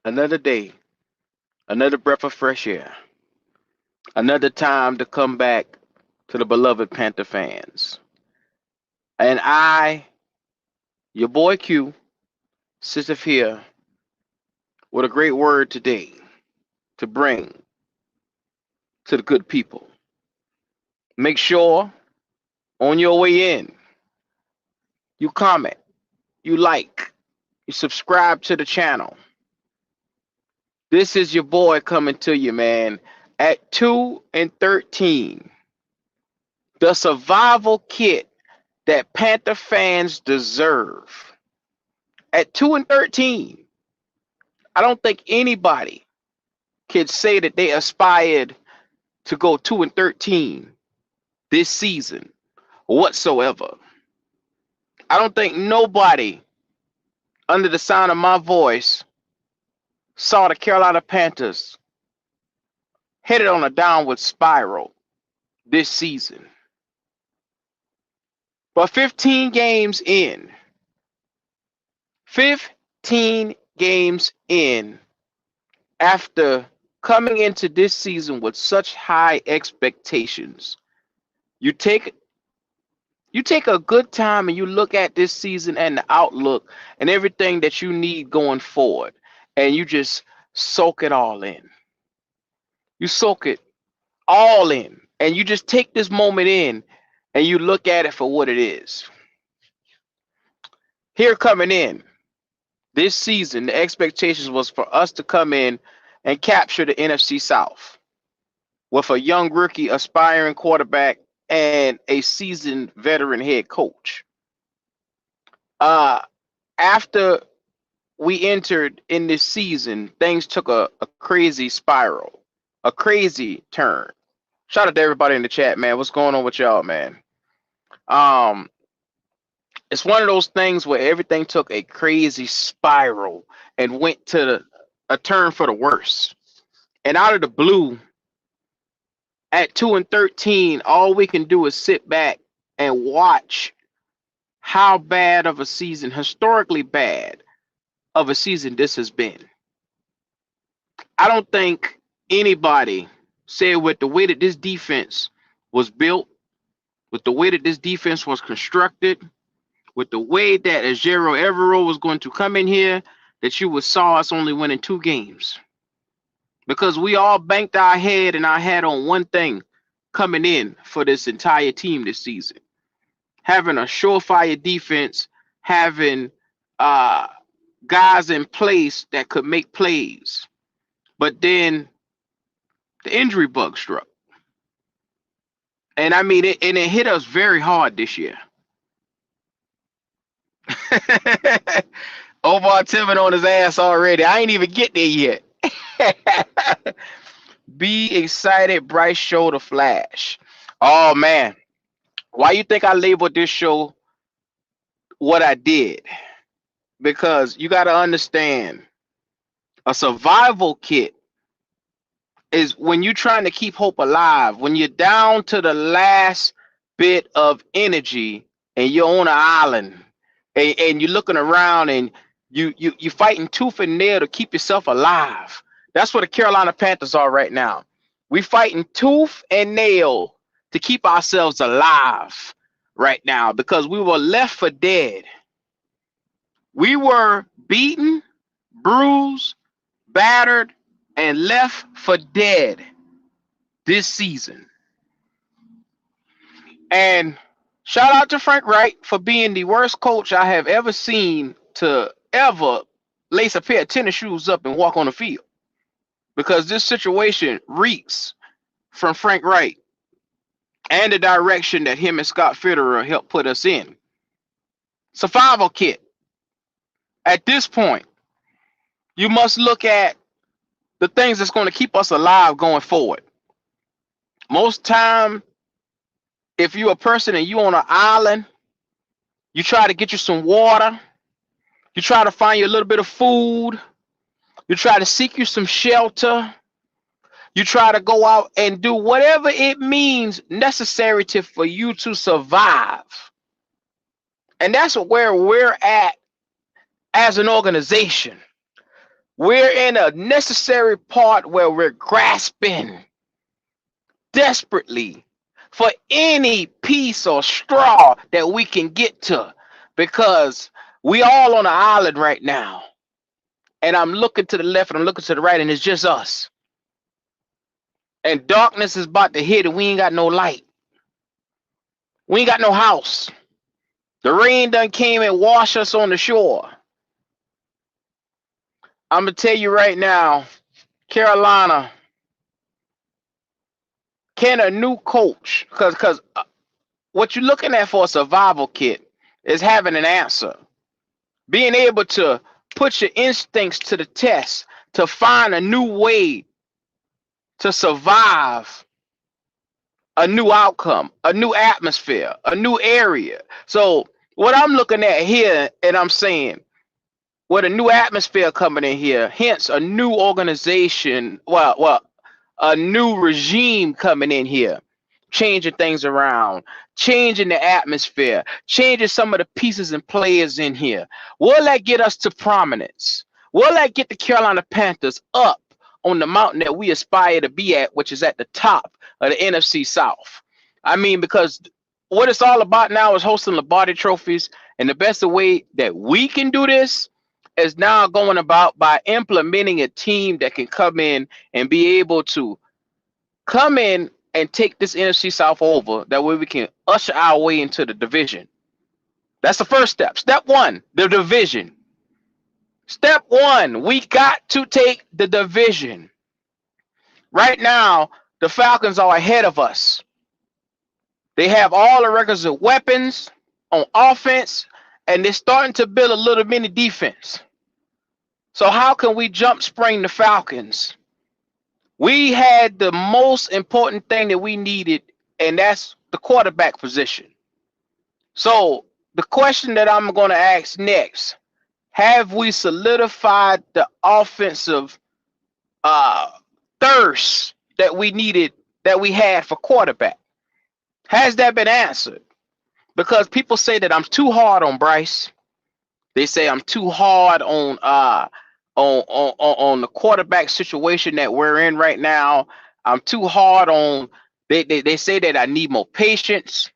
Another day, another breath of fresh air, another time to come back to the beloved Panther fans. And I, your boy Q, sits here with a great word today to bring to the good people. Make sure on your way in, you comment, you like, you subscribe to the channel. This is your boy coming to you, man, at 2 and 13. The survival kit that Panther fans deserve. At 2 and 13, I don't think anybody could say that they aspired to go 2 and 13 this season whatsoever. I don't think nobody under the sound of my voice saw the Carolina Panthers headed on a downward spiral this season. But 15 games in, after coming into this season with such high expectations, you take a good time and you look at this season and the outlook and everything that you need going forward, and you just soak it all in. You soak it all in, and you just take this moment in and you look at it for what it is. Here coming in this season, the expectations was for us to come in and capture the NFC South with a young rookie aspiring quarterback and a seasoned veteran head coach. After we entered in this season, things took a crazy spiral, a crazy turn. Shout out to everybody in the chat, man. What's going on with y'all, man? Um, it's one of those things where everything took a crazy spiral and went to a turn for the worse. And out of the blue, at 2 and 13, all we can do is sit back and watch how bad of a season, historically bad of a season this has been. I don't think anybody said with the way that this defense was built, with the way that this defense was constructed, with the way that Ajero Evero was going to come in here, that you would saw us only winning 2 games. Because we all banked our head and our hat on one thing coming in for this entire team this season. Having a surefire defense, having guys in place that could make plays. But then the injury bug struck. And I mean, it hit us very hard this year. Omar Timmon on his ass already. I ain't even get there yet. Be excited, Bryce show the flash. Oh man, why you think I labeled this show what I did? Because you got to understand, a survival kit is when you're trying to keep hope alive, when you're down to the last bit of energy and you're on an island and you're looking around and you fighting tooth and nail to keep yourself alive. That's what the Carolina Panthers are right now. We fighting tooth and nail to keep ourselves alive right now because we were left for dead. We were beaten, bruised, battered, and left for dead this season. And shout out to Frank Wright for being the worst coach I have ever seen to ever lace a pair of tennis shoes up and walk on the field. Because this situation reeks from Frank Wright and the direction that him and Scott Fitterer helped put us in. Survival kit. At this point, you must look at the things that's going to keep us alive going forward. Most time, if you're a person and you on an island, you try to get you some water, you try to find you a little bit of food, you try to seek you some shelter, you try to go out and do whatever it means necessary for you to survive. And that's where we're at as an organization. We're in a necessary part where we're grasping desperately for any piece or straw that we can get to, because we all on an island right now. And I'm looking to the left and I'm looking to the right, and it's just us. And darkness is about to hit, and we ain't got no light. We ain't got no house. The rain done came and washed us on the shore. I'm gonna tell you right now, Carolina, can a new coach, because what you're looking at for a survival kit is having an answer, being able to put your instincts to the test to find a new way to survive a new outcome, a new atmosphere, a new area. So what I'm looking at here, and I'm saying, with a new atmosphere coming in here, hence a new organization, a new regime coming in here, changing things around, changing the atmosphere, changing some of the pieces and players in here. Will that get us to prominence? Will that get the Carolina Panthers up on the mountain that we aspire to be at, which is at the top of the NFC South? I mean, because what it's all about now is hosting Lombardi trophies, and the best way that we can do this is now going about by implementing a team that can come in and be able to come in and take this NFC South over. That way we can usher our way into the division. That's the first step. Step one, the division. Step one, we got to take the division. Right now, the Falcons are ahead of us. They have all the requisite weapons on offense, and they're starting to build a little mini defense. So how can we jump spring the Falcons? We had the most important thing that we needed, and that's the quarterback position. So the question that I'm going to ask next, have we solidified the offensive thirst that we needed, that we had for quarterback? Has that been answered? Because people say that I'm too hard on Bryce. They say I'm too hard on the quarterback situation that we're in right now. I'm too hard on. They say that I need more patience.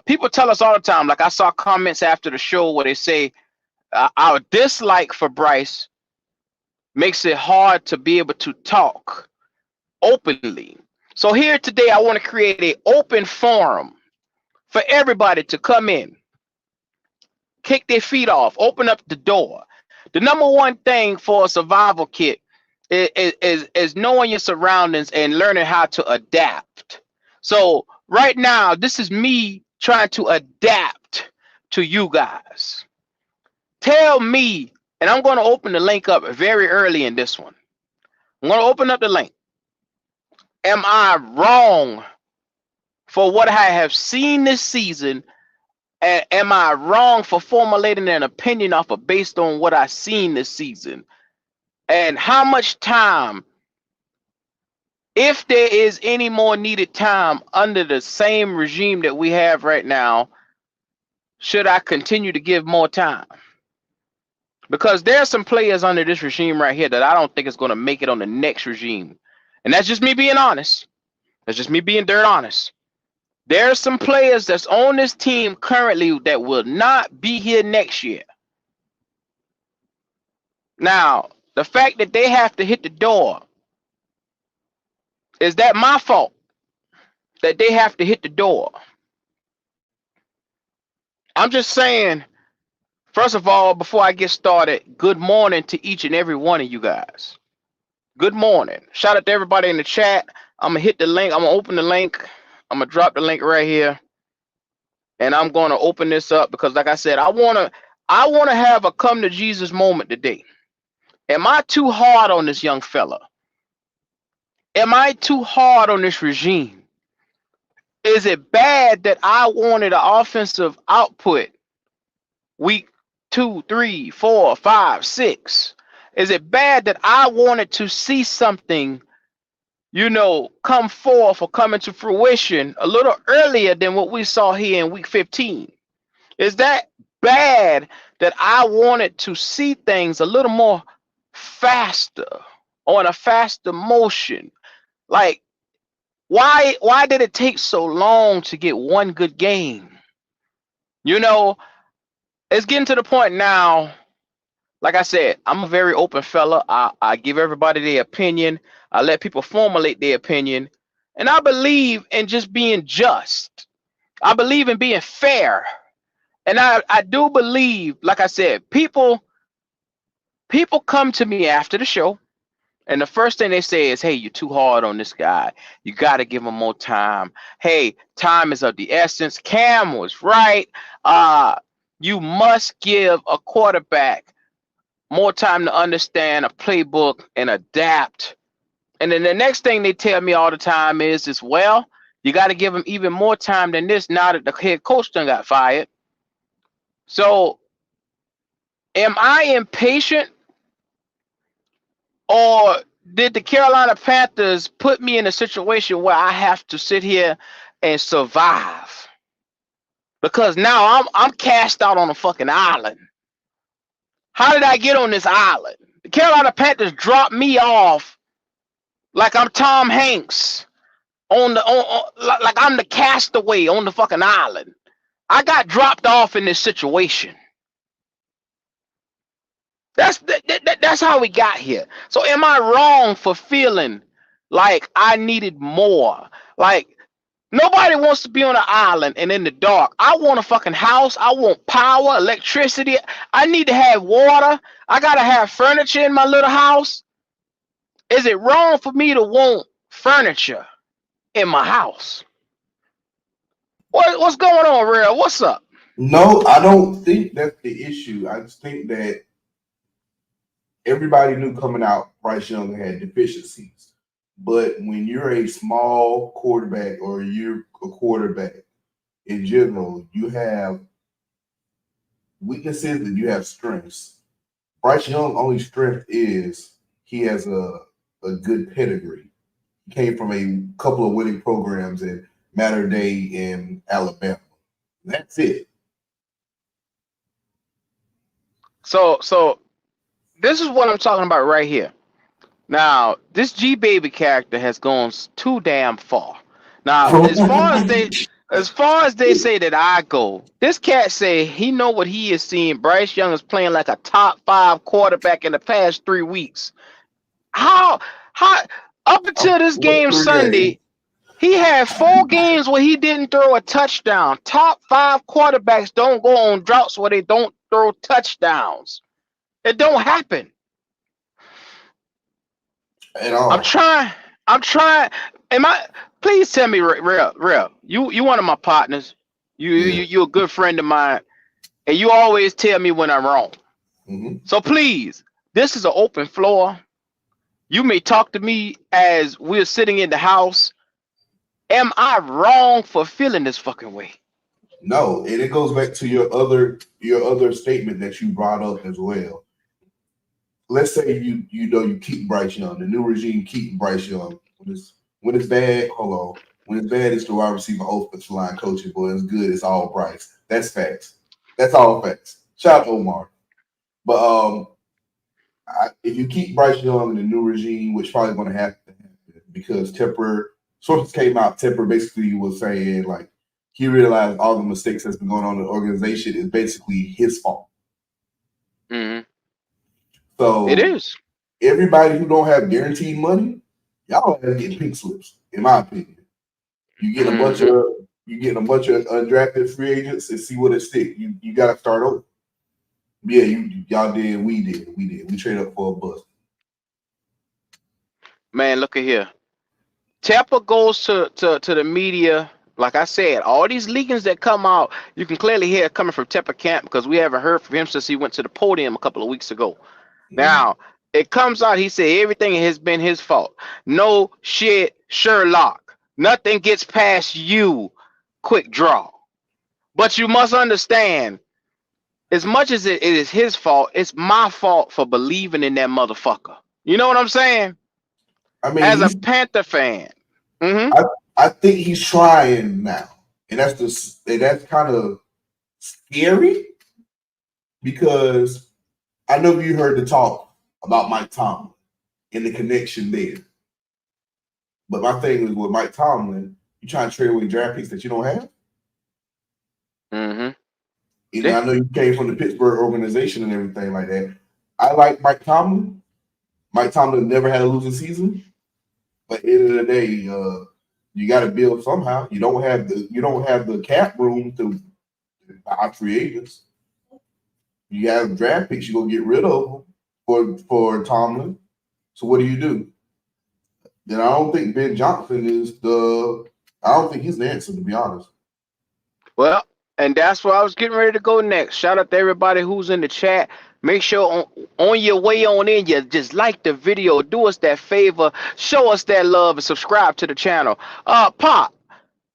People tell us all the time. Like I saw comments after the show where they say our dislike for Bryce makes it hard to be able to talk openly. So here today, I want to create an open forum for everybody to come in, kick their feet off, open up the door. The number one thing for a survival kit is knowing your surroundings and learning how to adapt. So right now, this is me trying to adapt to you guys. Tell me, and I'm going to open the link up very early in this one. I'm going to open up the link. Am I wrong for what I have seen this season? And am I wrong for formulating an opinion off of based on what I've seen this season? And how much time, if there is any more needed time under the same regime that we have right now, should I continue to give more time? Because there are some players under this regime right here that I don't think is going to make it on the next regime. And that's just me being honest. That's just me being dirt honest. There are some players that's on this team currently that will not be here next year. Now, the fact that they have to hit the door, is that my fault that they have to hit the door? I'm just saying, first of all, before I get started, good morning to each and every one of you guys. Good morning. Shout out to everybody in the chat. I'm going to hit the link. I'm going to open the link. I'm going to drop the link right here. And I'm going to open this up because, like I said, I want to have a come to Jesus moment today. Am I too hard on this young fella? Am I too hard on this regime? Is it bad that I wanted an offensive output week 2, 3, 4, 5, 6? Is it bad that I wanted to see something, come forth or come into fruition a little earlier than what we saw here in week 15? Is that bad that I wanted to see things a little more faster, on a faster motion. Like, why did it take so long to get one good game? You know, it's getting to the point now. Like I said, I'm a very open fella. I give everybody their opinion. I let people formulate their opinion. And I believe in just being just. I believe in being fair. And I do believe, like I said, people come to me after the show, and the first thing they say is, hey, you're too hard on this guy. You got to give him more time. Hey, time is of the essence. Cam was right. Uh, you must give a quarterback more time to understand a playbook and adapt. And then the next thing they tell me all the time is well, you got to give him even more time than this now that the head coach done got fired. So am I impatient, or did the Carolina Panthers put me in a situation where I have to sit here and survive? Because now I'm cast out on a fucking island. How did I get on this island? The Carolina Panthers dropped me off like I'm Tom Hanks on like I'm the castaway on the fucking island. I got dropped off in this situation. That's how we got here. So am I wrong for feeling like I needed more? Like, nobody wants to be on an island and in the dark. I want a fucking house. I want power, electricity. I need to have water. I gotta have furniture in my little house. Is it wrong for me to want furniture in my house? What's going on, Real? What's up? No, I don't think that's the issue. I just think that everybody knew coming out Bryce Young had deficiencies. But when you're a small quarterback or you're a quarterback in general, you have weaknesses and you have strengths. Bryce Young only strength is he has a good pedigree. He came from a couple of winning programs in Mater Day in Alabama. That's it. So this is what I'm talking about right here. Now, this G Baby character has gone too damn far. Now, as far as they say that I go, this cat say he know what he is seeing. Bryce Young is playing like a top 5 quarterback in the past 3 weeks. How how up until this What game 3 games? Sunday, he had 4 games where he didn't throw a touchdown. Top 5 quarterbacks don't go on droughts where they don't throw touchdowns. It don't happen. At I'm all. trying. I'm trying. Am I? Please tell me, real. You one of my partners. Yeah. You a good friend of mine, and you always tell me when I'm wrong. Mm-hmm. So please, this is an open floor. You may talk to me as we're sitting in the house. Am I wrong for feeling this fucking way? No, and it goes back to your other statement that you brought up as well. Let's say you keep Bryce Young, the new regime keep Bryce Young. When it's bad, hold on. When it's bad, it's the wide receiver offensive line coaching. But it's good, it's all Bryce. That's facts. That's all facts. Shout out Omar. But if you keep Bryce Young in the new regime, which probably going to happen because Tepper sources came out, Tepper basically was saying like he realized all the mistakes that's been going on in the organization is basically his fault. Hmm. It So is. everybody who don't have guaranteed money, y'all have getting pink slips, in my opinion. You get a bunch Hmm. of undrafted free agents and see what it stick. You gotta start over. Yeah, y'all did, we did. We traded up for a bust. Man, look at here. Tampa goes to the media. Like I said, all these leakings that come out, you can clearly hear it coming from Tepper Camp because we haven't heard from him since he went to the podium a couple of weeks ago. Mhm. Now, it comes out, he said everything has been his fault. No shit, Sherlock. Nothing gets past you, quick draw. But you must understand, as much as it is his fault, it's my fault for believing in that motherfucker. You know what I'm saying? I mean, As a he's Panther fan. Mm-hmm. I I think he's trying now, and that's kind of scary because I know you heard the talk about Mike Tomlin and the connection there. But my thing is with Mike Tomlin, you trying to trade away draft picks that you don't have. Mm-hmm. You know, I know you came from the Pittsburgh organization and everything like that. I like Mike Tomlin. Mike Tomlin never had a losing season, but at the end of the day, you got to build somehow. You don't have the cap room to buy free agents. You have draft picks you're gonna get rid of for Tomlin. So what do? Then I don't think Ben Johnson is the. I don't think he's the answer, to be honest. Well, and that's where I was getting ready to go next. Shout out to everybody who's in the chat. Make sure on your way on in, you just like the video, do us that favor, show us that love, and subscribe to the channel. Pop,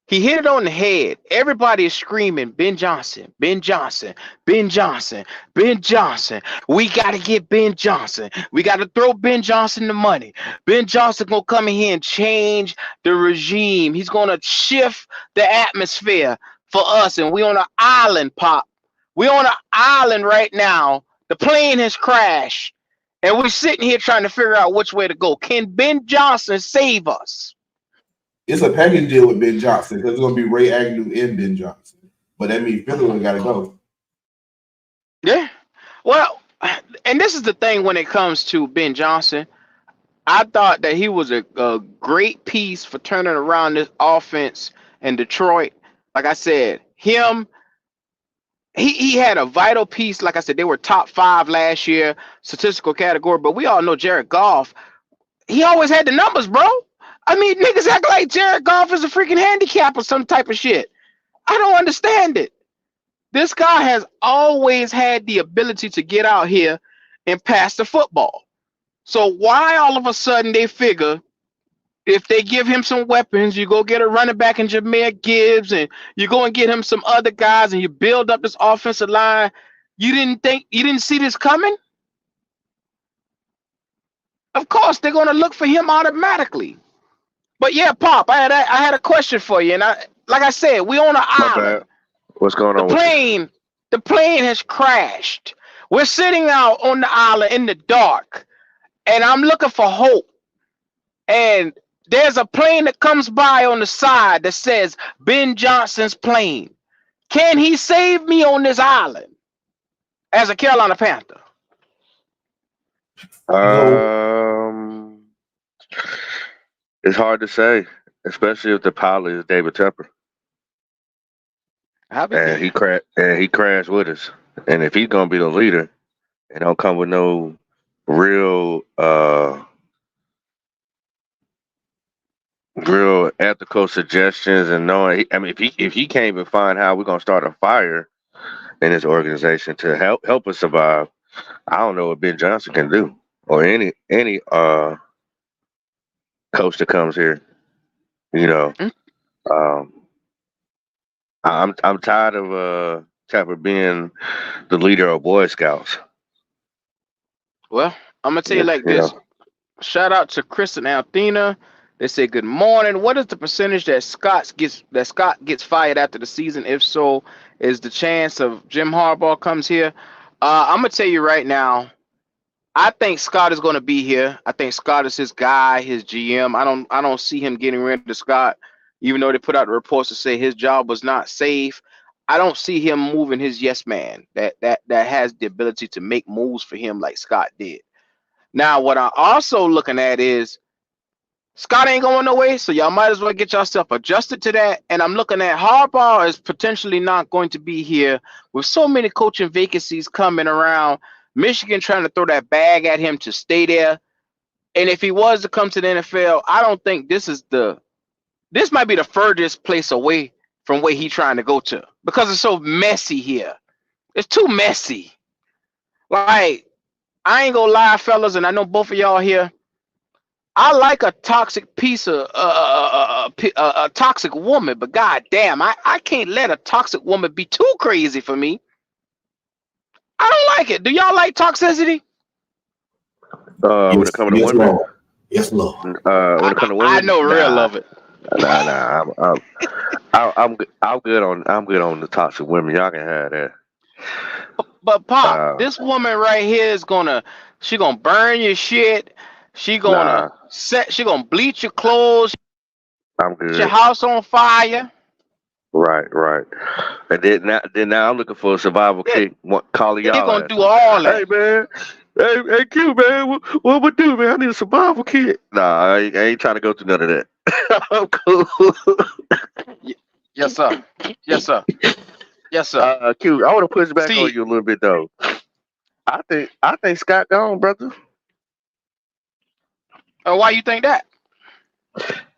he hit it on the head. Everybody is screaming, Ben Johnson, Ben Johnson, Ben Johnson, Ben Johnson. We got to get Ben Johnson. We got to throw Ben Johnson the money. Ben Johnson going to come in here and change the regime. He's going to shift the atmosphere for us. And we on an island, Pop. We on an island right now. The plane has crashed. And we're sitting here trying to figure out which way to go. Can Ben Johnson save us? It's a package deal with Ben Johnson because it's going to be Ray Agnew and Ben Johnson. But that means Philly got to go. Yeah. Well, and this is the thing when it comes to Ben Johnson. I thought that he was a great piece for turning around this offense in Detroit. Like I said, he had a vital piece. Like I said, they were top 5 last year, statistical category. But we all know Jared Goff. He always had the numbers, bro. I mean, niggas act like Jared Goff is a freaking handicap or some type of shit. I don't understand it. This guy has always had the ability to get out here and pass the football. So why all of a sudden they figure if they give him some weapons, you go get a running back in Jahmyr Gibbs and you go and get him some other guys and you build up this offensive line. You didn't see this coming? Of course, they're going to look for him automatically. But yeah, Pop, I had a question for you, and like I said, we on an island. Bad. What's going on? The plane has crashed. We're sitting out on the island in the dark, and I'm looking for hope. And there's a plane that comes by on the side that says Ben Johnson's plane. Can he save me on this island as a Carolina Panther? It's hard to say, especially if the pilot is David Tepper. And he crashed with us. And if he's gonna be the leader and don't come with no real ethical suggestions and knowing, if he can't even find how we're gonna start a fire in this organization to help us survive, I don't know what Ben Johnson can do or any coach that comes here. You know, I'm tired of Tepper being the leader of Boy Scouts. Well, I'm gonna tell you like this. Shout out to Chris and Althena. They say good morning. What is the percentage that Scott gets fired after the season? If so, is the chance of Jim Harbaugh comes here? I'm gonna tell you right now. I think Scott is gonna be here. I think Scott is his guy, his GM. I don't see him getting rid of Scott, even though they put out the reports to say his job was not safe. I don't see him moving his yes man that has the ability to make moves for him like Scott did. Now, what I'm also looking at is Scott ain't going nowhere, so y'all might as well get yourself adjusted to that. And I'm looking at Harbaugh is potentially not going to be here with so many coaching vacancies coming around. Michigan trying to throw that bag at him to stay there. And if he was to come to the NFL, I don't think this might be the furthest place away from where he's trying to go to because it's so messy here. It's too messy. Like, I ain't gonna lie, fellas, and I know both of y'all here. I like a toxic piece of a toxic woman, but goddamn, I can't let a toxic woman be too crazy for me. I don't like it. Do y'all like toxicity? When it comes to women, Lord. Yes, Lord. When it comes to women, I know real love it. I'm good on the toxic women. Y'all can have that. But Pop, Uh, this woman right here is she gonna burn your shit. nah, She gonna bleach your clothes, I'm set your good. house on fire. Right, right. And then now I'm looking for a survival Yeah, kit. Calling they y'all gonna do asses. all Hey that. man, hey Q man, what we do, man? I need a survival kit. Nah, I ain't trying to go through none of that. I'm cool. Y- yes, sir. Yes, sir. Yes, sir. Q, I want to push back on See, you a little bit though. I think Scott gone, brother. why you think that?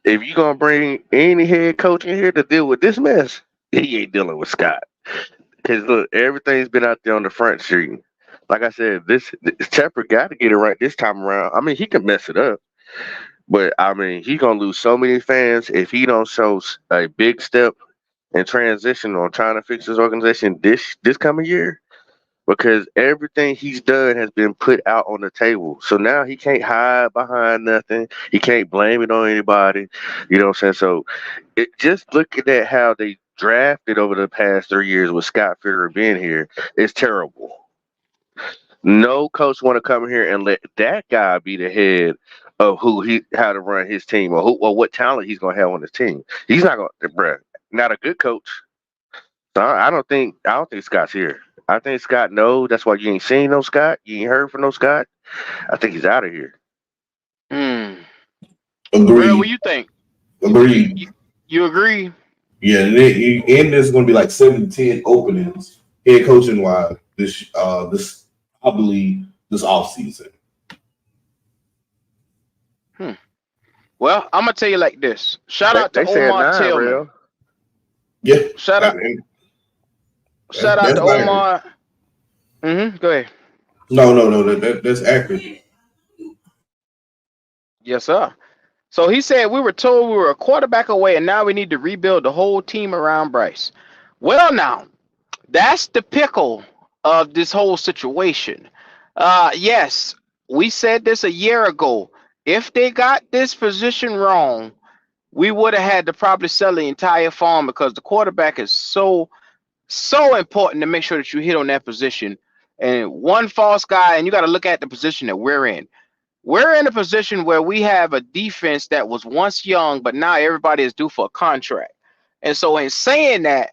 If you gonna bring any head coach in here to deal with this mess, he ain't dealing with Scott. Cause look, everything's been out there on the front street. Like I said, this Tepper got to get it right this time around. I mean, he can mess it up, but I mean, he gonna lose so many fans if he don't show a big step and transition on trying to fix his organization this coming year. Because everything he's done has been put out on the table. So now he can't hide behind nothing. He can't blame it on anybody. You know what I'm saying? So just looking at how they drafted over the past 3 years with Scott Fitterer being here is terrible. No coach want to come here and let that guy be the head of how to run his team or what talent he's gonna have on his team. He's not gonna, bruh, not a good coach. So I don't think Scott's here. I think Scott knows. That's why you ain't seen no Scott. You ain't heard from no Scott. I think he's out of here. Hmm. Real, what Agreed. you think? You Agreed. you, you agree? Yeah, and there's going to be like 7 to 10 openings head coaching wise this I believe this off season. Hmm. Well, I'm gonna tell you like this. Shout They out to they said Omar nine, Tillman. real. Yeah, Shout out, and shout out that's to accurate. Omar. Go ahead. No, that's accurate. Yes, sir. So he said we were told we were a quarterback away, and now we need to rebuild the whole team around Bryce. Well, now that's the pickle of this whole situation. Yes, we said this a year ago. If they got this position wrong, we would have had to probably sell the entire farm because the quarterback is so important to make sure that you hit on that position. And one false guy, and you got to look at the position that we're in. We're in a position where we have a defense that was once young, but now everybody is due for a contract. And so, in saying that,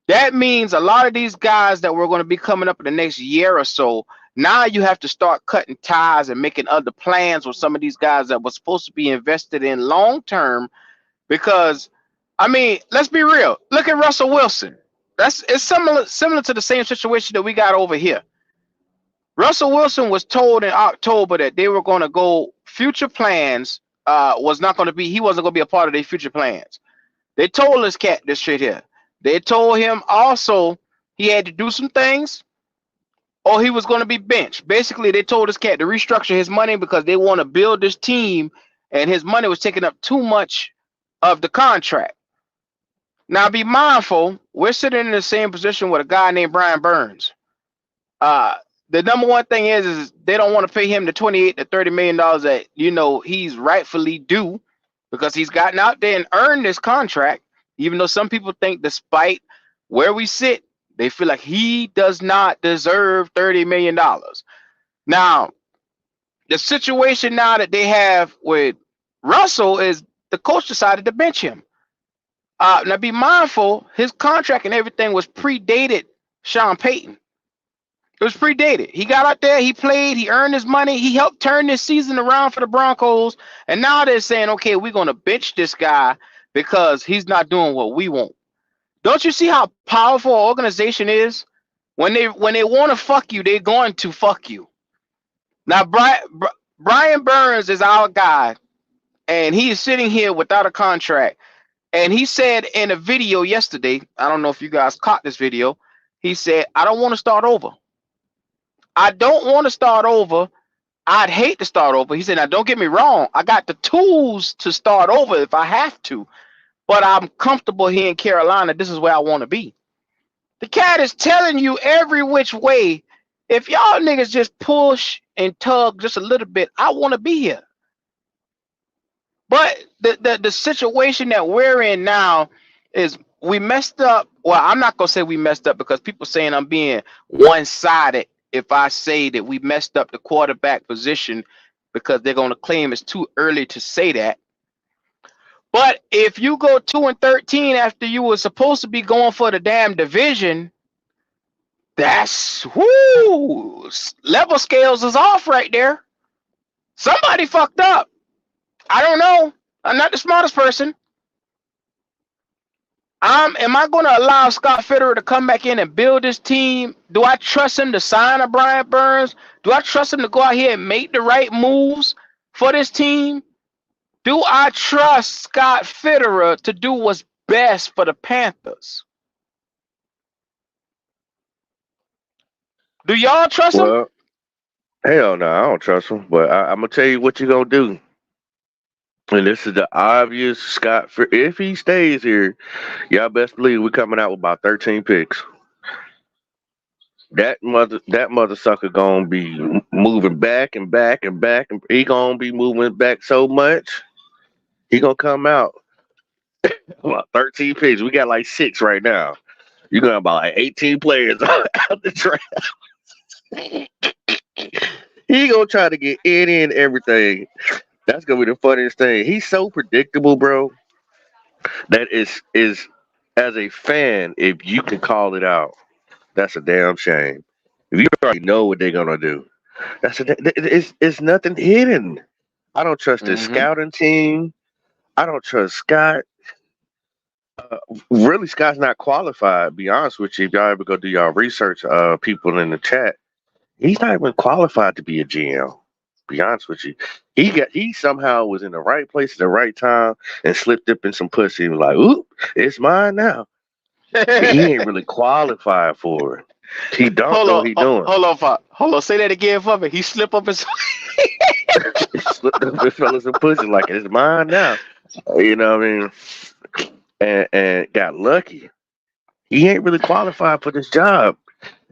that means a lot of these guys that we're going to be coming up in the next year or so, now you have to start cutting ties and making other plans with some of these guys that were supposed to be invested in long term. Because, I mean, let's be real. Look at Russell Wilson. It's similar to the same situation that we got over here. Russell Wilson was told in October that they were going to go future plans was not going to be he wasn't going to be a part of their future plans. They told this cat this shit here. They told him also he had to do some things or he was going to be benched. Basically, they told this cat to restructure his money because they want to build this team and his money was taking up too much of the contract. Now be mindful, we're sitting in the same position with a guy named Brian Burns. Uh, the number one thing is they don't want to pay him the 28 to 30 million dollars that he's rightfully due because he's gotten out there and earned this contract. Even though some people think, despite where we sit, they feel like he does not deserve $30 million. Now, the situation now that they have with Russell is the coach decided to bench him. Now, be mindful, his contract and everything was predated Sean Payton. It was predated. He got out there, he played, he earned his money, he helped turn this season around for the Broncos, and now they're saying, okay, we're gonna bench this guy because he's not doing what we want. Don't you see how powerful an organization is? When they want to fuck you, they're going to fuck you. Now, Brian Burns is our guy, and he is sitting here without a contract. And he said in a video yesterday, I don't know if you guys caught this video. He said, I don't want to start over. I don't want to start over. I'd hate to start over. He said, now don't get me wrong. I got the tools to start over if I have to, but I'm comfortable here in Carolina. This is where I want to be. The cat is telling you every which way. If y'all niggas just push and tug just a little bit, I want to be here. But the situation that we're in now is we messed up. Well, I'm not gonna say we messed up because people saying I'm being one-sided if I say that we messed up the quarterback position because they're gonna claim it's too early to say that. But if you go 2-13 after you were supposed to be going for the damn division, that's whoo, level scales is off right there. Somebody fucked up. I don't know. I'm not the smartest person. Am I going to allow Scott Fitterer to come back in and build this team? Do I trust him to sign a Brian Burns? Do I trust him to go out here and make the right moves for this team? Do I trust Scott Fitterer to do what's best for the Panthers? Do y'all trust him? Well, hell no, I don't trust him. But I'm gonna tell you what you gonna do. And this is the obvious Scott. If he stays here, y'all best believe we're coming out with about 13 picks. That mother sucker gonna be moving back and back and back, and he gonna be moving back so much. He gonna come out about 13 picks. We got like six right now. You gonna have about like 18 players out the draft. He gonna try to get any and everything. That's gonna be the funniest thing. He's so predictable, bro. That is as a fan, if you can call it out, that's a damn shame. If you already know what they're gonna do, it's nothing hidden. I don't trust this Mm-hmm. scouting team. I don't trust Scott. Uh, really, Scott's not qualified. Be honest with you, if y'all ever go do y'all research, people in the chat, he's not even qualified to be a GM. Be honest with you, he somehow was in the right place at the right time and slipped up in some pussy and was like, "Oop, it's mine now." He ain't really qualified for it. He don't hold know on, what he doing. hold on. Say that again for me. He slipped up his. He slipped up and fell in some pussy like it's mine now. You know what I mean? And got lucky. He ain't really qualified for this job.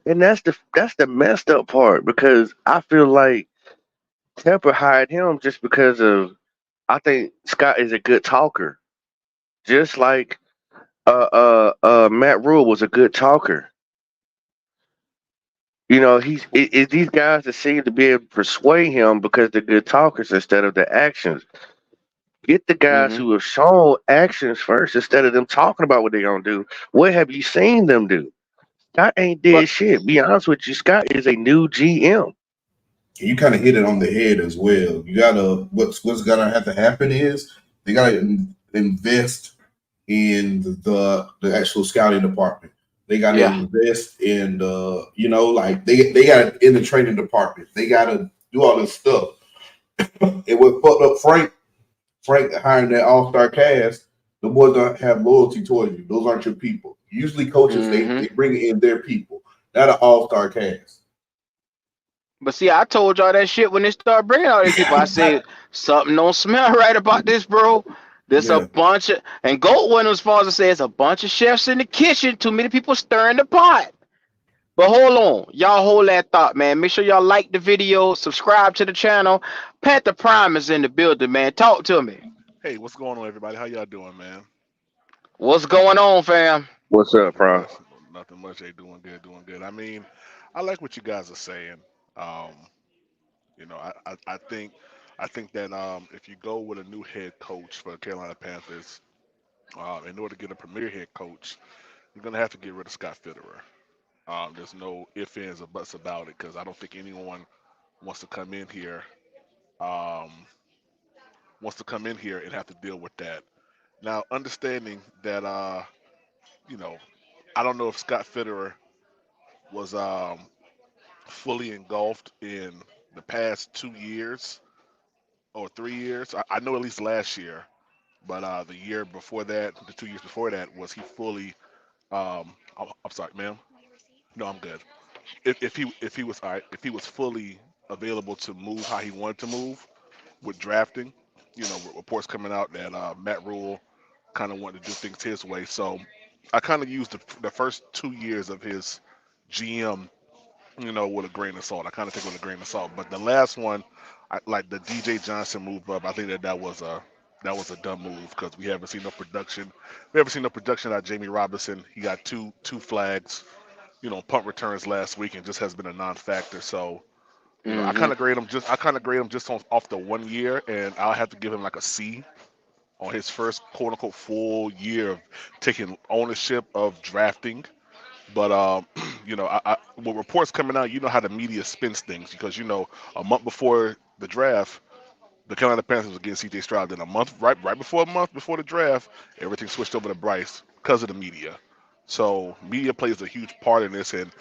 And that's the messed up part because I feel like Tepper hired him just because of I think Scott is a good talker. Just like Matt Rule was a good talker. You know, it's these guys that seem to be able to persuade him because they're good talkers instead of the actions. Get the guys Mm-hmm. who have shown actions first instead of them talking about what they're gonna do. What have you seen them do? Scott ain't But did shit. Be honest with you, Scott is a new GM. You kind of hit it on the head as well. You gotta what's gonna have to happen is they gotta invest in the actual scouting department. They gotta yeah. invest in the like they got in the training department. They gotta do all this stuff. And what fucked up Frank hiring that all-star cast, the boys don't have loyalty towards you. Those aren't your people. Usually coaches they Mm-hmm. bring in their people, not an all-star cast. But see, I told y'all that shit when they started bringing all these people. I said something don't smell right about this, bro. There's a Yeah. bunch of and Goat went as far as to say it's a bunch of chefs in the kitchen. Too many people stirring the pot. But hold on, y'all hold that thought, man. Make sure y'all like the video, subscribe to the channel. Panther Prime is in the building, man. Talk to me. Hey, what's going on, everybody? How y'all doing, man? What's going on, fam? What's up, Nothing bro? much. Nothing much. Hey, doing good, doing good. I mean, I like what you guys are saying. Um, I think that if you go with a new head coach for the Carolina Panthers, in order to get a premier head coach, you're gonna have to get rid of Scott Fitterer. There's no ifs, ands, or buts about it because I don't think anyone wants to come in here, um, and have to deal with that. Now, understanding that, you know, I don't know if Scott Fitterer was fully engulfed in the past 2 years or 3 years. I know at least last year, but the year before that, the 2 years before that, was he fully? I'm sorry, ma'am. No, I'm good. If he was all right, if he was fully available to move how he wanted to move with drafting, reports coming out that Matt Rule kind of wanted to do things his way. So I kind of used the first 2 years of his GM with a grain of salt. I kind of take it with a grain of salt. But the last one, like the DJ Johnson move up, I think that was a that was a dumb move because we haven't seen no production. We haven't seen no production out of Jamie Robinson. He got two flags, punt returns last week, and just has been a non-factor. So, I Mm-hmm. kind of grade him just off the 1 year, and I'll have to give him like a C on his first quote unquote full year of taking ownership of drafting. But with reports coming out, you know how the media spins things because a month before the draft, the Carolina Panthers was getting C.J. Stroud. Then a month before the draft, everything switched over to Bryce because of the media. So media plays a huge part in this, and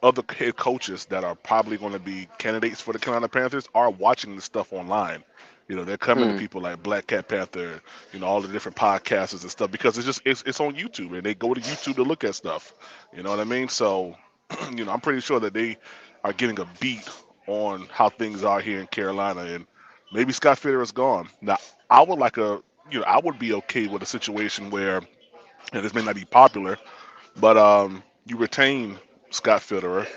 other head coaches that are probably going to be candidates for the Carolina Panthers are watching this stuff online. They're coming to Mm. people like Black Cat Panther, all the different podcasters and stuff because it's on YouTube and they go to YouTube to look at stuff. You know what I mean? So, I'm pretty sure that they are getting a beat on how things are here in Carolina, and maybe Scott Fitter is gone. Now, I would like I would be okay with a situation where, and this may not be popular, but you retain Scott Fitterer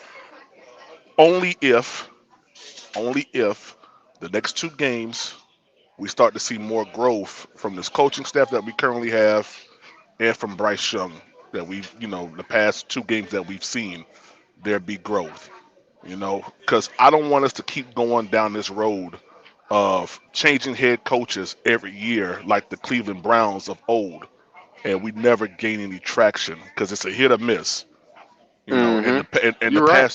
only if, only if the next two games we start to see more growth from this coaching staff that we currently have and from Bryce Young that the past two games that we've seen, there be growth. Because I don't want us to keep going down this road of changing head coaches every year like the Cleveland Browns of old, and we never gain any traction because it's a hit or miss. And Mm-hmm. the You're right.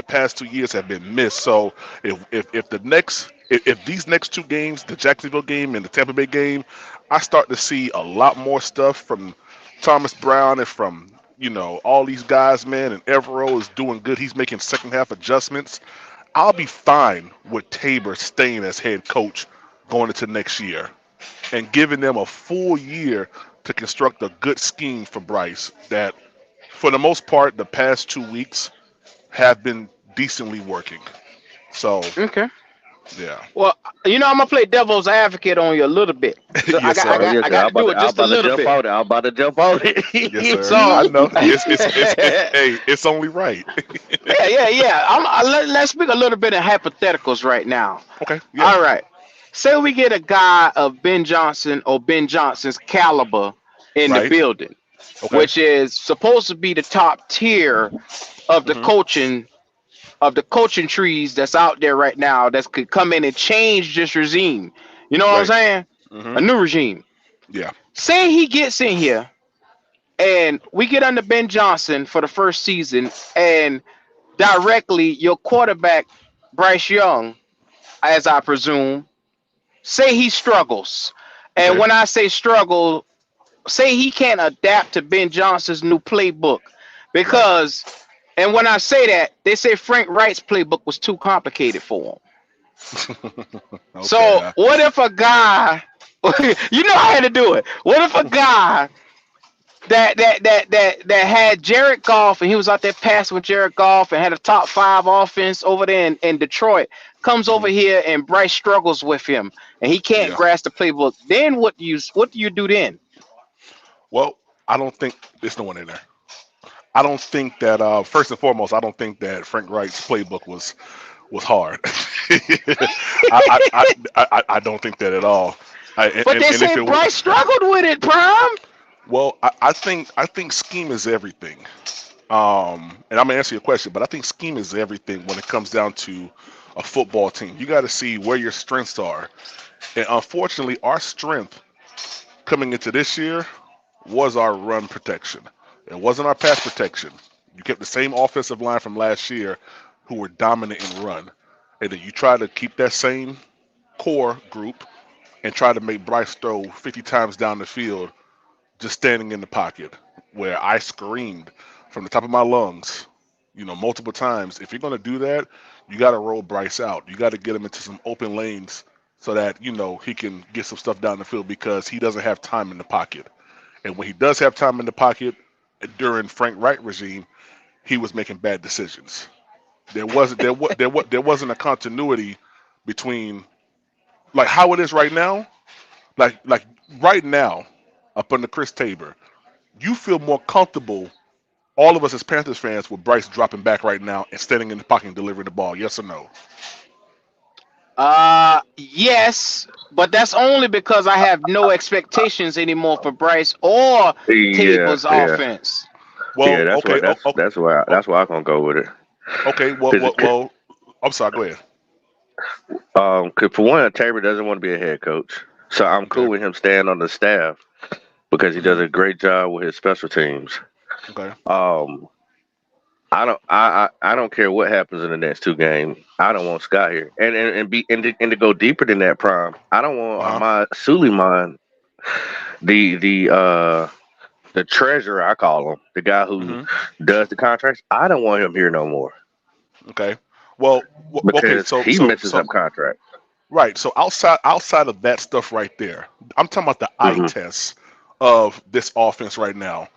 past 2 years have been missed. So if these next two games, the Jacksonville game and the Tampa Bay game, I start to see a lot more stuff from Thomas Brown and from all these guys, man, and Evero is doing good. He's making second half adjustments. I'll be fine with Tabor staying as head coach going into next year and giving them a full year to construct a good scheme for Bryce that for the most part, the past 2 weeks have been decently working. So, Okay. yeah. Well, I'm gonna play devil's advocate on you a little bit. So I Yes, got, I Oh sir. got, yes, I sir. got to do it I'm just a about to little jump bit. on it. I'm about to jump on Yes, it. sir. I So, know. yeah, Hey, it's only right. yeah. Let's speak a little bit of hypotheticals right now. Okay. Yeah. All right. Say we get a guy of Ben Johnson or Ben Johnson's caliber in the Right. building, Okay. which is supposed to be the top tier of the Hmm. coaching trees that's out there right now that could come in and change this regime. You know what I'm Right. saying? Hmm. A new regime. Yeah. Say he gets in here and we get under Ben Johnson for the first season and directly your quarterback, Bryce Young, as I presume, say he struggles. And Okay. when I say struggle, say he can't adapt to Ben Johnson's new playbook. Right. Because, and when I say that, they say Frank Wright's playbook was too complicated for him. Okay. So what if a guy, I had to do it. What if a guy that had Jared Goff and he was out there passing with Jared Goff and had a top five offense over there in Detroit comes over Hmm. here and Bryce struggles with him and he can't Yeah. grasp the playbook. Then what do you do then? Well, I don't think there's no one in there. I don't think that first and foremost, I don't think that Frank Wright's playbook was hard. I don't think that at all. But they And if say it Bryce struggled with it, Prime. well, I think scheme is everything. And I'm gonna answer your question, but I think scheme is everything when it comes down to a football team. You got to see where your strengths are, and unfortunately, our strength coming into this year was our run protection. It wasn't our pass protection. You kept the same offensive line from last year, who were dominant in run, and then you try to keep that same core group and try to make Bryce throw 50 times down the field just standing in the pocket, where I screamed from the top of my lungs, multiple times. If you're going to do that, you got to roll Bryce out. You got to get him into some open lanes so that, he can get some stuff down the field because he doesn't have time in the pocket. And when he does have time in the pocket during Frank Wright regime, he was making bad decisions. There wasn't a continuity between like how it is right now. Like right now, up under Chris Tabor, you feel more comfortable, all of us as Panthers fans, with Bryce dropping back right now and standing in the pocket and delivering the ball. Yes or no? Yes, but that's only because I have no expectations anymore for Bryce or Yeah, Table's yeah, offense. yeah. Well, That's okay, what oh, that's why I'm gonna go with it. okay. Well. I'm sorry. Go ahead. 'Cause for one, Tabor doesn't want to be a head coach, so I'm Okay. cool with him staying on the staff because he does Hmm. a great job with his special teams. Okay. Um, I don't care what happens in the next two games. I don't want Scott here, and to go deeper than that, Prime. I don't want Uh huh. Ahmad Suleiman, the the uh the treasurer, I call him, the guy who Hmm. does the contracts. I don't want him here no more Okay. Well. Okay. because he messes up contracts. Right. So outside of that stuff right there, I'm talking about the eye Hmm. test of this offense right now.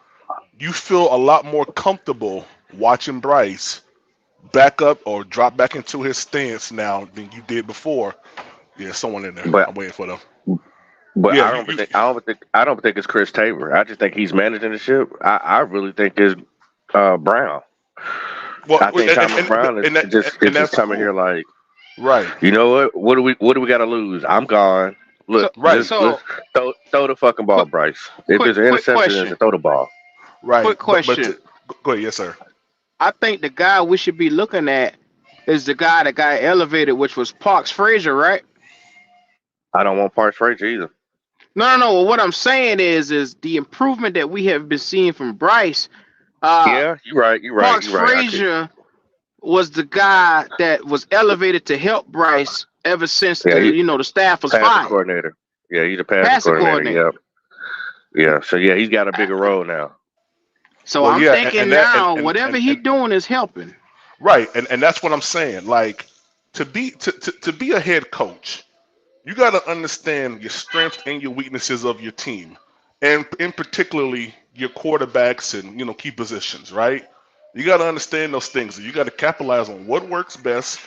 You feel a lot more comfortable watching Bryce back up or drop back into his stance now than you did before. Yeah, someone in there. But I'm waiting for them. but Yeah, I don't think it's Chris Tabor. I just think he's managing the ship. I really think it's Brown. well, I think Thomas Brown and that is and just that's coming here cool. like, Right. you know what? What do we got to lose? I'm gone. Look, So, Right. let's so throw the fucking ball, quick, Bryce. If there's an quick interception, it's question. a throw the ball. Right. Quick But question. go ahead. Yes, sir. I think the guy we should be looking at is the guy that got elevated, which was Parks Frazier, right? I don't want Parks Frazier either. No, no, no. What I'm saying is the improvement that we have been seeing from Bryce. Uh, Yeah, you're right. You're right. Parks You're right. I could. Frazier was the guy that was elevated to help Bryce ever since Yeah, he the staff was passing fired. coordinator. Yeah, he's a passing Passing coordinator. coordinator. Yep. Yeah. So yeah, he's got a bigger role now. So Well, I'm yeah, thinking and that now, whatever he and doing is helping. right, and that's what I'm saying. Like to be a head coach, you got to understand your strengths and your weaknesses of your team, and in particularly your quarterbacks and key positions. Right, you got to understand those things. You got to capitalize on what works best,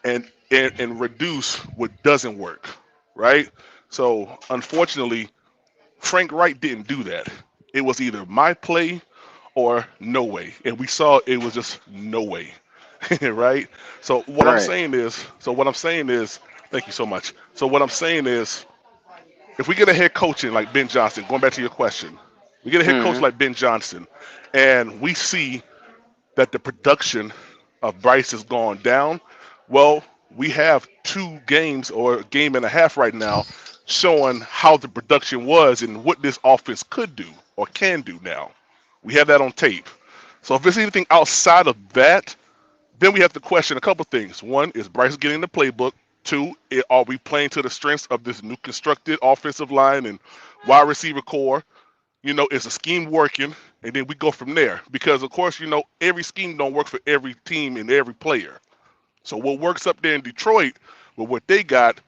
and reduce what doesn't work. Right. So unfortunately, Frank Wright didn't do that. It was either my play or no way, and we saw it was just no way. Right. Right. So what I'm saying is, thank you so much. So what I'm saying is, if we get a head coach in like Ben Johnson, going back to your question, we get a head coach Hmm. like Ben Johnson, and we see that the production of Bryce has gone down. Well, we have two games or a game and a half right now showing how the production was and what this offense could do or can do now. We have that on tape. So if there's anything outside of that, then we have to question a couple things. One, is Bryce getting the playbook? Two, are we playing to the strengths of this new constructed offensive line and wide receiver core? Is the scheme working? And then we go from there. Because of course, every scheme don't work for every team and every player. So what works up there in Detroit with what they got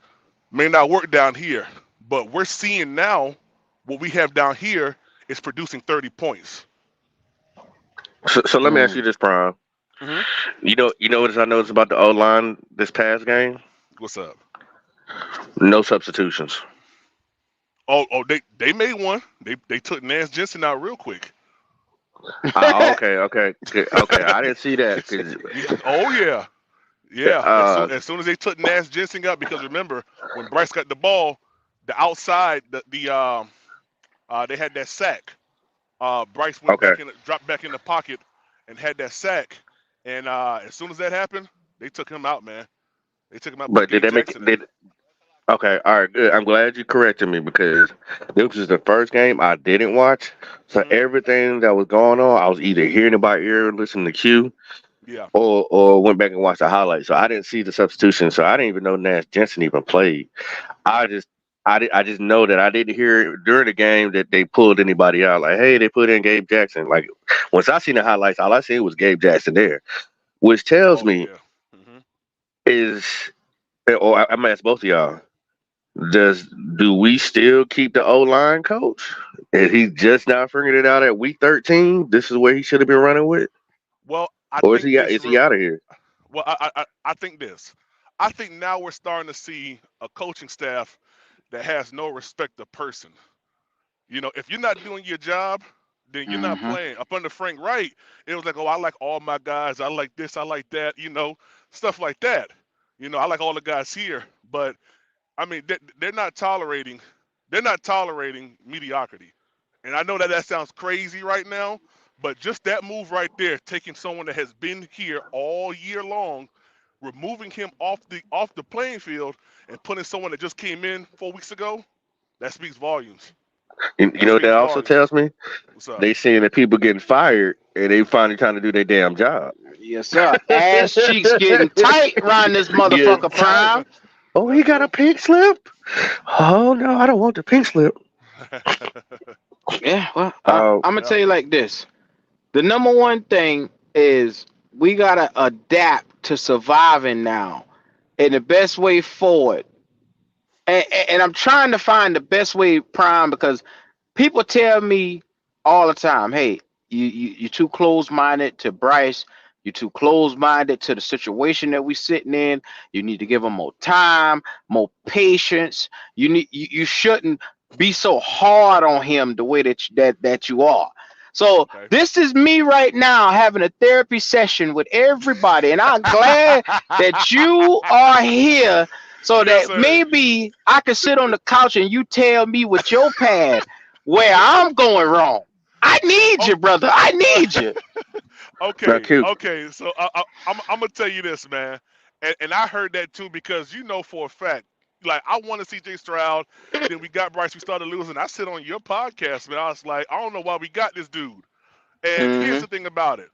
may not work down here. But we're seeing now what we have down here is producing 30 points. So let me ask Mm. you this, Prime. Hmm. You know what I noticed about the O line this past game? What's up? No substitutions. Oh, they made one. They took Nance Jensen out real quick. Okay. I didn't see that because Yeah. Oh yeah. Yeah. As soon uh, as soon as they took Nance Jensen out, because remember when Bryce got the ball, the outside they had that sack. Bryce went okay. back in, dropped back in the pocket, and had that sack. And as soon as that happened, they took him out, man. They took him out, put But did Gabe they make Jackson in. did Okay, all right, good. I'm glad you corrected me because this was the first game I didn't watch. So Hmm. everything that was going on, I was either hearing it by ear, listening to Q, Yeah. or went back and watched the highlights. So I didn't see the substitution. So I didn't even know Nash Jensen even played. I just I just know that I didn't hear during the game that they pulled anybody out. Like, hey, they put in Gabe Jackson. Like once I seen the highlights, all I seen was Gabe Jackson there, which tells Oh me yeah. Hmm. is, or I'm gonna ask both of y'all. Does do we still keep the O line coach? And he just now figured it out at week 13. This is where he should have been running with, Well, I or think this is he real. out of here? Well, I think this. I think now we're starting to see a coaching staff that has no respect of person. If you're not doing your job, then you're not Hmm. playing. Up under Frank Wright, it was like, oh, I like all my guys. I like this. I like that. Stuff like that. I like all the guys here, but I mean, they're not tolerating mediocrity. And I know that sounds crazy right now, but just that move right there, taking someone that has been here all year long, removing him off the playing field, and putting someone that just came in 4 weeks ago, that speaks volumes. You That know what speaks that also volumes. tells me? What's up? They seeing that people getting fired and they finally trying to do their damn job. Yes, sir. Ass cheeks getting tight around this Get motherfucker tight. prime. Oh, he That's got a true. pink slip? Oh no, I don't want the pink slip. Yeah, well, Uh, I'm gonna Yeah. tell you like this. The number one thing is we gotta adapt to surviving now, and the best way forward. And I'm trying to find the best way, prime, because people tell me all the time, "Hey, you're too close minded to Bryce. You're too close minded to the situation that we sitting in. You need to give him more time, more patience. You shouldn't be so hard on him the way that you are." So Okay. this is me right now having a therapy session with everybody, and I'm glad that you are here so Yes, that sir. maybe I can sit on the couch and you tell me with your pad where I'm going wrong. I need Oh, you, brother. I need you. now, okay. Q. Okay. So I'm gonna tell you this, man, and I heard that too because for a fact, like I want to see Jay Stroud. Then we got Bryce. We started losing. I sit on your podcast, man. I was like, I don't know why we got this dude. And here's Hmm. the thing about it: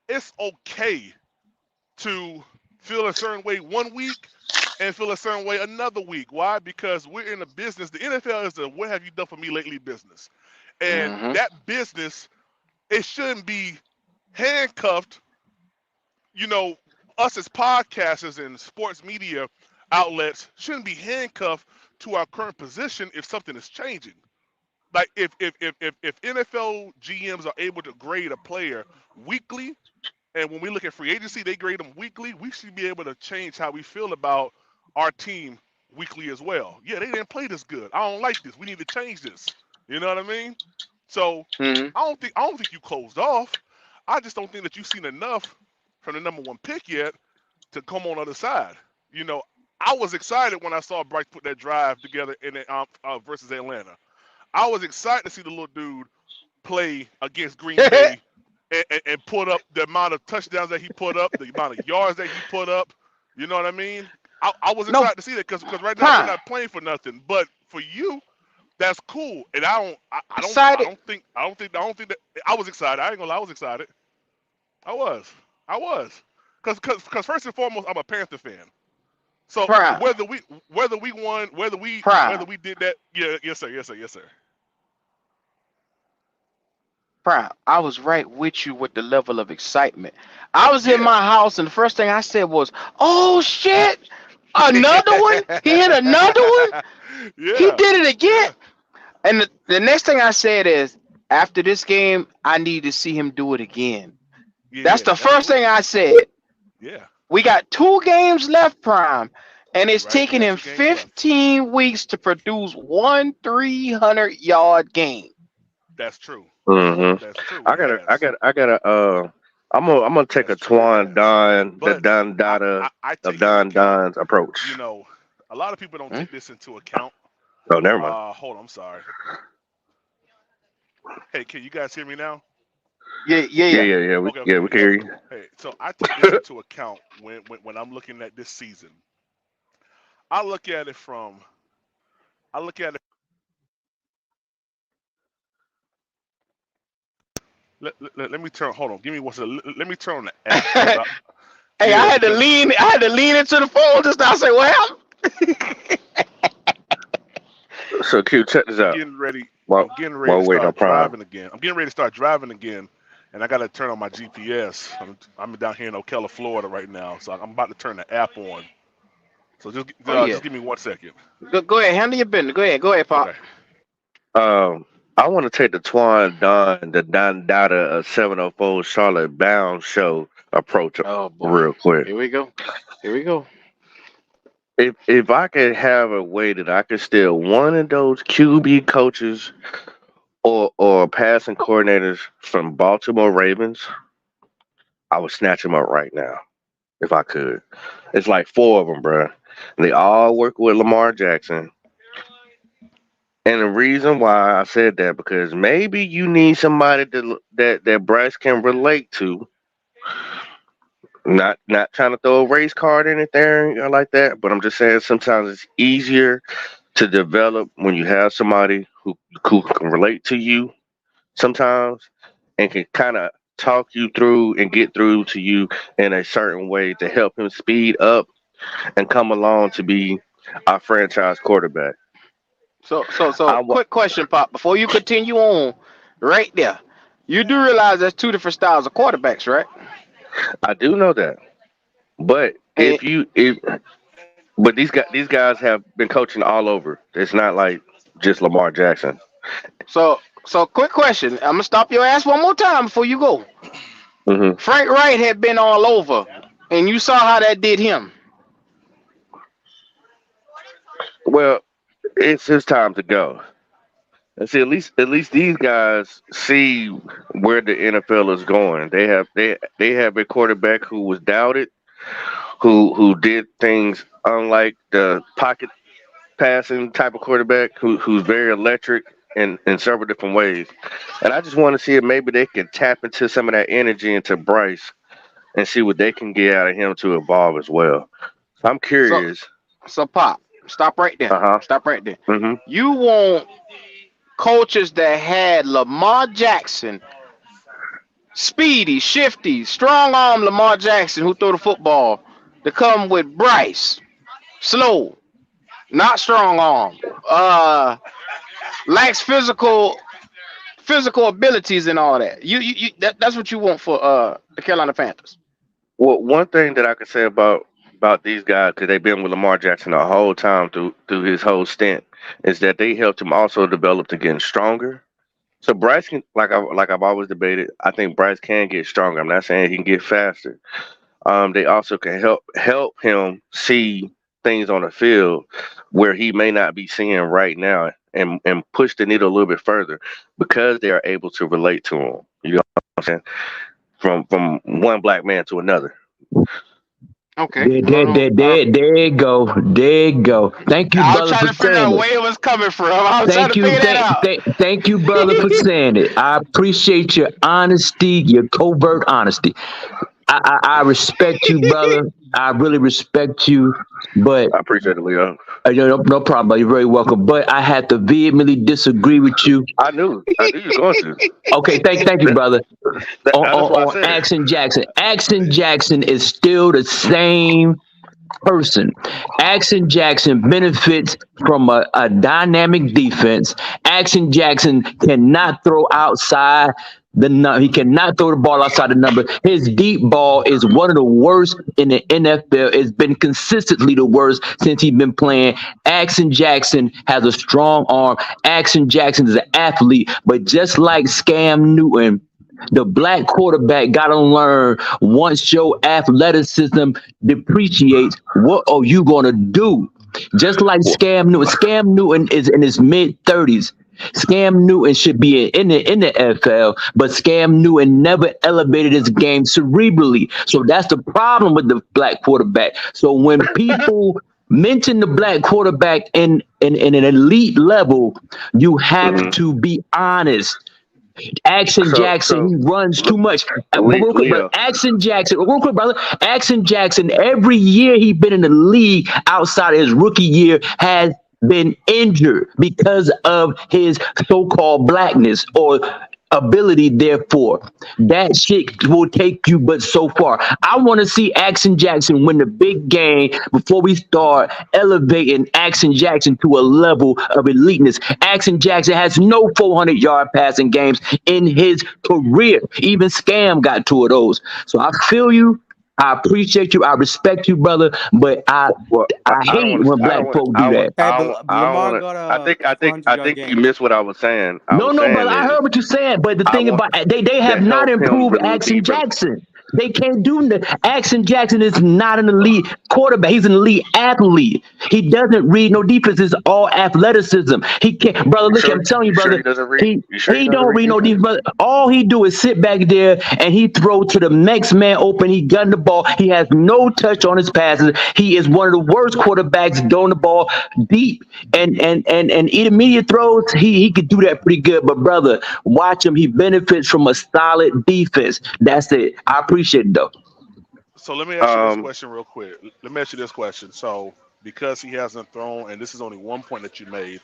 it's okay to feel a certain way one week and feel a certain way another week. Why? Because we're in a business. The NFL is the "what have you done for me lately" business, and Hmm. that business, it shouldn't be handcuffed. You know, us as podcasters and sports media outlets shouldn't be handcuffed to our current position if something is changing. Like if NFL GMs are able to grade a player weekly, and when we look at free agency, they grade them weekly. We should be able to change how we feel about our team weekly as well. Yeah, they didn't play this good. I don't like this. We need to change this. You know what I mean? So Hmm. I don't think you closed off. I just don't think that you've seen enough from the number one pick yet to come on the other side. You know, I was excited when I saw Bryce put that drive together in versus Atlanta. I was excited to see the little dude play against Green Bay and put up the amount of touchdowns that he put up, the amount of yards that he put up. You know what I mean? I was No, excited to see that because right now we're prime. not playing for nothing. But for you, that's cool. And Excited. I don't think that I was excited. I ain't gonna lie, I was excited. I was. I was. Cause first and foremost, I'm a Panther fan. So Prime. whether we won, whether Prime. we did that, yeah, yes sir, yes sir, yes sir. Prime. I was right with you with the level of excitement. I was in Yeah. my house and the first thing I said was, "Oh shit. Another one? He hit another one? He Yeah. did it again." Yeah. And the next thing I said is, after this game, I need to see him do it again. That's Yeah. the That's first true. thing I said. Yeah. We got 2 games left, Prime, and it's Right. We taking got him 2 games left. 15 weeks to produce one 300-yard game. That's true. hmm That's true. I It gotta, I has. gotta, I gotta. I'm gonna take That's a true. It Twan has. Don, the But Don I, Dada I, I of take into Don account, Don's approach. you know, a lot of people don't Hmm? take this into account. Oh, never mind. Hold on. I'm sorry. Hey, can you guys hear me now? Yeah, yeah, Yeah, yeah. yeah, yeah. Okay. Yeah, Okay. we can Yeah. hear you. Hey, so I take this into account when I'm looking at this season. I look at it from. I look at it. Let me turn. Hold on. Give me one second. Let me turn on the app because Hey, I yeah, had to because lean. I had to lean into the phone just now. I say, "Well, So, Q, check this I'm out. getting ready. While I'm getting ready while to waiting on start Prime. driving again. I'm getting ready to start driving again, and I got to turn on my GPS. I'm down here in Ocala, Florida right now, so I'm about to turn the app on. So oh yeah, just give me 1 second. go ahead, handle your business. Go ahead, Pop." Okay. I want to take the Twan Don, the Don Dada of 704 Charlotte Bound show approach Oh boy, real quick. here we go. Here we go. If I could have a way that I could steal one of those QB coaches or passing coordinators from Baltimore Ravens, I would snatch them up right now. if I could. It's like four of them, bro. They all work with Lamar Jackson. And the reason why I said that because maybe you need somebody that Bryce can relate to. Not trying to throw a race card in it there or like that, but I'm just saying sometimes it's easier to develop when you have somebody who can relate to you sometimes and can kind of talk you through and get through to you in a certain way to help him speed up and come along to be our franchise quarterback. So, I wa- quick question, Pop. Before you continue on, right there, you do realize there's two different styles of quarterbacks, right? I do know that, but And but these guys have been coaching all over. It's not like just Lamar Jackson. so, quick question. I'm gonna stop your ass one more time before you go. Hmm. Frank Wright had been all over, and you saw how that did him. Well, it's his time to go. And see, at least these guys see where the NFL is going. They have a quarterback who was doubted, who did things unlike the pocket passing type of quarterback, who's very electric in several different ways. And I just want to see if maybe they can tap into some of that energy into Bryce and see what they can get out of him to evolve as well. So I'm So, curious. so, Pop, stop right there. Uh huh. Stop right there. Hmm. You want coaches that had Lamar Jackson, speedy, shifty, strong arm Lamar Jackson who throw the football, to come with Bryce, slow, not strong arm, lacks physical abilities and all that. That's what you want for the Carolina Panthers. Well, one thing that I can say about these guys, because they've been with Lamar Jackson the whole time through his whole stint, is that they helped him also develop to getting stronger. So Bryce can, like I've always debated, I think Bryce can get stronger. I'm not saying he can get faster. They also can help him see things on the field where he may not be seeing right now, and push the needle a little bit further because they are able to relate to him. You know what I'm saying? From one black man to another. Okay, There, hold there, on. there, there, there you go. There you go. Thank you, I was brother, trying for to figure saying out it. where it was coming from. I was trying Thank to you, figure that out. thank you, brother, for saying it. I appreciate your honesty, your covert honesty. I respect you, brother. I really respect you. But I appreciate it, Leo. no problem, brother. You're very welcome. But I have to vehemently disagree with you. I knew you were going to. Okay, thank you, That, brother. that's why I On said it. Action Jackson. Action Jackson is still the same person. Action Jackson benefits from a dynamic defense. Action Jackson cannot throw outside the number. He cannot throw the ball outside the number. His deep ball is one of the worst in the NFL. It's been consistently the worst since he's been playing. Action Jackson has a strong arm. Action Jackson is an athlete, but just like Scam Newton, the black quarterback got to learn once your athleticism depreciates, what are you going to do? Just like Well, Scam Newton is in his mid 30s. Scam Newton should be in the NFL, but Scam Newton never elevated his game cerebrally. So that's the problem with the black quarterback. So when people mention the black quarterback in an elite level, you have hmm to be honest. Action so Jackson, so he runs Le- too much. Real quick, brother. Leo. Real quick, brother. Action Jackson, every year he's been in the league outside of his rookie year, has been injured because of his so-called blackness or ability. Therefore, that shit will take you but so far. I want to see Action Jackson win the big game before we start elevating Action Jackson to a level of eliteness. Action Jackson has no 400-yard passing games in his career. Even Scam got two of those. So I feel you. I appreciate you. I respect you, brother. But I Well, I I don't hate want to. when I black don't want. folk I do want. that. Hey, I but, don't. but I don't Lamar want got to. I think. I think. I 400-yard think you games. missed what I was saying. I No, was no, brother. saying I is heard what you're saying, but the I thing want about they to have not help him improved Action relieve. Jackson. They can't do that. Action Jackson is not an elite quarterback. He's an elite athlete. He doesn't read no defense. It's all athleticism. He can't, brother. Look, I'm telling you, You sure brother. he doesn't read? He You sure he he doesn't don't read read no defense? defense. Brother. All he do is sit back there and he throw to the next man open. He gun the ball. He has no touch on his passes. He is one of the worst quarterbacks throwing the ball deep and intermediate throws. He could do that pretty good. But brother, watch him. He benefits from a solid defense. That's it. I appreciate it though. So let me ask you this Um, question real quick. Let me ask you this question. So because he hasn't thrown, and this is only one point that you made,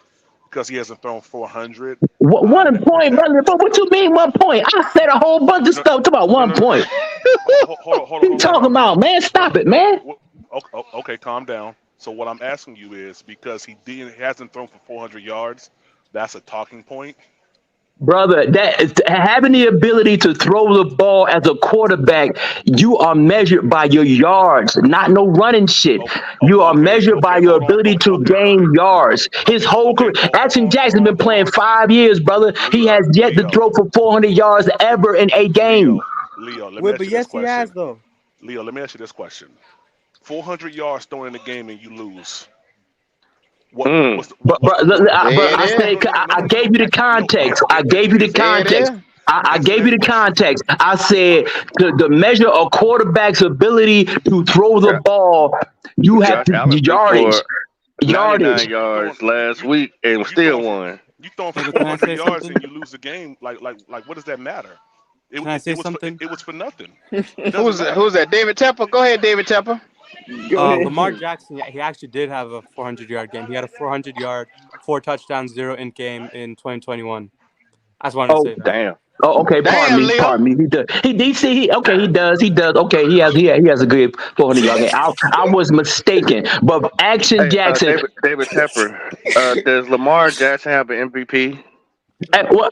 because he hasn't thrown 400. One With point, that, brother. But what you mean 1 point? I said a whole bunch of no, stuff. Talk about no, one no, no. point. Hold on, What you talking about, man? hold Stop it, man. Okay, calm down. So what I'm asking you is because he hasn't thrown for 400 yards, that's a talking point. Brother, that is, having the ability to throw the ball as a quarterback, you are measured by your yards, not no running shit. Oh, You are measured by okay, your hold on. ability to Okay, gain yards. His whole career, Action Jackson been playing 5 years, brother. He has yet to throw for 400 yards ever in a game. Leo, let me Wait, ask but you this yes, he has question. though. Leo, let me ask you this question. 400 yards thrown in the game and you lose. What mm, what's the, But There it I is. said I gave you the context. I gave you the There it context. is. I answer gave that you the question. context. I said the measure of quarterback's ability to throw the Jo- ball, you have Josh to Allen threw yardage, for 99 yardage. You throwing yards last you week and you still throwing for won. you throwing for Hey, but can I 400 say yards something? and you lose the game. Like what does that matter? Can I say something? It was for nothing. It doesn't Who's matter. that? David Tepper? Go ahead, David Tepper. Go Lamar ahead. Jackson, yeah, he actually did have a 400-yard game. He had a 400-yard, 4 touchdowns, zero in game in 2021. I just wanted to Oh, say that. Damn. oh, okay. Pardon Damn, me. Leo. Pardon me. He does. He see. He okay. He does. He does. Okay. He has a good 400 yard game. I was mistaken. But Action Hey, Jackson. David Tepper. Does Lamar Jackson have an MVP?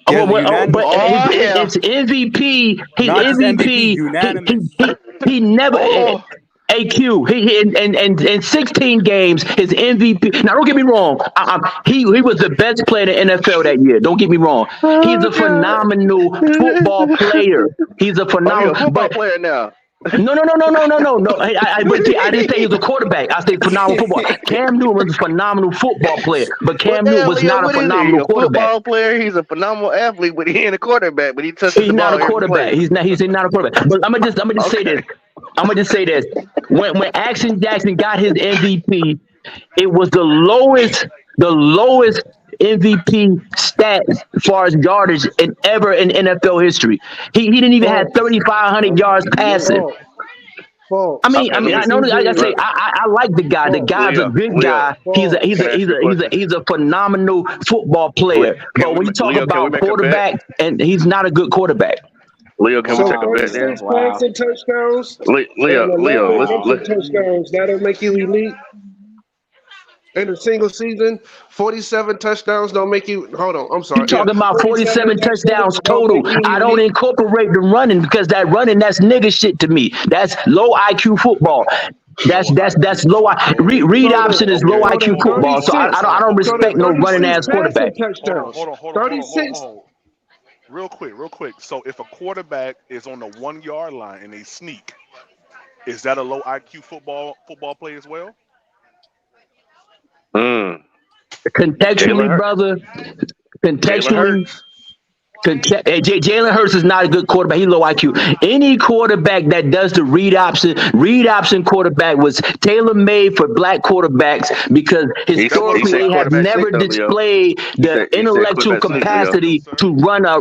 He has a But unanimous Oh MVP, hell. his MVP, his not just MVP, MVP, unanimous. he never Oh. AQ. He in 16 games, his MVP. Now don't get me wrong. He was the best player in the NFL that year. Don't get me wrong. He's Oh a God. phenomenal football player. He's a Oh, he a phenomenal, football but player now. no. I didn't say he was a quarterback. I said phenomenal football. Cam Newton was a phenomenal football player, but What Cam the Newton hell, was Leo? not a What is he? He phenomenal a quarterback. football player? He's a phenomenal athlete, but he ain't a quarterback. But he touches He's the not a ball every quarterback. play. He's not a quarterback. But I'm gonna just say this. Okay. I'm gonna just say this. When Action Jackson got his MVP, it was the lowest MVP stat as far as yardage in ever in NFL history. He didn't even have False. 3,500 yards passing. False. False. Okay. I Let me. know. Like I say, Look, I like the guy. The False. guy's a good guy. False. can I ask you a question? He's a phenomenal football player. Can But when you talk Leo? Can we about make a bet? quarterback, and he's not a good quarterback. Leo, can we So take a Wow, bet Leo. then? 36 Wow. passing touchdowns and Leo, 11 let's rushing Wow. let. touchdowns. That'll make you elite in a single season. 47 touchdowns don't make you. Hold on. I'm You sorry. Yeah. talking about 47 47 touchdowns touchdowns don't total. make you I don't elite. incorporate the running because that running, that's nigga shit to me. That's low IQ football. Low That's IQ low. football. Read So the option is low so the IQ football. So 36 I don't so the respect no running 36 ass passing quarterback. touchdowns. Hold 36 on. Real quick. So if a quarterback is on the 1 yard line and they sneak, is that a low IQ football play as well? Mm, Jalen Contextually, Hurts. brother. Jalen Contextually, Hurts. Jalen Hurts is not a good quarterback. He's low IQ. Any quarterback that does the read option quarterback was tailor made for black quarterbacks because He historically said they have quarterback sneak never though, Leo. displayed the He said intellectual quarterback sneak, Leo. No, capacity sir. to run a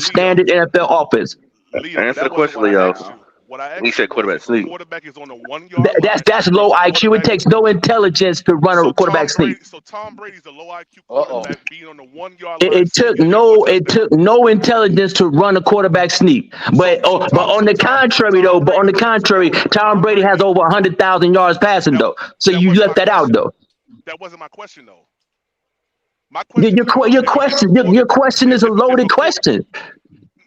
Leo, standard NFL offense. Leo, Answer the that wasn't question, what I Leo. asked Wow. you. What I He asked you said was quarterback if a sneak. quarterback is on the 1 yard line, That's if low a IQ. It quarterback takes no intelligence to run a quarterback sneak. So Tom Brady's a low IQ Uh-oh. quarterback being on the 1 yard line It sneaking and getting one it touchdown. took no intelligence to run a quarterback sneak. But on the contrary though, Tom Brady has over 100,000 yards passing That though. So that you wasn't my left that out question. though. That wasn't my question though. My question to you is Your question is a if loaded a quarter question.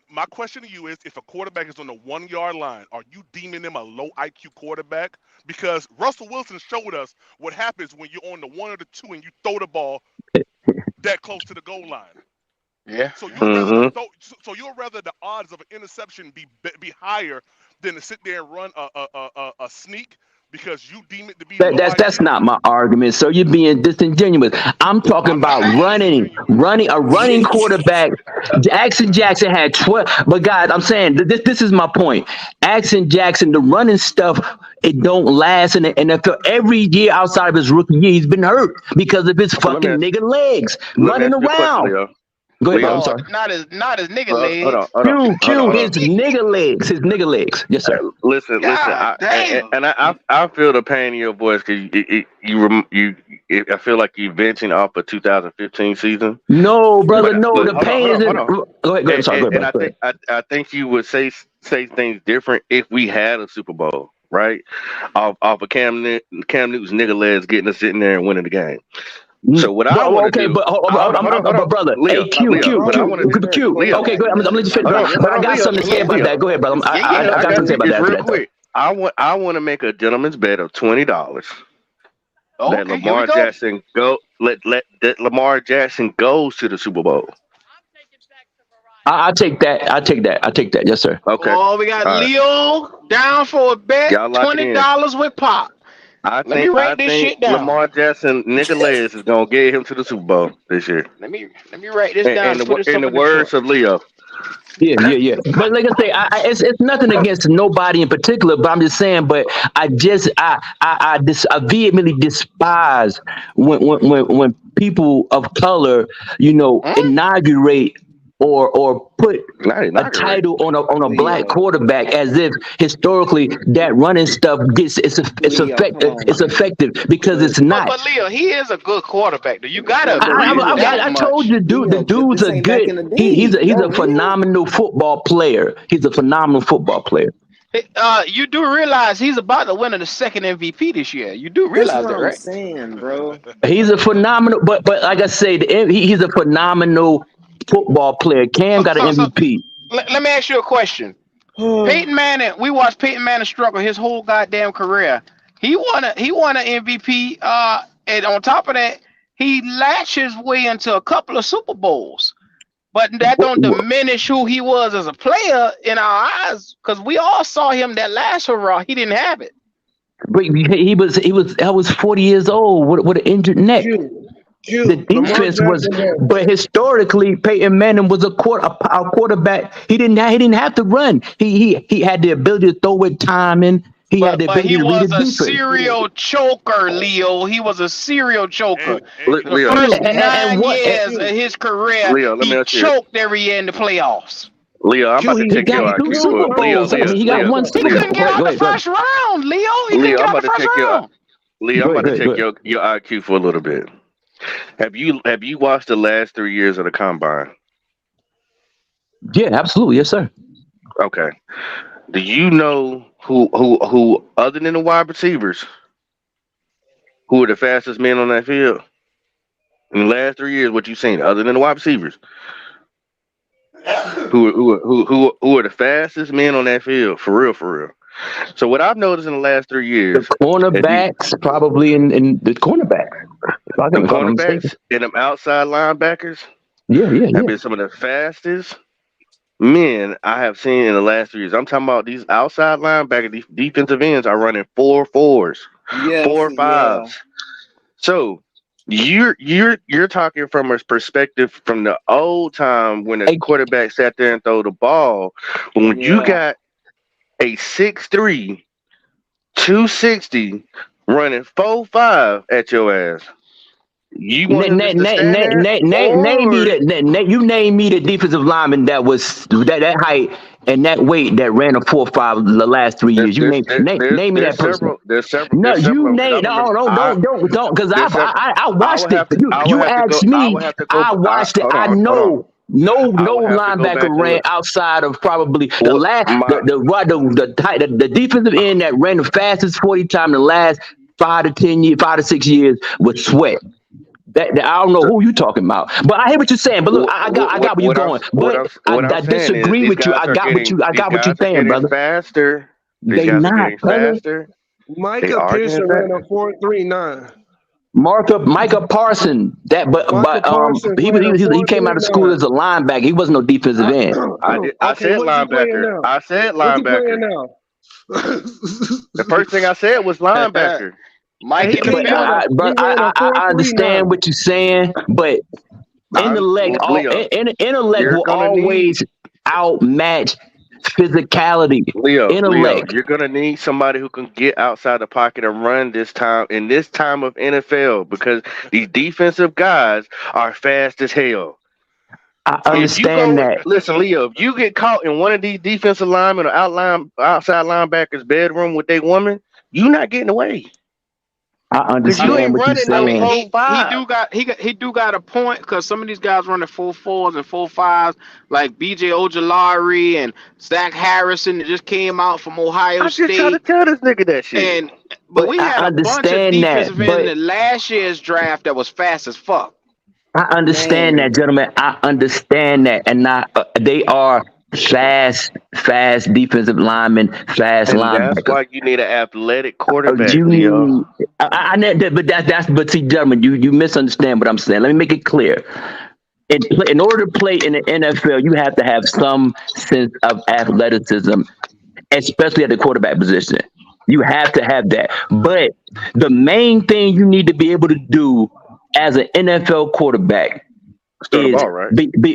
my question to you is if a quarterback is on the 1 yard line, are you deeming them a low IQ quarterback? Because Russell Wilson showed us what happens when you're on the 1 or the 2 and you throw the ball that close to the goal line. Yeah. So you'll rather Mm-hmm. so you'll rather the odds of an interception be higher than to sit there and run a sneak because you deem it to be low That's IQ. not my argument. So you're being disingenuous. I'm talking I'm not about being disingenuous. a running quarterback. Jackson Jackson had 12. But guys, I'm saying this is my point. Jackson Jackson, the running stuff, it don't last in the NFL. Every year outside of his rookie year, he's been hurt because of his Okay, fucking nigga legs let me running ask you a question, around. Leo. Go ahead, bro. I'm Leo, Oh, sorry. not as nigga hold legs. on, hold on, hold on, Q, hold his on. nigga legs. His nigga legs. Yes, sir. Listen. God damn. I feel the pain in your voice because I feel like you're venting off a 2015 season. No, brother, But no. The hold on, pain hold on, is in. hold on. Go ahead. I'm sorry. Go ahead, And bro. Go ahead. I think you would say things different if we had a Super Bowl, right? Off of Cam Newton's nigga legs getting us sitting there and winning the game. So what I want to Okay, do, but hold on, but brother, Leo, hey, Q, Leo. Q, What I Q, want to do, Q. Leo. Okay, go ahead. I'm gonna let you finish, Hold brother. on, But I got Leo, something to say about Leo. that. Go ahead, brother. Yeah. I got something to say about It's that. real Though. quick. I want to make a gentleman's bet of $20 that Okay, here we Lamar go. Jackson that Lamar Jackson goes to the Super Bowl. I take that. I take that. Yes, sir. Okay, Oh, we got all right. Leo down for a bet. Y'all lock it in. $20 with Pop. I Let me think write this shit down. Lamar Jackson Nicholas is gonna get him to the Super Bowl this year. Let me write this down and put this In up the in the chat. words of Leo, Yeah. But like I say, it's nothing against nobody in particular. But I'm just saying. But I vehemently despise when people of color, Hmm? inaugurate or put not a inaugurate. title on a black Leo, quarterback as if historically that running stuff Leo, come on, it's man. effective because Look, it's not. But Leo, he is a good quarterback. Though you gotta yeah, but agree with Leo, that I told much. you, dude. The Leo, but dude's this a ain't back good. in the day, He's bro. a Leo, phenomenal football player. He's a phenomenal football player. You do realize he's about to win the second MVP this year. You do that's realize what that, I'm right? saying, bro. He's a phenomenal. But like I say, he's a phenomenal football player. Cam So, got an so, so MVP. let me ask you a question. Peyton Manning, we watched Peyton Manning struggle his whole goddamn career. He won an MVP. And on top of that, he latched his way into a couple of Super Bowls. But that don't diminish who he was as a player in our eyes, because we all saw him that last hurrah. He didn't have it. But I was 40 years old with an injured neck. The Lamar defense was, Jackson had but historically, Peyton Manning was a quarterback. He didn't have to run. He had the ability to throw with timing. He had the But ability he to read a was a defense. serial choker, Leo. He was a serial choker. And The Leo, first And 9 years of his career, Leo, let me he ask you. choked every year in the playoffs. Leo, I'm about to He he take got your two IQ Super for Leo, Bowls. I mean, he got one He Super Leo, couldn't Bowl. get out Go the ahead, go ahead. first round, Leo. He couldn't Leo. get I'm out the about to first take round. Leo. I'm Go about to ahead, take your IQ for a little bit. Have you watched the last 3 years of the combine? Yeah, absolutely, yes, sir. Okay. Do you know who other than the wide receivers, who are the fastest men on that field in the last 3 years? What you seen other than the wide receivers? Who are the fastest men on that field for real? So what I've noticed in the last 3 The years, if you cornerbacks probably in the cornerbacks. them If I'm not mistaken. cornerbacks and them outside linebackers Yeah. have been some of the fastest men I have seen in the last 3 years. I'm talking about these outside linebackers, these defensive ends are running 4.4s, Yes, 4.5s. So you're talking from a perspective from the old time when the Hey, quarterback sat there and throw the ball. When you yeah. got a 6'3", 260 running 4.5 at your ass, you want him just to stand there, name me or you name me the defensive lineman that was that height and that weight that ran a 4.5 the last 3 years. You name me that person. No, there's you several because I name remember don't because there's several. I I would watched it. have to I would You have to go asked I me, would have to go I watched it. hold I on know. No I would have to go linebacker back and ran look. outside of probably the What last my the defensive end that ran the fastest 40 time in the last 5 to 6 years was Sweat. That I don't know who you talking about, but I hear what you're saying. But look, I got where you're going. But what I'm I saying is disagree these with you. guys are getting I these got what you're guys are saying, getting brother. faster. These They guys are not, getting brother. faster. They Micah are getting Pearson ran a faster. 4.39. Micah Parson. Michael Parsons he playing a came out of school 4-3-9. as a linebacker. He wasn't no defensive end. I Okay, said what's he playing linebacker. now? I said What's he playing linebacker. now? The first thing I said was linebacker. Mike He in the But field. ran a I understand 4-3-9. what you're saying, but intellect Leo, will you're gonna always outmatch physicality. Leo, Intellect. you're gonna need somebody who can get outside the pocket and run this time in this time of NFL because these defensive guys are fast as hell. I If you understand go, that. listen, Leo, if you get caught in one of these defensive linemen or outside linebackers' bedroom with their woman, you not getting away. I Because you ain't understand what you're running no saying. 4-5. He do got a point because some of these guys running 4-4s and 4-5s like BJ Ojolari and Zach Harrison that just came out from Ohio I just try to State. tell this nigga that shit. But we I had a bunch of understand that, defensive ends in the last year's draft that was fast as fuck. I understand that, gentlemen. I understand that, and they are fast defensive linemen, fast And that's linebackers. why you need an athletic quarterback, You Leo. need, but see, gentlemen, you misunderstand what I'm saying. Let me make it clear. In order to play in the NFL, you have to have some sense of athleticism, especially at the quarterback position. You have to have that. But the main thing you need to be able to do as an NFL quarterback Throw the is ball, right?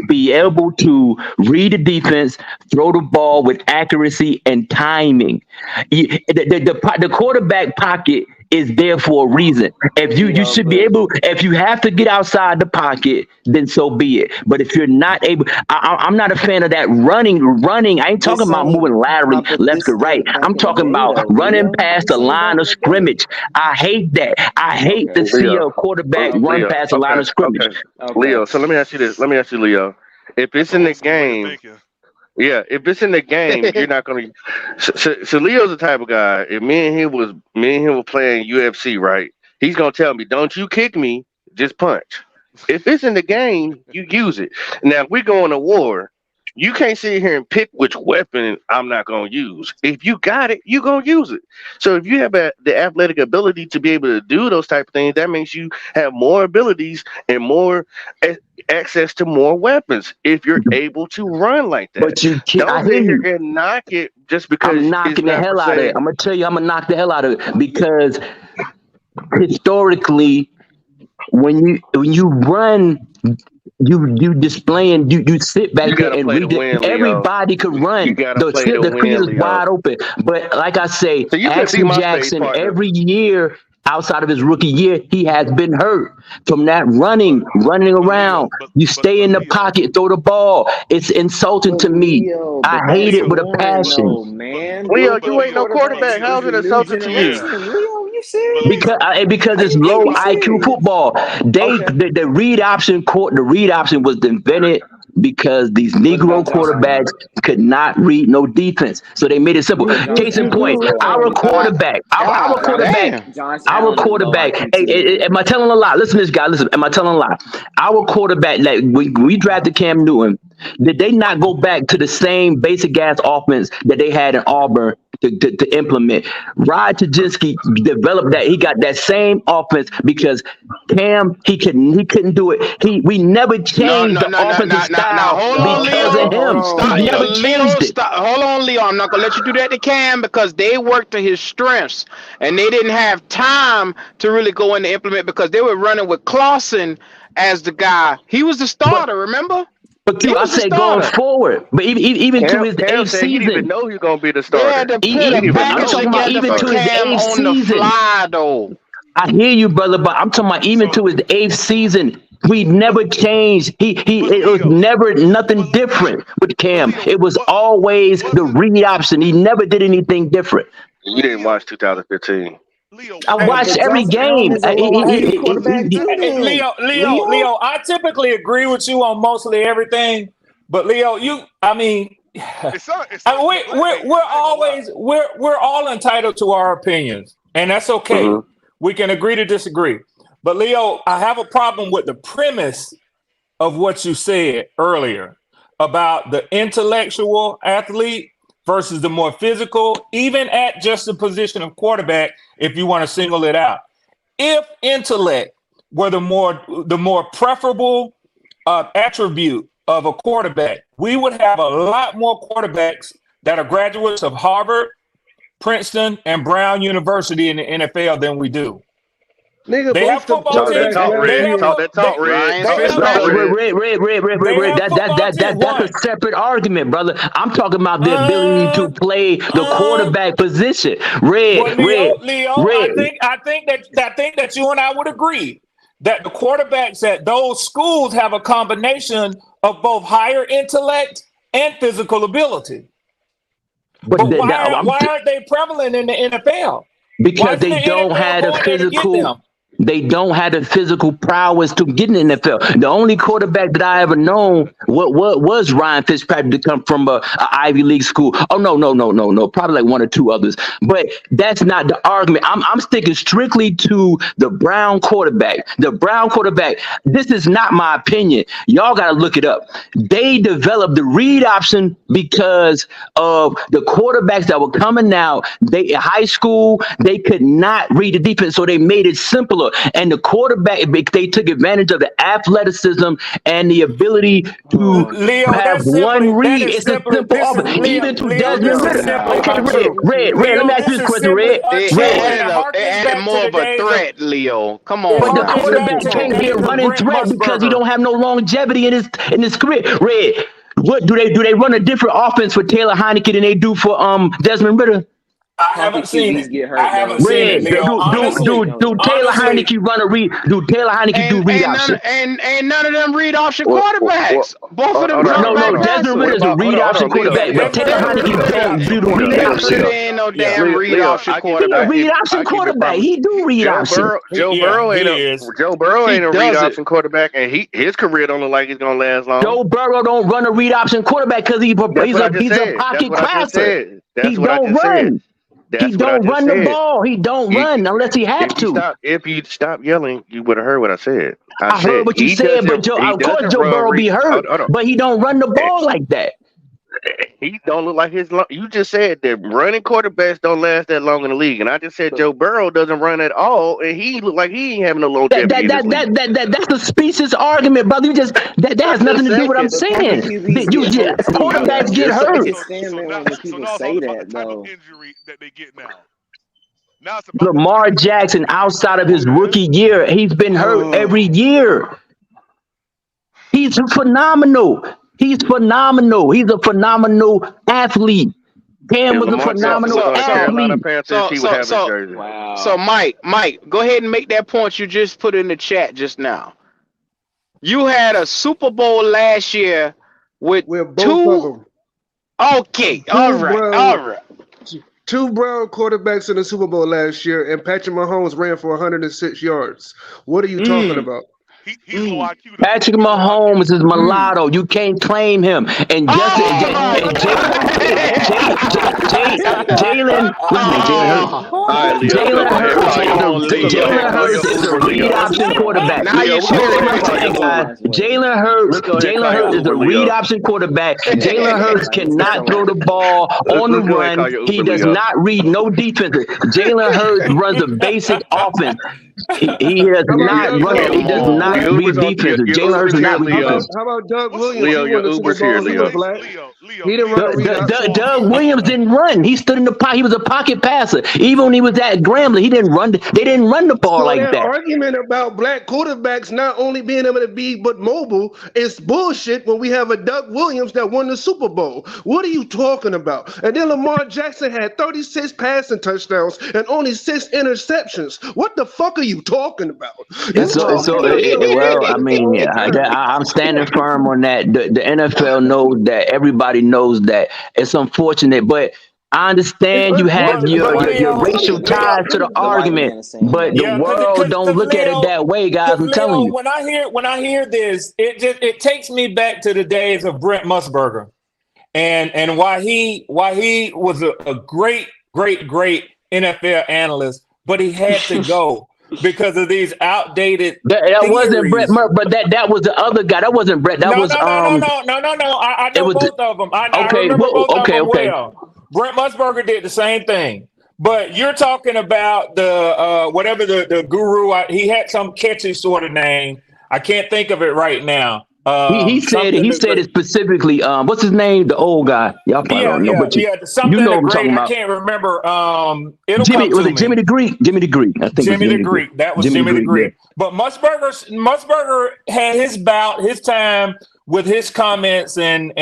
be able to read the defense, throw the ball with accuracy and timing. The quarterback pocket is there for a reason. If you should be able, if you have to get outside the pocket, then so be it. But if you're not able, I'm not a fan of that running. I ain't talking about moving laterally left to right. I'm talking about running past the line of scrimmage. I hate that. I hate to see a quarterback run past the line of scrimmage. Leo, so let me ask you this. Let me ask you, Leo. If it's in the Old school way of game, thinking. yeah, if it's in the game, you're not gonna. So Leo's the type of guy. If me and him were playing UFC, right? He's gonna tell me, "Don't you kick me, just punch." If it's in the game, you use it. Now, if we go to war, you can't sit here and pick which weapon I'm not gonna use. If you got it, you gonna use it. So if you have the athletic ability to be able to do those type of things, that makes you have more abilities and more access to more weapons if you're able to run like that. But you can't. I Don't hear sit here you. and knock it just because I'm knocking it's the not hell per out of se. it. I'm gonna tell you, I'm gonna knock the hell out of it because historically, when you run, you displaying, you sit You back there gotta and play to read it. win, Leo. Everybody could You run. gotta play to The field win, is Leo. wide open. But like I say, So you can be Action my space Jackson, partner. every year outside of his rookie year, he has been hurt from that running around. Leo, You stay in the Leo, pocket, throw the ball. It's insulting to me. Leo, I but hate that's it with a boring passion. though, man. Leo, Building you ain't no quarterback. quarterbacks How's is it a new insulting to you? generation. Leo, you but serious? Leo, Because Are it's you low dead IQ serious? football. Okay. The read option the read option was invented because these What Negro about Josh quarterbacks Allen? could not read no defense, so they made it simple. What about Josh Case in Allen? point, Josh our Allen. quarterback, our God quarterback. damn. Josh Our Allen is low quarterback. IQ Hey, too, man. am I telling a lie? Listen to this guy. Listen, am I telling a lie? Our quarterback, like we drafted Cam Newton, did they not go back to the same basic ass offense that they had in Auburn to implement? Rod Tajinski developed that. He got that same offense because Cam he couldn't do it. We never No, changed no, the no, no, offensive no, no, no. style Hold on, because Leo. of him. Stop, We Hold never on. Leo. changed it. Stop. Hold on, Leo. I'm not gonna let you do that to Cam because they worked to his strengths, and they didn't have time to really go in and implement because they were running with Clausen as the guy. He was the But starter. Remember? but He Q, I was the say going starter. forward. But even to his Cam eighth said he didn't even season. know he was gonna be the They had starter. to put He a didn't even I'm package know he talking was about gonna be together the even for to starter. his Cam eighth on the season. fly, though. I hear you, brother, but I'm talking about even so to his eighth season. We but never changed. but It was Leo, never nothing but different with but Cam. Leo, It was what always the wasn't read option. He never did anything different. You didn't Leo, watch 2015. Leo, I what Hey, watched but wasn't every Josh Allen game. is a low IQ quarterback that too. Then Leo. Leo, I typically agree with you on mostly everything, but Leo, it sound you black hating. I ain't gonna lie. we're all entitled to our opinions, and that's okay. Mm-hmm. We can agree to disagree. But Leo, I have a problem with the premise of what you said earlier about the intellectual athlete versus the more physical, even at just the position of quarterback, if you want to single it out. if intellect were the more preferable attribute of a quarterback, we would have a lot more quarterbacks that are graduates of Harvard, Princeton, and Brown University in the NFL than we do. Nigga, They have both the football Talk that teams. quarterbacks talk, last They Red. have year. Talk that talk, Red. Ryan Talk that talk, Fitzpatrick. Red. That's a separate argument, brother. I'm talking about the ability to play the quarterback position. Well, Leo, Red. I think that you and I would agree that the quarterbacks at those schools have a combination of both higher intellect and physical ability. But why aren't they prevalent in the NFL? Because they don't have the physical. They don't have the physical prowess to get in the NFL. The only quarterback that I ever known what was Ryan Fitzpatrick to come from a Ivy League school. Oh no, probably like one or two others. But that's not the argument. I'm sticking strictly to the Brown quarterback. The Brown quarterback. This is not my opinion. Y'all got to look it up. They developed the read option because of the quarterbacks that were coming out. They in high school they could not read the defense, so they made it simpler. And the quarterback, they took advantage of the athleticism and the ability to Leo, have one read. It's a simple offense. Even to Desmond Ritter. Red, let me ask you this question, Red. They added more of a threat, Leo. Come on, But the Ryan. quarterback can't be a running threat because he don't have no longevity in his career. Red, what do they run a different offense for Taylor Heineke than they do for Desmond Ritter? I haven't seen it. Get hurt, I haven't seen Red, it, Leo. do Taylor Heineke run a read? Do Taylor Heineke do read option? And none of them read option quarterbacks. Both of them. No. Desmond Ritter's a read option quarterback, but Taylor Heineke don't do the read option. Ain't no damn read option He a quarterback. read option quarterback. He do read option. Joe Burrow ain't a read does option quarterback, and his career don't look like it's gonna last long. Joe Burrow don't run a read option quarterback because he's a pocket passer. He don't run. He don't run the ball. He don't run unless he has to. If you stop yelling, you would have heard what I said. I heard what you said, but of course Joe Burrow be hurt, but he don't run the ball like that. He don't look like his. You just said that running quarterbacks don't last that long in the league, and I just said Joe Burrow doesn't run at all, and he look like he ain't having no longevity. That's the specious argument, brother. You just that has nothing to do with what I'm saying. You just quarterbacks get hurt. Injury that they get now. Now it's Lamar Jackson, outside of his rookie year, he's been hurt every year. He's phenomenal. He's phenomenal. He's a phenomenal athlete. Cam was a phenomenal athlete. So Mike, go ahead and make that point you just put in the chat just now. You had a Super Bowl last year with both two. of them. Okay, all right. Two Brown quarterbacks in the Super Bowl last year, and Patrick Mahomes ran for 106 yards. What are you talking about? He's low IQ. Patrick Mahomes is mulatto. You can't claim him. And Jalen Hurts is a read option quarterback. Jalen Hurts is a read option quarterback. Jalen Hurts cannot throw the ball on the run. He does not read no defense. Jalen Hurts runs a basic offense. He does not run. He does not read defense. Jalen Hurts does not read defense. How about Doug Williams? Leo, your Uber's here, Leo. He didn't run. Doug Williams didn't run. He stood in the pocket. He was a pocket passer. Even when he was at Grambling, he didn't run. They didn't run the ball like that. Argument about black quarterbacks not only being able to be but mobile is bullshit when we have a Doug Williams that won the Super Bowl. What are you talking about? And then Lamar Jackson had 36 passing touchdowns and only 6 interceptions. What the fuck are you talking about? I'm standing firm on that. The NFL knows that. Everybody knows that. It's unfortunate, but I understand you have your racial ties to the argument, but the world don't look at it that way, guys. I'm telling you. When I hear this, it takes me back to the days of Brent Musburger, and why he was a great NFL analyst, but he had to go because of these outdated. That wasn't Brett, but that was the other guy. That wasn't Brett. That was no. I know both of them. I remember both of them well. Brent Musburger did the same thing. But you're talking about the whatever the guru. He had some catchy sort of name. I can't think of it right now. He said Something. it specifically. What's his name? The old guy. Y'all probably don't know, but you Something know what I'm great. talking I about. can't remember. It'll Jimmy, come was to it me. Jimmy the Greek? Jimmy the Greek. I think Jimmy it was the Greek. That was Jimmy the Greek. But Musburger had his bout, his time with his comments and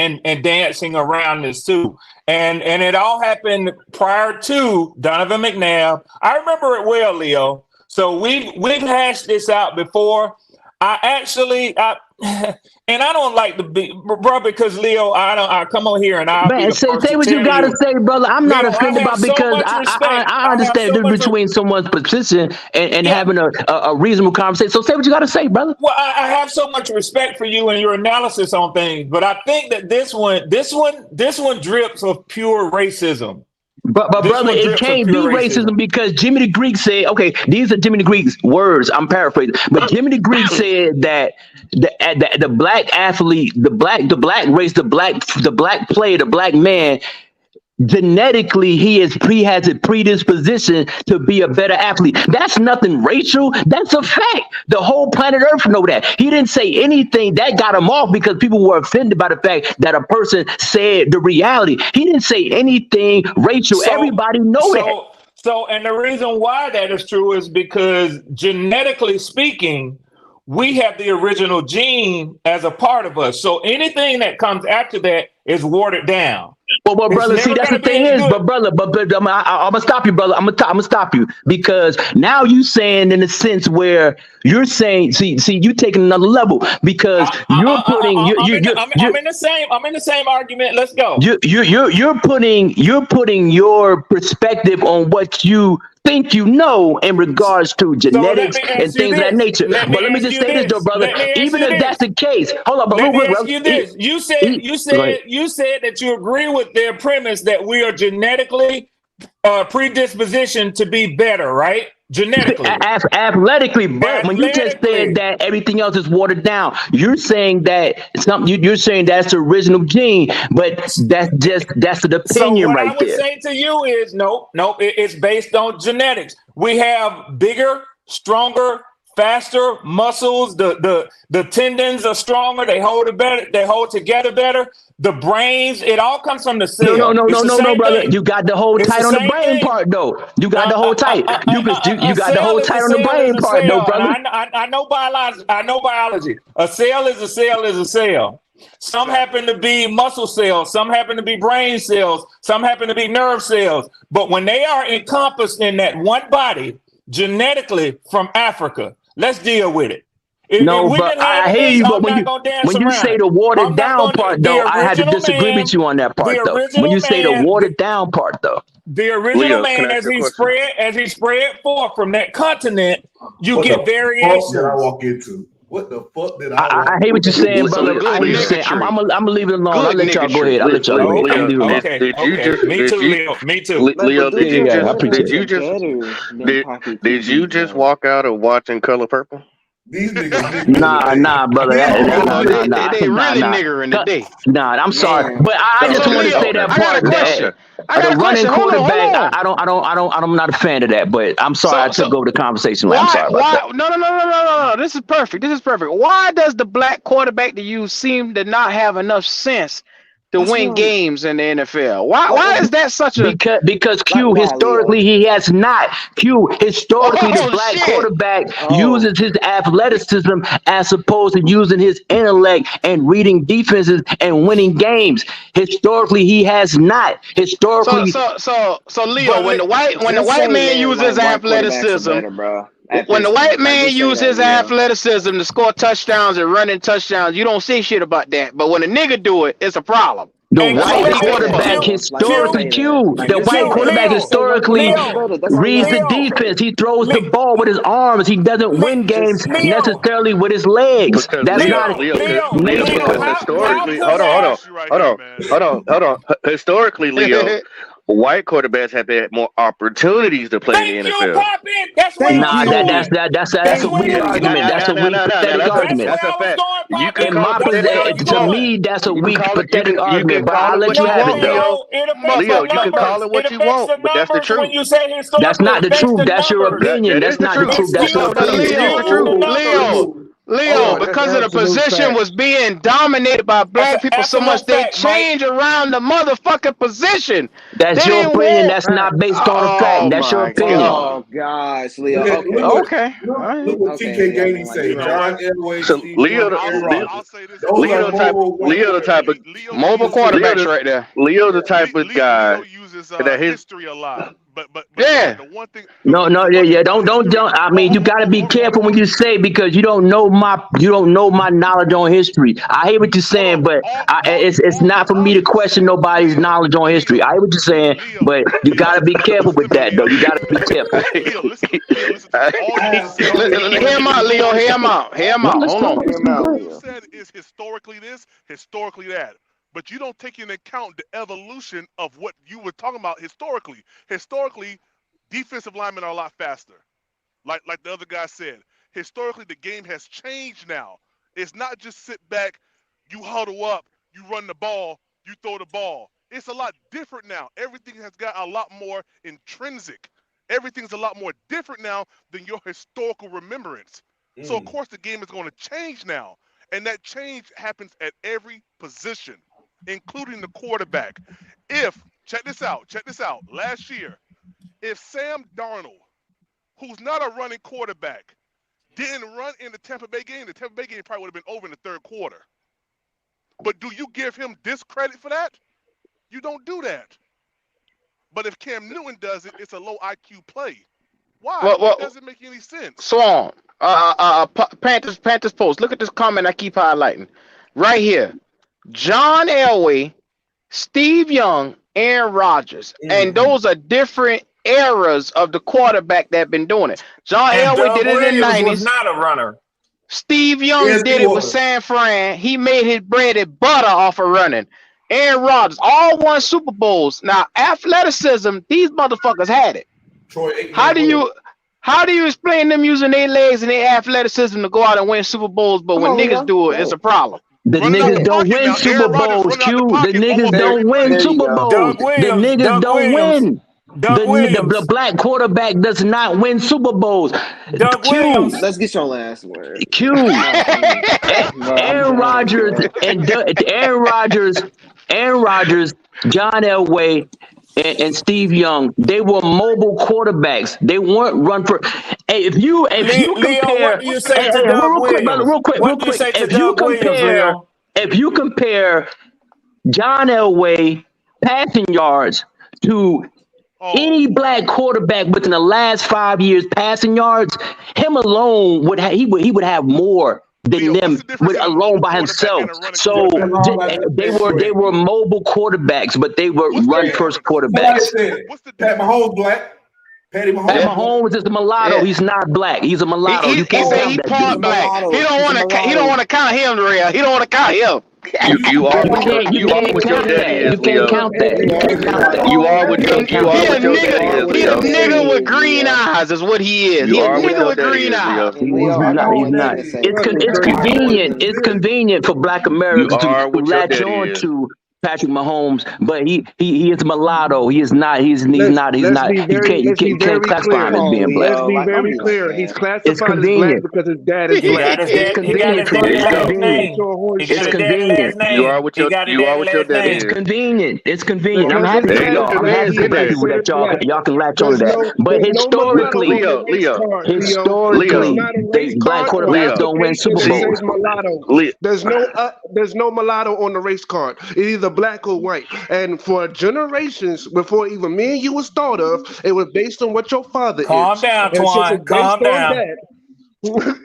dancing around this too. And it all happened prior to Donovan McNabb. I remember it well, Leo. So we've hashed this out before. And I don't like to be, bro, because Leo, I come on here and I'll be Man, the say first to what you tell gotta you. say, brother. I'm not Leo, offended I have about so because much respect. I understand the difference between someone's position and Yeah. having a reasonable conversation. So say what you gotta say, brother. Well, I have so much respect for you and your analysis on things, but I think that this one drips of pure racism. But This brother, one it drips of can't be pure racism because Jimmy the Greek said, okay, these are Jimmy the Greek's words. I'm paraphrasing, but Jimmy the Greek said that the black athlete, the black race, the black player, the black man, genetically he has a predisposition to be a better athlete. That's nothing racial. That's a fact. The whole planet Earth know that. He didn't say anything that got him off because people were offended by the fact that a person said the reality. He didn't say anything racial. Everybody know that. So, and the reason why that is true is because genetically speaking, we have the original gene as a part of us. So anything that comes after that is watered down. Well, brother, see, that's the thing is, but brother, I'm gonna stop you, brother. I'm gonna stop you because now you saying in a sense where you're saying, see, you taking another level because you're putting, I'm in the same argument. Let's go. You're putting your perspective on what you think you know in regards to genetics and things of that nature. But let me just say this though, brother. Even if that's the case, hold on, but let real me quick, ask you this. You said that you agree with their premise that we are genetically predispositioned to be better, right? Genetically, athletically, but when you just said that everything else is watered down, you're saying that you're saying that's the original gene, but that's an opinion so what right I would there. say to you is nope, it's based on genetics. We have bigger, stronger, faster muscles. The tendons are stronger. They hold it better. They hold together better. The brains, it all comes from the cell. No, brother. Thing. You got the whole tight on the brain part, though. You got the whole tight. You got the whole tight on the brain part, though, brother. I know biology. I know biology. A cell is a cell is a cell. Some happen to be muscle cells. Some happen to be brain cells. Some happen to be nerve cells. But when they are encompassed in that one body, genetically from Africa, let's deal with it. But I hear you. But when you say the watered down part, though, I had to disagree with you on that part, though. When you say the watered down part, though, the original man, as he spread forth from that continent, you get variations. What did I walk into? What the fuck did I hate what you're saying, brother. I hear you saying. I'm gonna leave it alone. I'll let y'all go ahead. Did you just walk out of watching Color Purple? These niggas, nah, brother. They really niggering today. Nah, I'm sorry, but I just want to say that part that the running quarterback. I'm not a fan of that, but I'm sorry I took over the conversation. I'm sorry about that. No. This is perfect. Why does the black quarterback that you seem to not have enough sense to win games in the NFL? Why is that such a because Q historically he has not. Q historically the black quarterback uses his athleticism as opposed to using his intellect and reading defenses and winning games. Historically he has not. Historically So Leo, when the white man uses athleticism, when the white man uses his athleticism to score touchdowns and running touchdowns, you don't say shit about that. But when a nigga do it, it's a problem. The white quarterback historically, the white quarterback historically reads the defense. He throws the ball with his arms. He doesn't win games necessarily with his legs. That's not historically. Hold on. Historically, Leo, white quarterbacks have had more opportunities to play in Thank the you, NFL. Poppin. That's where Thank I Nah, was you. going. that's That's a where weak I was argument. going. That's a weak pathetic That's argument. where a I was fact. going, You Poppin. can In call my it That's where I pathetic. was to going. me, that's a You can weak call it. pathetic You can argument. But call I'll it let what you you No, have it want, though. Leo. Leo, it affects Leo, the you can call numbers. it It what you affects want, the but that's the numbers when truth. you say That's historically. It not the affects truth. the That's your numbers. opinion. That That's is the not the truth. truth. That's your Excuse No, but me. opinion. Leo, Use the numbers. Leo, That's because of the absolute position fact. was being dominated by That's an black people so much, absolute they fact, Mike. change around the motherfucking position. That's They your didn't opinion. want. That's not based on a fact. Oh That's your my opinion. god. Oh gosh, Leo. Look at Okay. look what Okay. All look right. what Okay, TK Leo. Gainey Never mind. say. You're right. John Elway, So Steve Leo, Young, the- Aaron Le- I'll Rodgers. say this Those too. Leo are the type, mobile white Leo the type of, Mobile quarterbacks. Leo quarterbacks the, right there. Leo the type of Leo guy uses that his. history a lot, but Yeah. the one thing No, no, the yeah, one thing yeah. about Don't. history. I mean, you got to be careful when you say because you don't know my knowledge on history. I hear what you're Hold on, saying, but it's not for all me to you question said, nobody's knowledge on history. I hear what you're saying, but you got to be careful listen to with me, that, though. Leo. You got to be careful. Leo, listen to me. All I you have said no is Hear him out, Leo. Hear him out. Hear him No, out. let's Hold go. on. Hear him all out, you Leo. said is historically this, historically that. But you don't take into account the evolution of what you were talking about historically. Historically, defensive linemen are a lot faster. Like the other guy said, historically the game has changed now. It's not just sit back, you huddle up, you run the ball, you throw the ball. It's a lot different now. Everything has got a lot more intrinsic. Everything's a lot more different now than your historical remembrance. So of course the game is going to change now. And that change happens at every position, including the quarterback. Check this out. Last year, if Sam Darnold, who's not a running quarterback, didn't run in the Tampa Bay game probably would have been over in the third quarter. But do you give him discredit for that? You don't do that. But if Cam Newton does it, it's a low IQ play. Why? It doesn't make any sense. Swan. Panthers Post. Look at this comment I keep highlighting. Right here. John Elway, Steve Young, Aaron Rodgers. And those are different eras of the quarterback that been doing it. John And Elway Doug did it in the Williams was 90s. not a runner. Steve Young Yes, did he it with was. San Fran. He made his bread and butter off of running. Aaron Rodgers, all won Super Bowls. Now, athleticism, these motherfuckers had it. Troy Aikman. How do you explain them using their legs and their athleticism to go out and win Super Bowls, but when on, niggas Leo. do it, it's a problem? The Running out the niggas don't pocket win now. Super Aaron Rodgers Bowls, running out the Q. The pocket niggas almost don't every win play. There you Super go. Bowls. The niggas don't win. The black quarterback does not win Super Bowls. Doug Q, Williams. Let's get your last word. Q. Aaron Rodgers and Aaron Rodgers, John Elway, and Steve Young, they were mobile quarterbacks. They weren't run for. Hey, if you Leo, compare, what do you say to Doug real quick, brother, Williams? real quick. If you compare John Elway passing yards to any black quarterback within the last 5 years passing yards, him alone would have more than Leo, them what's the difference in a alone mobile by quarterback himself. and a running So quarterback? they were mobile quarterbacks, but they were What's the run difference? first Somebody quarterbacks. said it. What's the Pat difference? Mahomes black. Patty Mahomes. Pat Mahomes is a mulatto. Yeah. He's not black. He's a mulatto. He You can't say count he that part dude. black. mulatto. He don't He's a want to. He mulatto. don't want to count him, Real. He don't want to count him. You are what your You can't daddy that. You is, can't Leo. count that. You can't count that. You are what your He a daddy is, nigga. He a Leo. nigga with green eyes is what he is. You He a are what nigga your with daddy green is, Leo. eyes. And Leo, I got one thing to say. It's convenient. It's convenient for Black You Americans to are what your latch daddy on is. to Patrick Mahomes, but he is mulatto. He is not. He's Let's not. be You very can't classify him as being black. Let's be Like, don't very be like clear. that. He's It's classified as black convenient. because his dad is He black. got his daddy convenient for you. It's last convenient. name. He got It's his daddy last convenient. name. You are what He your got his daddy last daddy name. It's is. convenient. It's convenient. I'm Because happy his for dad y'all. is I'm black, happy he for is people that considered black. y'all can latch on to There's that. But no mulatto on the race Leo. card, Leo. There's historically, not a race black card or quarterbacks don't win application Super that Bowls. says mulatto. Leo. There's no mulatto on the race card. It's either black or white. And for generations before even me and you was thought of, it was based on what your father Calm is. down, And since Twan. it's based Calm on down. that,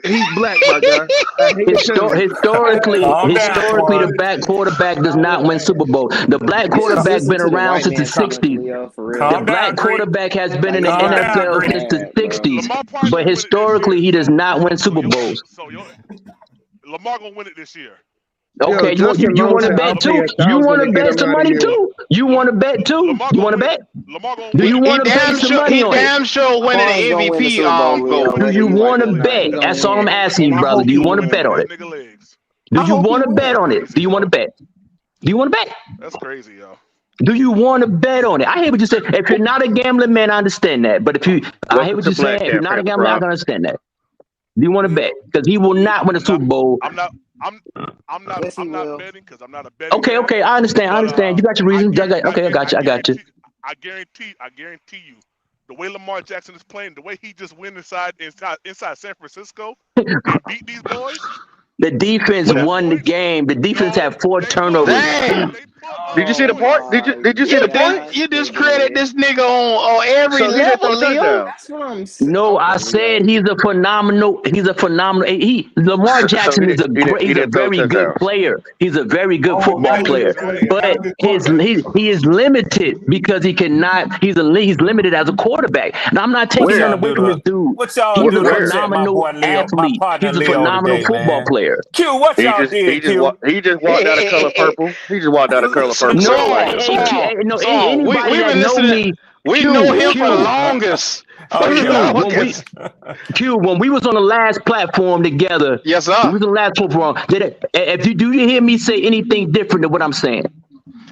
he's black, my guy. I hate to tell you. Historically, Calm down, the Twan. black quarterback does not win Super Bowl. The black quarterback Listen been to the around white since the man comments, 60s. Leo, for real. Calm The black down, Greek. quarterback has been in the Calm down, NFL Greek. since the Bad, bro. 60s, Lamar probably but gonna win it this historically year. he does not win Super So Bowls. Lamar gonna win it this year. Okay, Justin you Long want to said bet I'll pay too? You 1,000 want to to get bet him some out of money here. too? You want to bet too? Lamar You want to gonna win. bet? Lamar gonna Do win. you He want to pay damn some sure money on it? winning Lamar's the gonna win the MVP Super Bowl, Leo. vote. Do Whether you he like want it to or not, bet? he gonna That's all I'm win. asking And you, I brother. hope Do he you want to wins. bet on That it? nigga legs. Do I you hope he want to bet wins. on it? Do you want to bet? Do you want to bet? That's crazy, yo. Do you want to bet on it? I hear what you say. If you're not a gambling man, I understand that. But if you, I hear Welcome what to you're saying. Black If you're Cap not a gambler, I Crop. can understand that. Do you want to bet? Because he will not win a I'm not. Super Bowl. I'm not. Yes, he I'm not will. betting because I'm not a betting Okay, man. okay, I understand. I But understand. You got your reasons. Okay, I got you. I got you. I guarantee you, the way Lamar Jackson is playing, the way he just went inside San Francisco and beat these boys. The defense Put up won the points. game. The defense No, had 4 they turnovers. put Damn. They put Oh Did you see the points. part? Did you see the point? You they discredit did. this nigga on every So he didn't throw level, a Leo. touchdown. That's what I'm saying. No, I Okay, said Leo. he's a phenomenal. Lamar So Jackson he is a didn't. great. He He's a didn't throw very good touchdowns. player. He's a very good Oh, football now player. you're saying But not a good quarterback. he is limited because he cannot. He's limited as a quarterback. Now I'm not taking What nothing y'all away do from this to dude. what y'all He's do a to Where? upset my phenomenal boy Leo, my athlete. partner He's a Leo phenomenal today, football man? player. Q, what y'all did, Q? He just walked out of color purple. He just walked out of color So, purple. No, Don't like him, man. anybody we've that been know listening. me, We Q, know him for the Q, longest. Oh For the yeah. longest. when we was on the last platform together, Yes, we sir. was on the last platform. Do you hear me say anything different than what I'm saying?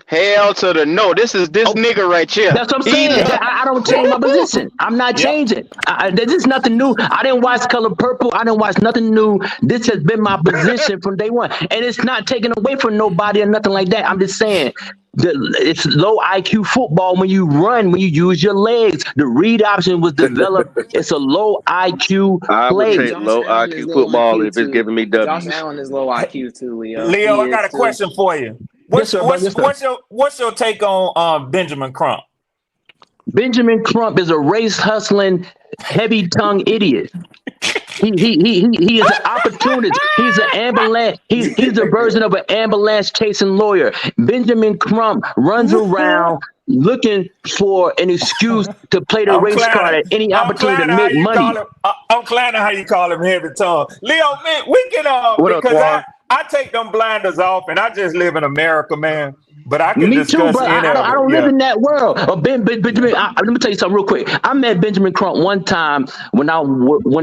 Hell to the no. This Oh, nigga right here. that's what I'm He saying. Yep. I don't change my position. I'm not Yep. changing. This is nothing new. I didn't watch Color Purple. I didn't watch nothing new. This has been my position from day one, and it's not taken away from nobody or nothing like that. I'm just saying. It's low IQ football when you run, when you use your legs. The read option was developed. It's a low IQ I would play. take Josh low Allen is IQ low football IQ if it's too. giving me Josh W's. Allen is low IQ too, Leo. Leo, He I got is a too. question for you. Yes, sir, brother. Yes, sir. What's your take on Benjamin Crump? Benjamin Crump is a race hustling, heavy tongue idiot. He is an opportunist. He's an ambulance. He's a version of an ambulance chasing lawyer. Benjamin Crump runs around looking for an excuse to play the race card at any opportunity to make money. I'm clowning how you call him heavy tongue. Leo, man, we can What up, because Twan? I take them blinders off and I just live in America, man. But I can Me too, discuss but any of I it. don't live Yeah. in that world. Benjamin, let me tell you something real quick. I met Benjamin Crump one time when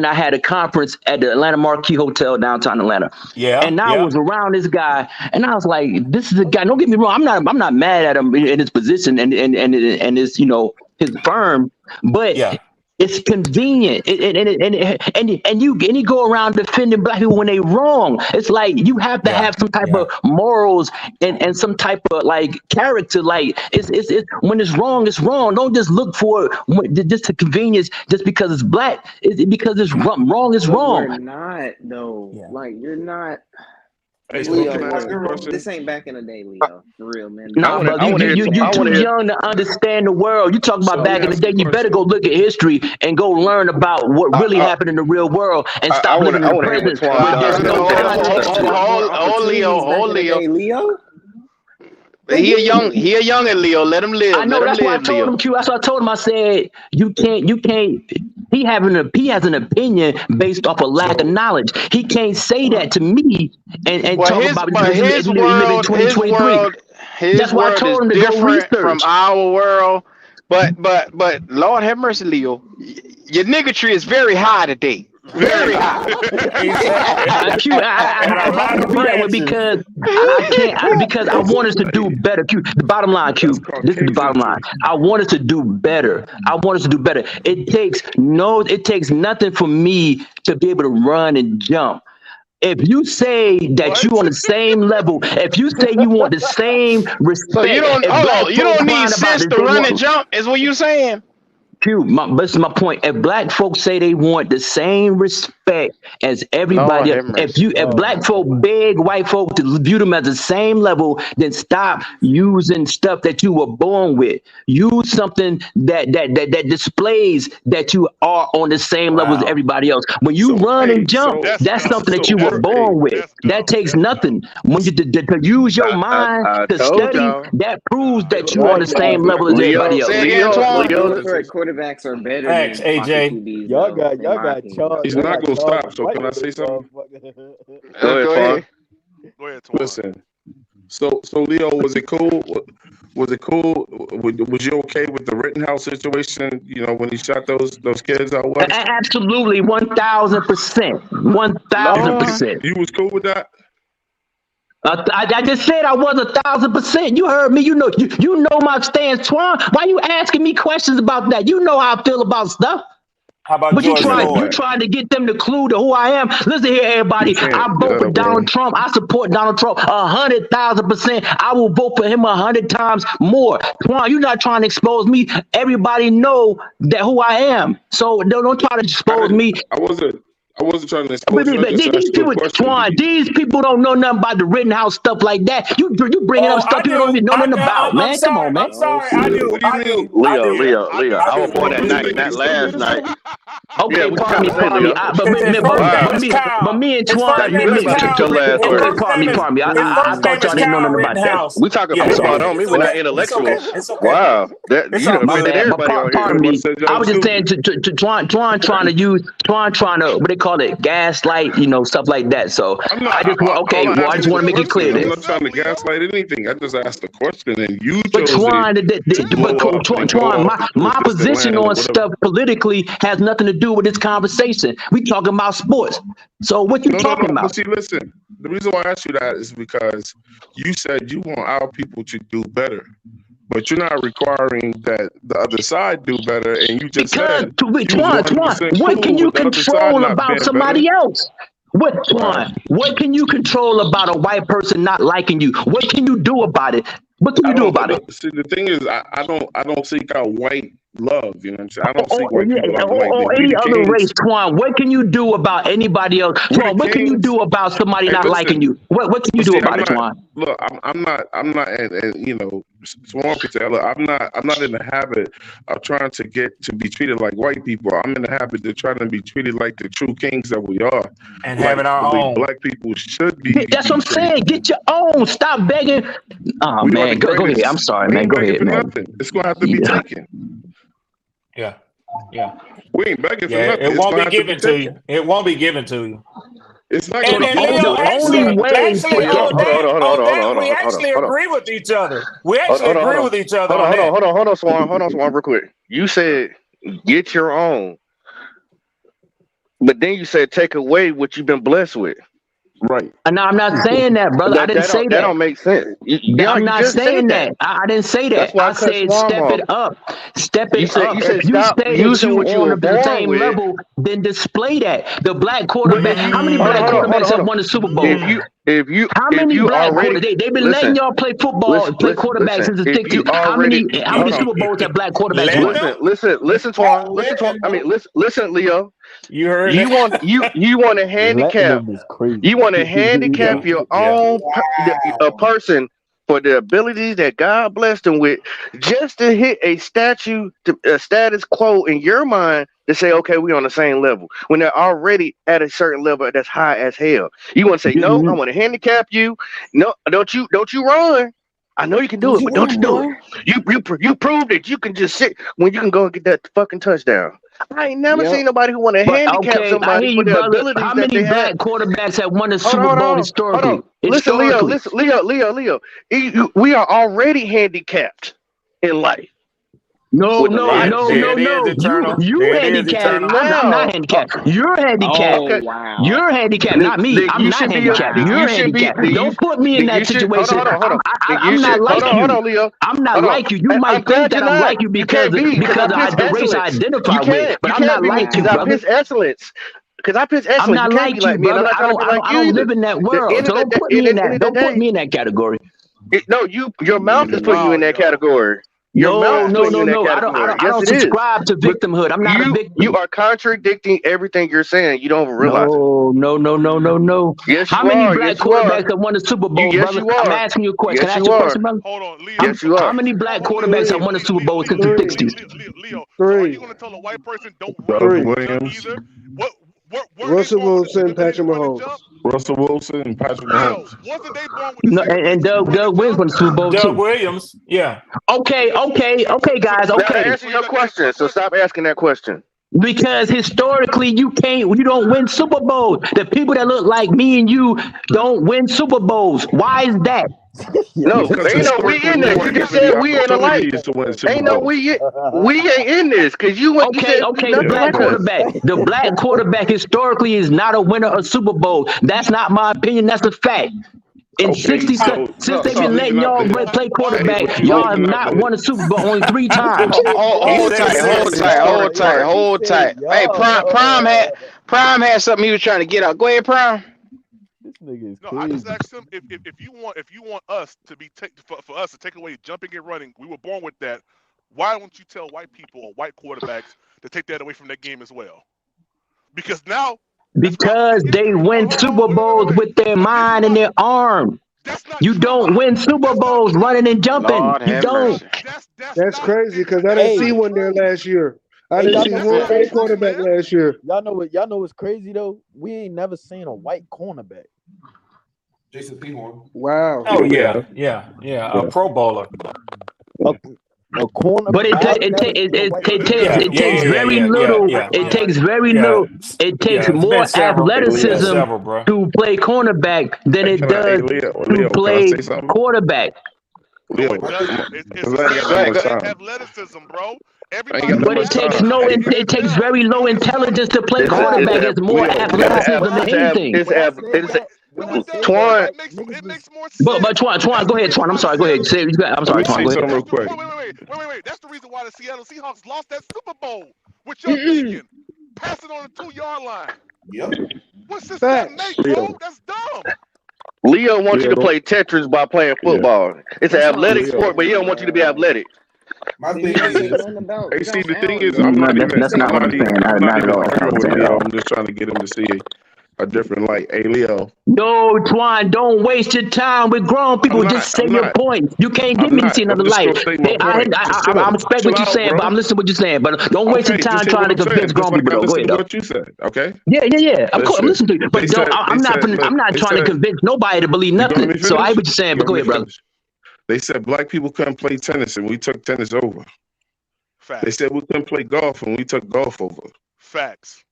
I had a conference at the Atlanta Marquis Hotel downtown Atlanta. Yeah. And I was around this guy, and I was like, "This is a guy." Don't get me wrong. I'm not mad at him in his position and his his firm, but. Yeah. It's convenient, and you go around defending black people when they wrong. It's like you have to have some type of morals and some type of like character. Like it's when it's wrong, it's wrong. Don't just look for it just to convenience just because it's black. Because it's wrong is wrong. We're not though. Yeah. Like you're not. Hey, Leo, can I ask a question? this ain't back in the day, Leo. For real, man. No, brother, you too young to understand the world. You talk about back in the day. You better go look at history and go learn about what really happened in the real world and stop living in the present. Hold Leo. Leo. He a young Leo. Let him live. I know. That's why I told him, Q. That's why I told him. I said, you can't. He has an opinion based off a lack of knowledge. He can't say that to me and talk about his world. That's why I told him to go research from our world. But Lord have mercy, Leo. Your niggatry is very high today. Very high. Q, I have to do that one because I can't because I want us to do better. Q, the bottom line, Q. This is the bottom line. I want us to do better. It takes nothing for me to be able to run and jump. If you say that you on the same level, if you say you want the same respect, so you don't need sense to run and jump, is what you saying? Q, this is my point. If black folks say they want the same respect as everybody else, if black folk beg white folk to view them as the same level, then stop using stuff that you were born with. Use something that displays that you are on the same level as everybody else. When you run and jump, that's something that you were born with. That takes nothing. When you to use your mind to study, that proves that you are on the same level as everybody else. Quarterbacks are better Thanks, than AJ. Y'all got charged. He's not gonna stop. So can I say something? Go ahead, Go ahead, Twan. Listen. So Leo, was it cool? Was it cool? Was you okay with the Rittenhouse situation? You know, when he shot those kids out west. Absolutely, 1,000%, 1,000%. You was cool with that? I just said I was 1,000%. You heard me. You know my stance, Twan. Why you asking me questions about that? You know how I feel about stuff. How about But George you Floyd? trying to get them to clue to who I am. Listen here, everybody. I vote for Donald Trump. I support Donald Trump 100,000%. I will vote for him 100 times more. Twan, you're not trying to expose me. Everybody know that who I am. So don't try to expose me. I wasn't trying to expose you. These people, Twan, these people don't know nothing about the Rittenhouse stuff like that. You bringing up stuff people don't even know nothing about, man. Come on, man. I'm sorry. I do. Leo. I was born that night, not last night. Okay, Yeah, pardon me. But me and Twan, pardon me. I thought y'all didn't know nothing about that. We talking football, don't mean we're not intellectuals. It's okay. Wow, that you done offended everybody on Pardon here. me. I was just saying to Twan trying to what they call it, gaslight, stuff like that. So I just want to make it clear. I'm not trying to gaslight anything. I just asked a question and you But chose Twan, my position on stuff politically has nothing to do with this conversation. We talking about sports. So what you talking about? But see, listen, the reason why I asked you that is because you said you want our people to do better. But you're not requiring that the other side do better, and you just said Twan, what can you control about somebody else? What can you control about a white person not liking you? What can you do about it? What can you do about it? See, the thing is, I don't seek out white love. You know what I'm saying? I don't seek white people or any other race, Twan. What can you do about anybody else? Twan, what can you do about somebody not liking you? What can you do about it, Twan? Look, I'm not, and Swan can say, look, I'm not in the habit of trying to get to be treated like white people. I'm in the habit of trying to be treated like the true kings that we are, and having our own. Black people should be. That's what I'm saying. Get your own. Stop begging. Oh man, go ahead. I'm sorry, man. Go ahead, man. It's gonna have to be taken. Yeah. We ain't begging for nothing. It won't be given to you. It won't be given to you. It's not going to be Leo, we actually agree with each other. We actually agree with each other. Hold on, Swan, real quick. You said get your own, but then you said take away what you've been blessed with. Right. No, I'm not saying that, brother. I didn't say that. That don't make sense. I'm not saying that. I didn't say that. I said step it up. Step it up. If you say using what you on the same level, then display that. The black quarterback. How many black quarterbacks have won the Super Bowl? How many black quarterbacks? They've been letting y'all play football, play quarterback since the 60s. How many Super Bowls have black quarterbacks won? Listen, Twan. I mean, listen, Leo. You heard you want to handicap. You want to handicap your own a person for the abilities that God blessed them with, just to hit a status quo in your mind to say, okay, we're on the same level when they're already at a certain level that's high as hell. You want to say, no, I want to handicap you. No, don't you run. I know you can do it, but don't you do it. You proved that you can just sit when you can go and get that fucking touchdown. I ain't never seen nobody who want to handicap somebody for their abilities. How many black quarterbacks have won the Super Bowl historically? Listen, Leo. We are already handicapped in life. No. You handicapped. I'm not handicapped. You're handicapped. Oh, wow. You're handicapped, not me. I'm not handicapped. You're handicapped. Don't put me in that situation. I'm not like you. Hold on, Leo. I'm not like you. You might think that I'm like you because of the race I identify with, but I'm not like you, brother. I piss excellence. Because I piss excellence. I'm not like you, brother. I don't live in that world. So don't put me in that. Don't put me in that category. No, your mouth is putting you in that category. No. I don't subscribe to victimhood. I'm not a victim. You are contradicting everything you're saying. You don't realize. No. Yes, How many black quarterbacks have won the Super Bowl, brother? I'm asking you a question. Can I ask you a question, brother? Hold on, Leo. Yes, you are. How many black quarterbacks have won the Super Bowl since the 60s? Leo, so are you going to tell a white person don't run Williams either? Russell Wilson, Patrick Mahomes. Russell Wilson and Patrick Mahomes. Wasn't they born with the same and Doug Williams won the Super Bowl too. Doug Williams, yeah. Okay, guys. Okay. Now answer your question. So stop asking that question. Because historically, you don't win Super Bowls. The people that look like me and you don't win Super Bowls. Why is that? No, Because ain't no we in historically, this. we You weren't just given the said we ain't alike. opportunities to win Super Ain't no Bowls. we ain't in this because you went. You Okay, said the nothing Yeah, black like us. quarterback. The black quarterback historically is not a winner of Super Bowl. That's not my opinion. That's a fact. In Okay, 60 so since they've he's been letting leaving out y'all the. play Hey, quarterback, but you y'all leaving have out not the. won a Super Bowl only 3 times. Hold He tight, said hold tight, hold historic, tight, right? hold tight. Hey, Prime had something he was trying to get out. Go ahead, Prime. This nigga is No, I just crazy. asked him if you want us to be for us to take away jumping and running. We were born with that. Why don't you tell white people or white quarterbacks to take that away from their game as well? Because now that's why we Because get they injuries. win Super Bowls Wait. with their But this is mind and why their arm. that's not You true. don't win Super That's not Bowls true. running and jumping. Lord You have don't. mercy. That's That's not crazy because I that's didn't Hey, see not one there true. last year. I hey, didn't y'all see know That's one not white crazy? true, quarterback man. last year. Y'all know what's crazy though? We ain't never seen a white cornerback. Jason Seymour. Wow. Oh Yeah, a Pro Bowler. A, a corner. But I've never seen a white corner. it takes very little. It takes very little. It takes It's been more several. Hey, It's been Leo. athleticism several, bro. to play cornerback than Hey, it can I? Hey, does Leo. to Can I play say something? quarterback. No, Leo, it doesn't. It's the because I ain't same. got Go that ahead, much go. time. Athleticism, bro. I ain't got Everybody that But don't much it have the takes time. no. same It takes NFL. very low intelligence to play quarterback. It's more Leo. athleticism than anything. When I said that, when I No, it said doesn't. that, Twan. It makes niggas was more But sense. Twan, That's go the ahead, reason Twan. I'm why the sorry. Go ahead. Seattle. Say, I'm Let sorry, me Twan. say Go ahead. something real quick. Wait. That's the reason why the Seattle Seahawks lost that Super Bowl with your opinion. Passing on the 2-yard line. Yep. What sense does that Facts. make, bro? Leo. That's dumb. Leo wants you to Leo. play Tetris by playing Yeah. football. It's an That's what I'm athletic Leo. sport, but he don't saying. want you to be athletic. My Did thing he ever say is, nothing about Hey, see, Josh the thing Allen is, though? No, Did he say that's not what I'm anything? saying. I'm not Not at even all. That's not arguing what with I'm saying at Leo. all. I'm just trying to get him to see a different light. Hey, Leo. No, Twan, don't waste your time with grown people. Just say I'm your not. point. You can't get I'm me to not. see I'm another just light. gonna state my point. Just chill. I respect Chill what you're out, saying, but bro. I'm listening to what you're saying. But don't waste your Okay, time just hear trying what to I'm saying. convince Just grown like people. I Though, go listened ahead, to though. what you said. Okay. Yeah. Of course, I'm Listen. listening to you. But They said. They said. Look. I'm not They trying to said. convince nobody to believe You gonna let nothing. me So I hear finish? what you're saying. You But gonna go let ahead, me brother. finish? They said black people couldn't play tennis, and we took tennis over. They Facts. said we couldn't play golf, and we took golf over. Facts.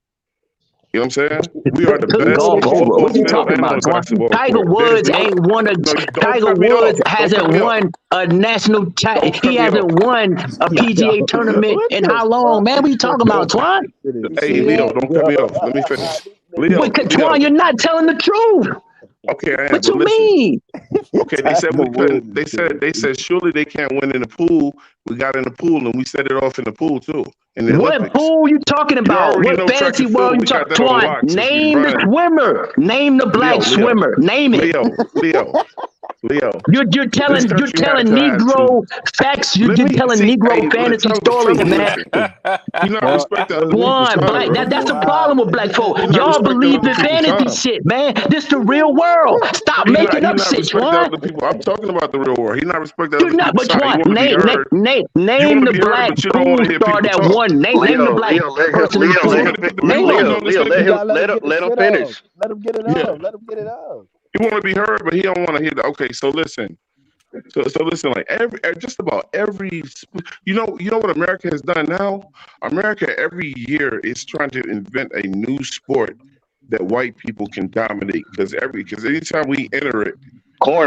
You know what I'm saying? We are the Took best No, they golf on the couldn't over. play football What you field talking and on golf. about, the Twan? basketball Tiger court. There's Woods no. ain't won a. No, don't Tiger cut me off. Woods Don't cut hasn't me off. won a national. Don't He cut me off. hasn't won a PGA tournament What in the how long, fuck? man? What you talking about, Don't. Twan? Did it Hey, see Leo, that? don't cut me off. Let me finish. This nigga Leo, But Leo. Twan, you're not telling the truth. Okay, I am, What but you listen. mean? Okay, they said Tiger we Woods couldn't. is crazy. They said surely they can't win in the pool. We got in the pool and we set it off in the pool too in the What Olympics. pool you talking You about? already What know track fantasy and world field. you We got talking? that on Twan, lock since we name the run. swimmer. Name the black Leo, swimmer. Name it. Leo. You're This telling country had to have two. Negro facts. You're Let just me telling see. Negro Hey, fantasy stories, fellas, man. listen. You're not Well, respecting well, other people's One time, black. bro. That's the wow. problem with black folk. You're not Y'all respecting believe other in people's fantasy time. shit, man. This the real world. Stop making You're up not shit, respecting Twan. other people. I'm talking about the real world. He's not respecting You're other not, people's but time. You Twan, want to be heard. You name want the to be heard, black but you don't want pool to hear star people that talk. won. Name the black person in the You pool. want me to put the Name people them. on this list? You gotta let him get the let him shit finish. off. Let him get it Yeah. off. Let him get it off. You want to be heard, but he don't want to hear that. Okay, so listen. So listen, like just about every, you know what America has done now? America every year is trying to invent a new sport that white people can dominate because anytime we enter it,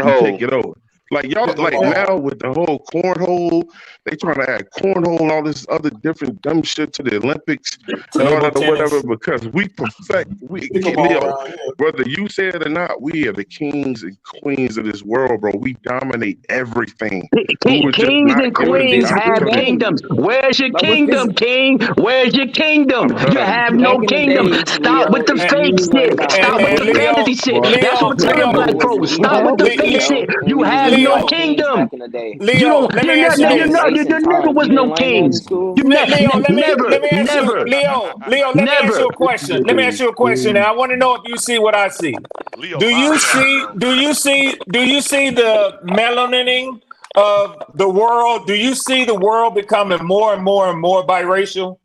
we take Cornhole. it over. Like y'all, like now with the whole cornhole, they trying to add cornhole and all this other different dumb shit to the Olympics and all Table that or whatever tennis. because we perfect. pickleball Leo, around here. whether you say it or not, we are the kings and queens of this world, bro. We dominate everything. We were just Kings not and given the queens This is the have opportunity. thing. kingdoms. Where's your Like, what's this? kingdom, king? Where's your kingdom? I'm You done. have no Back in the kingdom. day, Stop with Leo, the if And, fake you learned shit. about Stop with and the football, fantasy shit. That's what I'm telling football black was folks. Stop legal, with the fake Leo, shit. and You we was have living no like Leo, kings kingdom. back in the day. You Leo, don't. let me You're ask not. you Back You're in this. not. Mason There never times, was you no didn't learn that in kings. school. You Leo, never, let me ask you, never, Leo, let me ask you never. a question. Let me ask you a question. And I want to know if you see what I see. Leo Do you mind trolling, see? bro. Do you see the melanating of the world? Do you see the world becoming more and more and more biracial?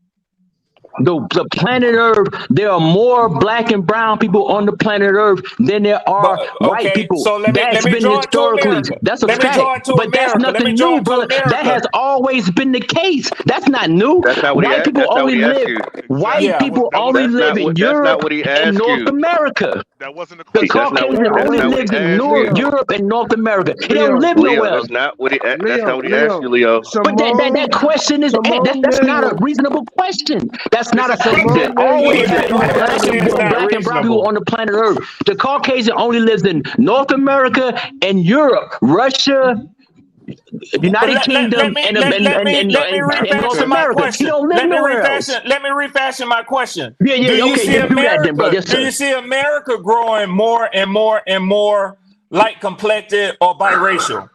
the planet Earth, there are more black and brown people on the planet Earth than there are But white okay, people. so let That's me been draw it to historically, America. that's a Let me fact. draw it to But that's America. Let me nothing draw new, it to brother. That America. has always been the case. That's not new. That's not what he White asked. people That's not what only he asked live. you. White Yeah. people only That's live not in what. That's Europe not what he and asked North you. America. That wasn't the The question. That's not what. Caucasian That's only not what lives he in asked you. Europe and North America. He don't Leo, live Leo, nowhere else. that's not what he. That's Leo, not what he asked you, Leo, Leo. But that Simone, question is that's not a Daniel, reasonable question. That's not a. Simone There always Daniel, been Question is not black and brown people reasonable. on the planet Earth. The Caucasian only lives in North America and Europe, Russia, United Let Kingdom, me and North refashion my America. He question. don't live nowhere else. Let me refashion my question. Yeah, Do you okay, see just do that then, bro. America? Yes, Do sir. you see America growing more and more and more light complected or biracial?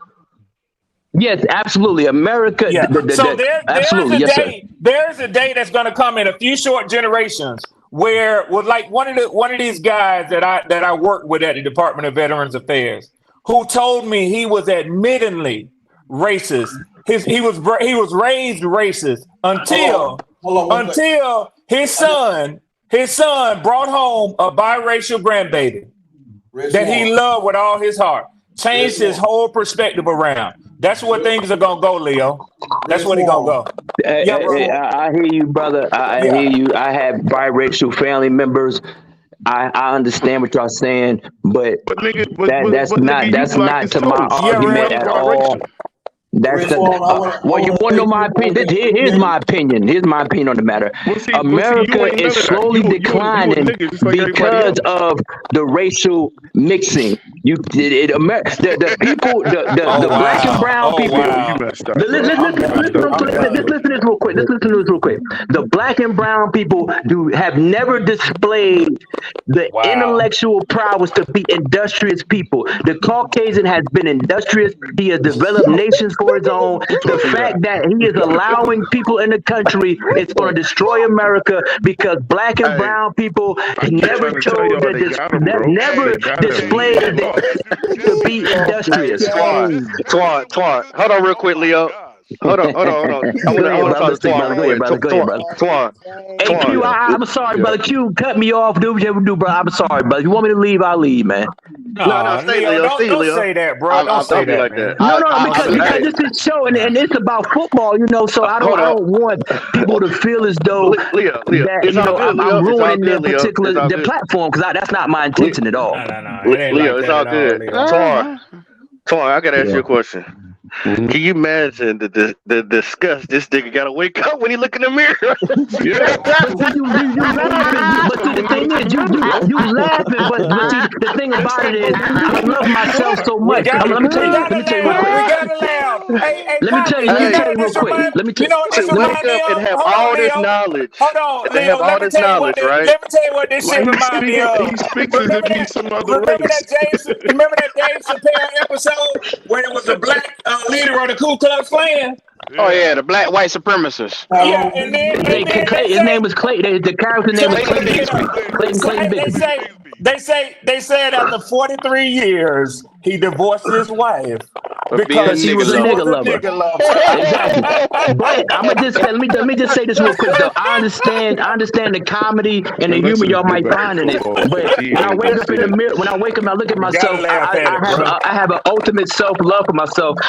Yes, absolutely. America. Yeah. So Absolutely, yes, sir. there's a day that's going to come in a few short generations where, with like one of these guys that I worked with at the Department of Veterans Affairs, who told me he was admittedly racist. He was raised racist until his son brought home a biracial grandbaby that he loved with all his heart. Changed his whole perspective around. That's where things are gonna go, Leo. That's where they're gonna go. Yeah, bro. I hear you, brother. I Yeah. hear you. I have biracial family members. I understand what y'all saying, but nigga, that's nigga, not to my yourself. argument Yeah, at all. That's well, you want to know my opinion? Here's my opinion. Here's my opinion on the matter. America is slowly declining because of the racial mixing. The people, the black and brown people. Listen to this real quick. The black and brown people have never displayed the intellectual prowess to be industrious people. The Caucasian has been industrious. He has developed nations for his own. The fact that he is allowing people in the country is going to destroy America because black and brown people never chose never displayed to be industrious. Twan, hold on real quick, Leo. Hold on. I want to talk to Twan real quick. Twan. Hey, Q, I'm sorry, brother. Q, cut me off. Do what you ever do, bro. I'm sorry, brother. You want me to leave? I'll leave, man. No, stay, Leo. Don't say that, bro. Don't say that, like man. that. No, because this is show and it's about football, so I don't want people to feel as though Leo, that I'm ruining their particular their platform because that's not my intention at all. No. Leo, it's all good. Twan, I gotta ask you a question. Can you imagine the disgust this nigga gotta wake up when he look in the mirror? You laughing, but see, the thing is, you laughing, but see, the thing about it is, I love myself so much. Let me tell you real quick. Let me tell you real quick. Wake up and have all this knowledge. Hold on, They have all this knowledge, right? Let me tell you what this shit reminds me of. He speaks as if he's some other race. Remember that Dave Chappelle episode where it was a black leader of the Ku Klux Klan? Oh yeah, the black white supremacists. Yeah, and then his name was Clay. The character's name was Clayton Bigsby. They said after 43 years he divorced his wife because he was a nigga lover. Exactly. But let me just say this real quick though. I understand the comedy and the humor y'all might find in it. But when I wake up in the mirror, when I wake up and I look at myself, I have an ultimate self-love for myself.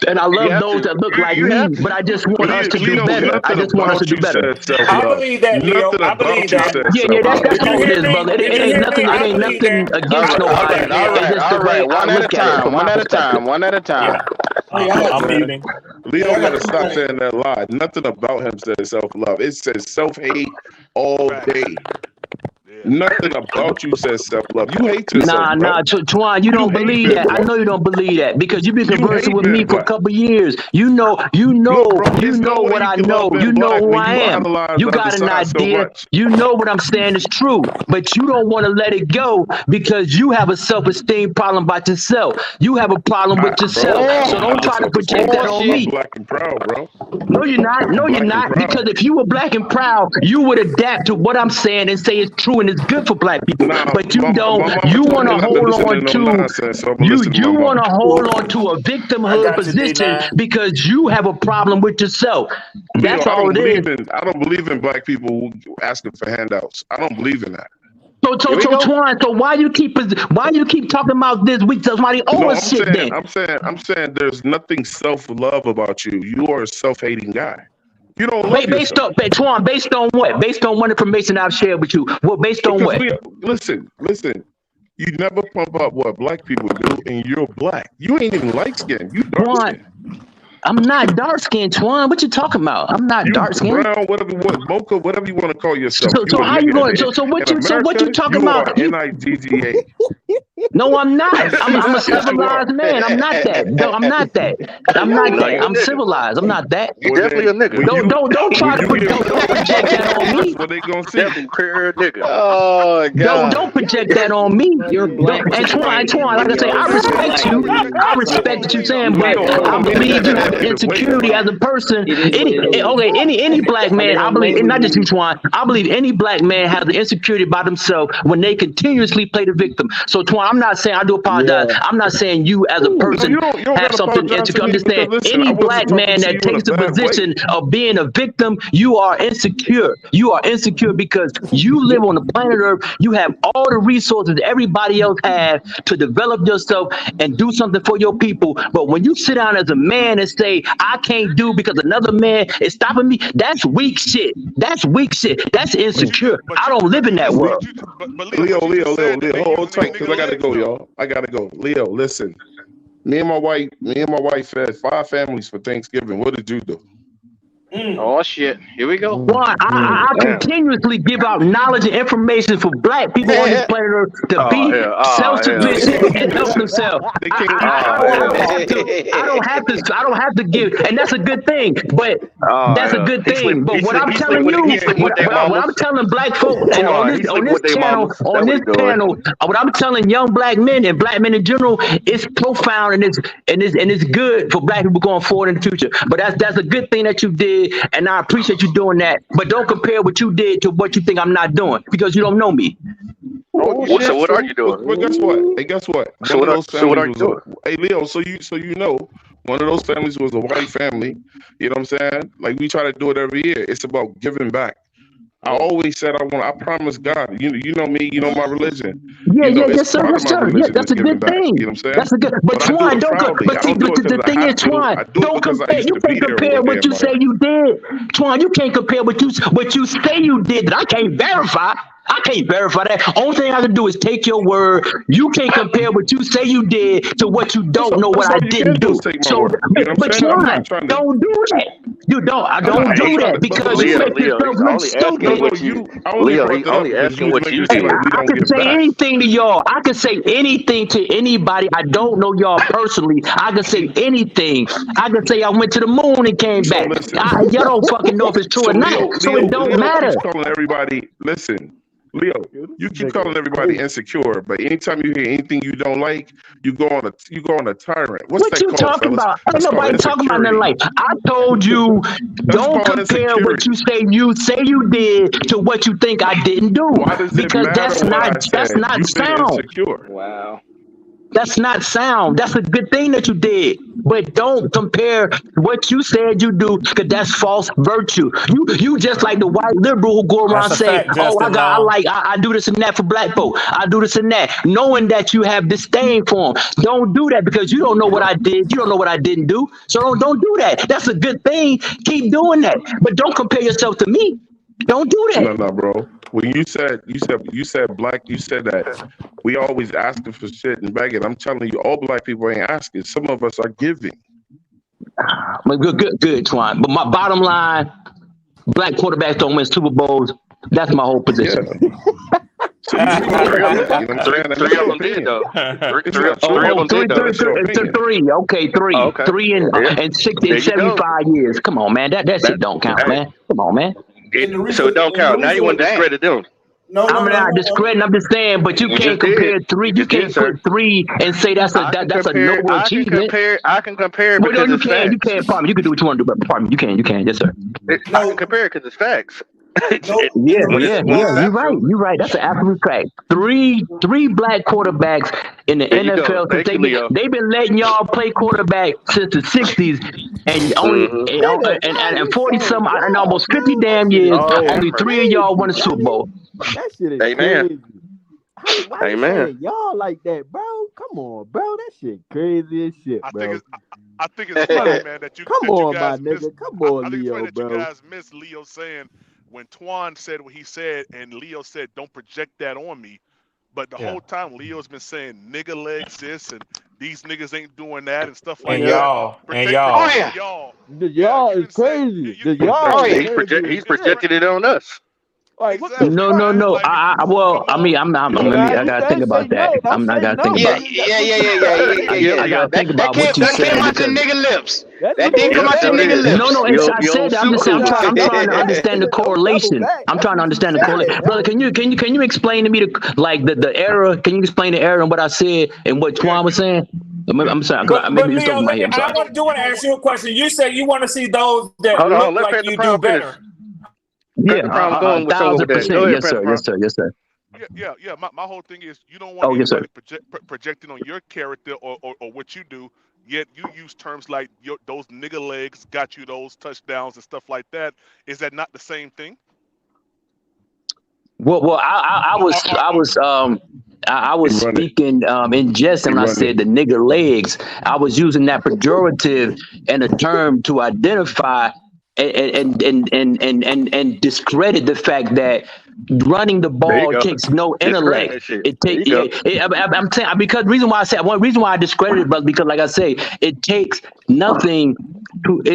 And I love those that look like me, but I just want us to do better. I just want us to do better. I believe that, Leo. I believe that. Yeah, that's what it is, brother. It ain't nothing against nobody. All right. One at a time. I'm muting. Leo gotta stop saying that lie. Nothing about him says self-love. It says self-hate all day. Nothing about you says self-love. You hate yourself. Nah, Twan, you don't believe that. I know you don't believe that because you've been conversing with me for a couple years. You know what I know. You know who I am. You got an idea. You know what I'm saying is true, but you don't want to let it go because you have a self-esteem problem about yourself. You have a problem with yourself. So don't try to project that on me. Black and proud, bro. No, you're not. Because if you were black and proud, you would adapt to what I'm saying and say it's true and it's is good for black people, Nah, but you my don't. mama You told want me to not to hold listen to on no to nonsense, so I'm gonna you. listen to You my want mama. to hold on to a I victimhood got you, position D9. because you have a problem with yourself. Leo, That's all it is. I don't believe in black people asking for handouts. I don't believe in that. Here we go. Twan, so why you keep talking about this week? Somebody owe No, us shit then. I'm saying there's nothing self-love about you. You are a self-hating guy. You don't love Based yourself. on Twan, based on what? Based on what information I've shared with you. Well, based on Because what? listen. You never pump up what black people do, and you're black. You ain't even light skinned. You dark Twan, skinned. I'm not dark skinned, Twan. What you talking about? I'm not You dark skinned. brown, mocha, whatever you want to call yourself. So You a how you nigga. going? So what In you America, talking you about? are N-I-G-G-A. No, I'm not. I'm a Yes, you are. civilized man. I'm not that. No, I'm not that. I'm not No, that. you a I'm nigga. civilized. I'm not that. You Well, definitely a then, nigga. Don't try to when you don't project that on me. that's what they gonna see. Definitely pure nigga. Oh God. Don't project that on me. You're black Don't, Antoine, tonight, like I say, I Leo. You're respect black you. tonight. I respect what you're saying, Leo, but hold I on. believe you have Wait. insecurity as a person. It is what it is. Okay, any black Are man, they I gonna believe, and label not just you? you, Twan, I believe any black man has an insecurity about himself when they continuously play the victim. So, Twan, I'm not saying, I do apologize. Yeah. I'm not saying you as a No, person you don't have gotta something apologize insecure. to I'm me just because saying, listen, I any wasn't black talking man to that you in a takes the bad way. position of being a victim, you are insecure. You are insecure because you live on the planet Earth. You have all the resources everybody else has to develop yourself and do something for your people. But when you sit down as a man and say, I can't do because another man is stopping me, that's weak shit. That's weak shit. That's insecure. I don't live in that world. But Leo, what you just said, that they hold using these tight, because nigga I gotta legs, go, though. y'all. I gotta go. Leo, listen. Me and my wife fed 5 families for Thanksgiving. What did you do? Oh shit. Here we go. One, I Damn. continuously give out knowledge and information for black people on this planet Earth to Oh, be hell. Oh, self-sufficient hell. and help themselves. They can't. I don't have to give, and that's a good thing. But Oh, that's a hell. good He sleep, thing. But he what sleep, I'm he sleep telling with, you, he sleep with their what mamas. I'm telling black folk, and Twan, he sleep with their mamas. That's what he doing. what I'm telling young black men and black men in general, it's profound and it's good for black people going forward in the future. But that's a good thing that you did, and I appreciate you doing that. But don't compare what you did to what you think I'm not doing because you don't know me. So what are you doing? But guess what? Hey, guess what? So One what of those are you families doing? Hey, Leo. So you know, one of those families was a white family. You know what I'm saying? Like we try to do it every year. It's about giving back. I always said I promise God. You know me. You know my religion. It's Yes, sir, part yes, of my sir. Yeah, religion that's is a giving good back. thing. You know what I'm saying? That's a good. But I do Twan, it don't. proudly. But I see, don't do it the because I thing have is, to. Twan, I do it don't because I compare. used You to be can't there compare one day what in you my say life. you did, Twan. You can't compare what you say you did that I can't verify. I can't verify that. Only thing I can do is take your word. You can't compare what you say you did to what you don't know what That's I all you didn't can do is do. take my So, word. You know what but I'm saying? I'm Twan, not trying to. don't do that. You don't. I I'm don't not do trying that to. because you make Leo, yourself he's look only asking stupid. what you. I only Leo, brought he's that up only because asking you was what you making sure Hey, that did. we I don't can give say back. anything to y'all. I can say anything to anybody. I don't know y'all personally. I can say anything. I can say I went to the moon and came So back. listen. Y'all don't fucking know if it's true So or not. So it don't Leo matter. keeps calling everybody. Listen, Leo, you keep calling everybody insecure, but anytime you hear anything you don't like, you go on a tyrant. What's What that you called, talking fellas? about? Ain't That's called nobody talking about nothing insecurity. like. I told you, That's don't called compare what you insecurity. say you did to what you think I didn't do Why does it because matter what I that's said? not You've been sound. insecure. Wow. That's not sound. That's a good thing that you did. But don't compare what you said you do, because that's false virtue. You just like the white liberal who go around That's a saying, fact, "Oh, Justin Long. I do this and that for black folk. I do this and that," knowing that you have disdain for them. Don't do that because you don't know what I did. You don't know what I didn't do. So don't do that. That's a good thing. Keep doing that. But don't compare yourself to me. Don't do that. No, bro. When you said black, you said that we always asking for shit and begging. I'm telling you, all black people ain't asking. Some of us are giving. But good, Twan. But my bottom line, black quarterbacks don't win Super Bowls. That's my whole position. Yeah. So you speak on Three of that. them, You know what I'm saying? And three that's of your them did opinion. though. It's Three not of them true. did though. That's your It's a opinion. three. Okay, three. Oh, okay. Three in Yeah. and six There in you go. 75 years. Come on, man. That shit don't count, Hey, man. Come on, man. so it don't count. Now you want to discredit them. I'm not discrediting. I'm just saying, but you You can't just did. compare three. You You just did, can't sir. put three and say that's a noble achievement. I can compare Well, no, because you it's can't. You facts. can't. Pardon me. You can do what you want to do, but pardon me. You can. You can. Yes, sir. I can compare because it's facts. Yeah, When it's yeah, one yeah. You're right. factual, You're right. That's an absolute fact. Three black quarterbacks in the there you go. NFL since Thank you, Leo. they've been letting y'all play quarterback since the '60s, and only Hmm. Nigga, why and you 40 saying some and y'all, almost bro? 50 That damn shit is years. Lord have Only mercy. three of y'all crazy, won a Super brother. Bowl. That shit is Amen. crazy. Why you Amen. saying y'all like that, bro? Come on, bro. That shit crazy as shit, I think bro. it's I think it's funny, man, Come that you on, my guys missed. nigga. Come on, I think it's funny Leo, that you bro. guys missed Leo saying when Twan said what he said, and Leo said, "Don't project that on me." But the Yeah. whole time, Leo's been saying nigga legs this and these niggas ain't doing that and stuff like And Yeah. that. y'all, Oh Protecting yeah. y'all. The Yeah, y'all you is didn't say crazy. The you y'all Oh is yeah. crazy He's as shit. projected it on us. Like, what the exactly, No, fuck? no, man. no. Like, Well, come I on, mean, Nah, I you gotta think gotta say about that. no. Don't I say gotta think no, Yeah, about. nigga. That's yeah, what yeah, you yeah, yeah, said, yeah, I, yeah, nigga. I yeah. gotta think That about what came you that came said out your because nigga lips. That's That what did you come Yep, out your sure nigga said. did. no, lips. no. The It's old, I the said old that. I'm super just saying. Okay, I'm I trying to ain't understand the giving no double correlation. back. I'm That's trying to what you understand the correlation, said, brother. nigga. Can you explain to me the error? Can you explain the error in what I said and what yeah, Twan was saying? I'm sorry, because but maybe it's Leo, over my let head. me. I'm I sorry. want to ask you a question. You said you want to see those that Hold on, look let like Panther you do Prime finish. better. Yeah, Panther Prime going with somewhere with that. Go 1,000%. ahead, Yes, Panther sir. Yes, Prime. sir. Yes, sir. yeah. My whole thing is you don't want Oh, yes, sir. anybody projecting on your character or what you do. Yet you use terms like those nigga legs got you those touchdowns and stuff like that. Is that not the same thing? Well, Or, or, or, or, I He was run it. speaking in jest He when I run it. said the nigger legs. I was using that pejorative and a term to identify and discredit the fact that running the There you ball go. takes no Discredit intellect. that shit. It There take you yeah. go. I'm saying because reason why I said one reason why I discredit it, brother, because like I say, it takes nothing.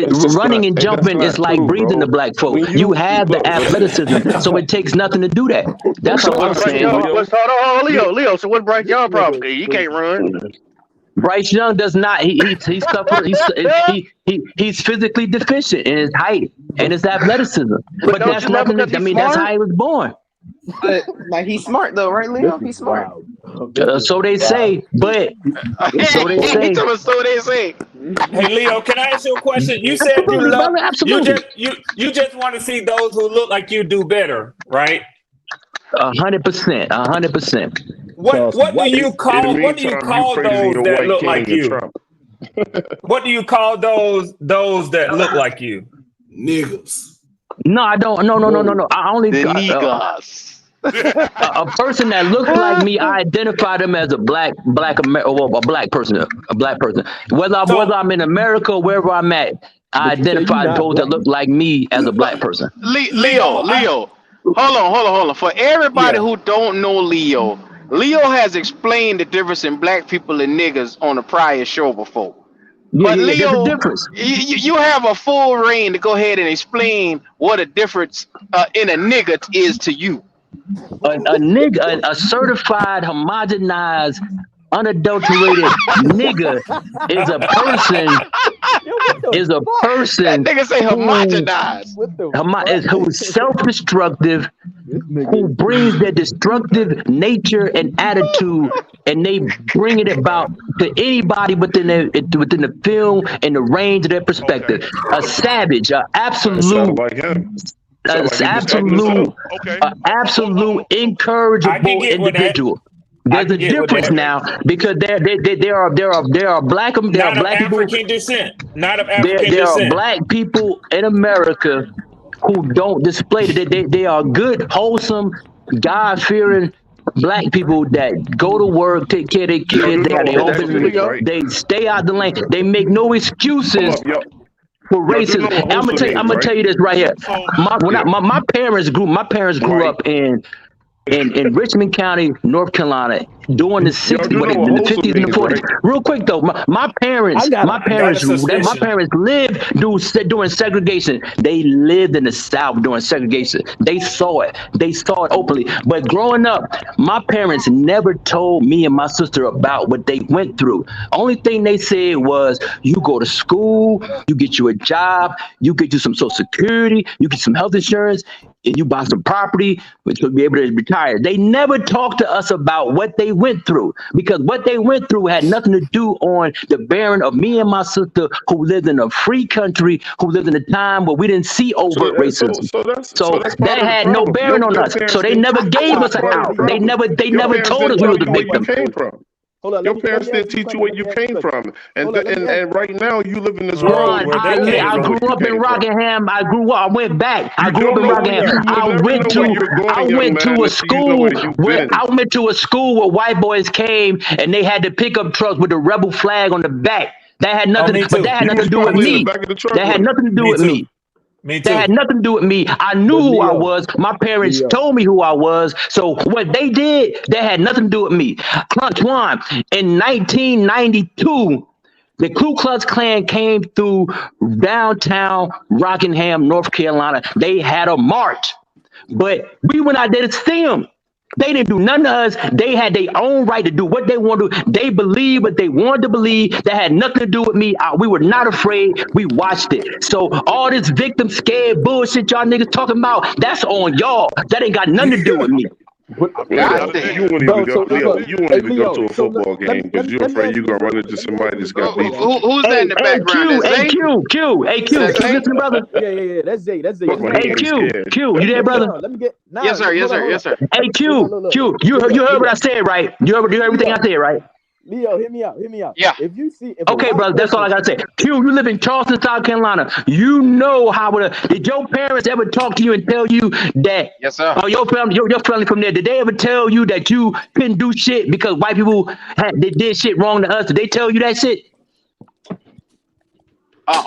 That's just Running not. and That's jumping is not like true, breathing to bro. black folk. When You you have the look, athleticism, so it takes nothing to do that. That's So all I'm what's Bryce saying. Young? Leo, What's hold on, Leo, Leo? So what's Bryce This Young problem? nigga is 'Cause he can't stupid. run. Bryce Young does not. He's suffer. He's physically deficient in his height and his athleticism. But But don't that's you know nothing. because I he's mean, that's how smart? he was born. But like he's smart though, right, This Leo? is He's smart. wild. This is So they wild. say. But This is so they He say. crazy. told us so they say. Hey Leo, can I ask you a question? You said you Absolutely, love brother. Absolutely. you just want to see those who look like you do better, right? 100%. 100%. Cause What do white. you in the call meantime, you praising those your that white look king like and you? Trump. What do you call those that look like you? Niggas. No, I don't. No. I only The niggas. a person that looks like me. I identify them as a a black person. A black person. Whether So I'm in America or wherever I'm at, I But you say you identify not those that black. look like me as a black person. Leo, Leo. Hold on. For everybody yeah. who don't know Leo, Leo has explained the difference in black people and niggas on a prior show before. But Yeah. There's a Leo, difference. you have a full reign to go ahead and explain what a difference in a nigga is to you. A nigga, a certified, homogenized, unadulterated nigga is a person Yo, what the is a fuck? That person nigga say who homogenized. What the who's fuck? self-destructive, This nigga who is brings their destructive nature and attitude, and they bring it about to anybody within the film and the range of their okay, perspective. A savage, a okay, It sounded absolute, like him. It a sounded like he okay. describing absolute, himself. So okay. a absolute I can incorrigible get with that. individual. I There's a can get with difference that. Okay. now because there are Not of black people. African descent. Not of There African there are descent. black people in America who don't display that they are good, wholesome, God fearing black people that go to work, take care of their Y'all kids, do they know have a their Is own that wholesome true, business, nigga, Leo? right? they stay out the lane, they make no Hold excuses up, y'all. for Y'all do know racism. a And wholesome I'm niggas, gonna right? tell you this right here. So Yeah. My parents grew White. up in Richmond County, North Carolina, during the Y'all do know a in the wholesome 50s and the niggas, 40s. right? Real quick though, my I parents, got my a I got a parents, my suspicion. parents lived during segregation. They lived in the South during segregation. They saw it. They saw it openly. But growing up, my parents never told me and my sister about what they went through. Only thing they said was, you go to school, you get you a job, you get you some Social Security, you get some health insurance, and you buy some property, which will be able to retire. They never talked to us about what they went through, because what they went through had nothing to do on the bearing of me and my sister, who lived in a free country, who lived in a time where we didn't see overt racism. So that's that part of the had no problem. bearing on Your us. So parents they didn't never teach you gave where us an you out. came They from. never Your parents told us didn't we tell was you a where you victim. came from. Hold on, Your let parents me didn't ask you a teach you question. where Let you me ask you a came question. from, and Hold on, let me ask and right now you live in this Bro, world Ron, where where they you don't came I even know from. grew where you up in came from. Rockingham. I grew up. I went back. I You grew up don't in know where Rockingham. you will never know where you're I going, young went man, to a until you know school where you've where been. white boys came and they had the pickup trucks with the rebel flag on the back. That had Oh, nothing, me but that too. had You nothing to was do with probably in the me. back of the truck That with had them. nothing to do Me with too. me. Me That had too. nothing to do with me. I knew But who I Leo, was. My parents Leo, told me who I was. So what they did, that had nothing to do with me. Antoine, in 1992, the Ku Klux Klan came through downtown Rockingham, North Carolina. They had a march, but we went out there to see them. They didn't do nothing to us. They had their own right to do what they wanted to do. They believed what they wanted to believe. That had nothing to do with me. We were not afraid. We watched it. So all this victim scared bullshit y'all niggas talking about, that's on y'all. That ain't got nothing to do with me. but, I mean, Man, God not a you damn. damn. won't even bro, go, so Not a Leo. look, You damn. won't hey even go to Leo, a so football game because you're let me afraid ask you're you this gonna real run quick. into Let me ask somebody you that's this real got quick, beef. man. Who's that in the background? Is Hey Zay? Q, hey Is Q, that Q, Zay? listen, brother. Yeah. That's Zay. That's Zay. Talk Just about hold he Hey on. ain't Q, scared. Q, you there, Let me brother? hold on. Let me get Yes, sir. Yes, hold on, sir. hold on. Yes, sir. Hey Q, Look. Q, you heard Leo, what I said, right? You heard everything I Leo, said, right? Leo, hear me out. Hear me out. Yeah. If a Okay, white brother, that's all I person, gotta say. Q, you live in Charleston, South Carolina. You know how did your parents ever talk to you and tell you that Yes, sir. your family from there, did they ever tell you that you couldn't do shit because white people they did shit wrong to us? Did they tell you that shit?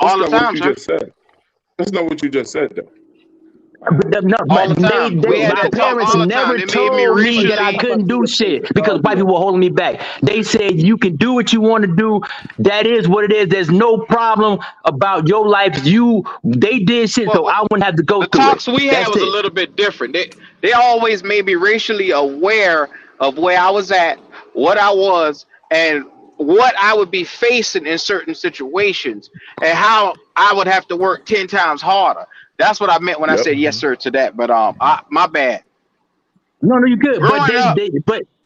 That's All the not what time, you sir. just said. That's not what you just said, though. No, All the but time. We had my that talk parents all the time. never They made me told me that I racially. I'm about couldn't to do do this. Hey, shit because white Leo, people were holding me back. They said you can do what you want to do. That is what it is. There's no problem about your life. They did shit, so Well, I wouldn't have to go the through it. talks we had That's was a it. little bit different. They always made me racially aware of where I was at, what I was, and what I would be facing in certain situations, and how I would have to work 10 times harder. That's what I meant when I Yep. said yes, sir, to that. But my bad. No, you good. But Growing up,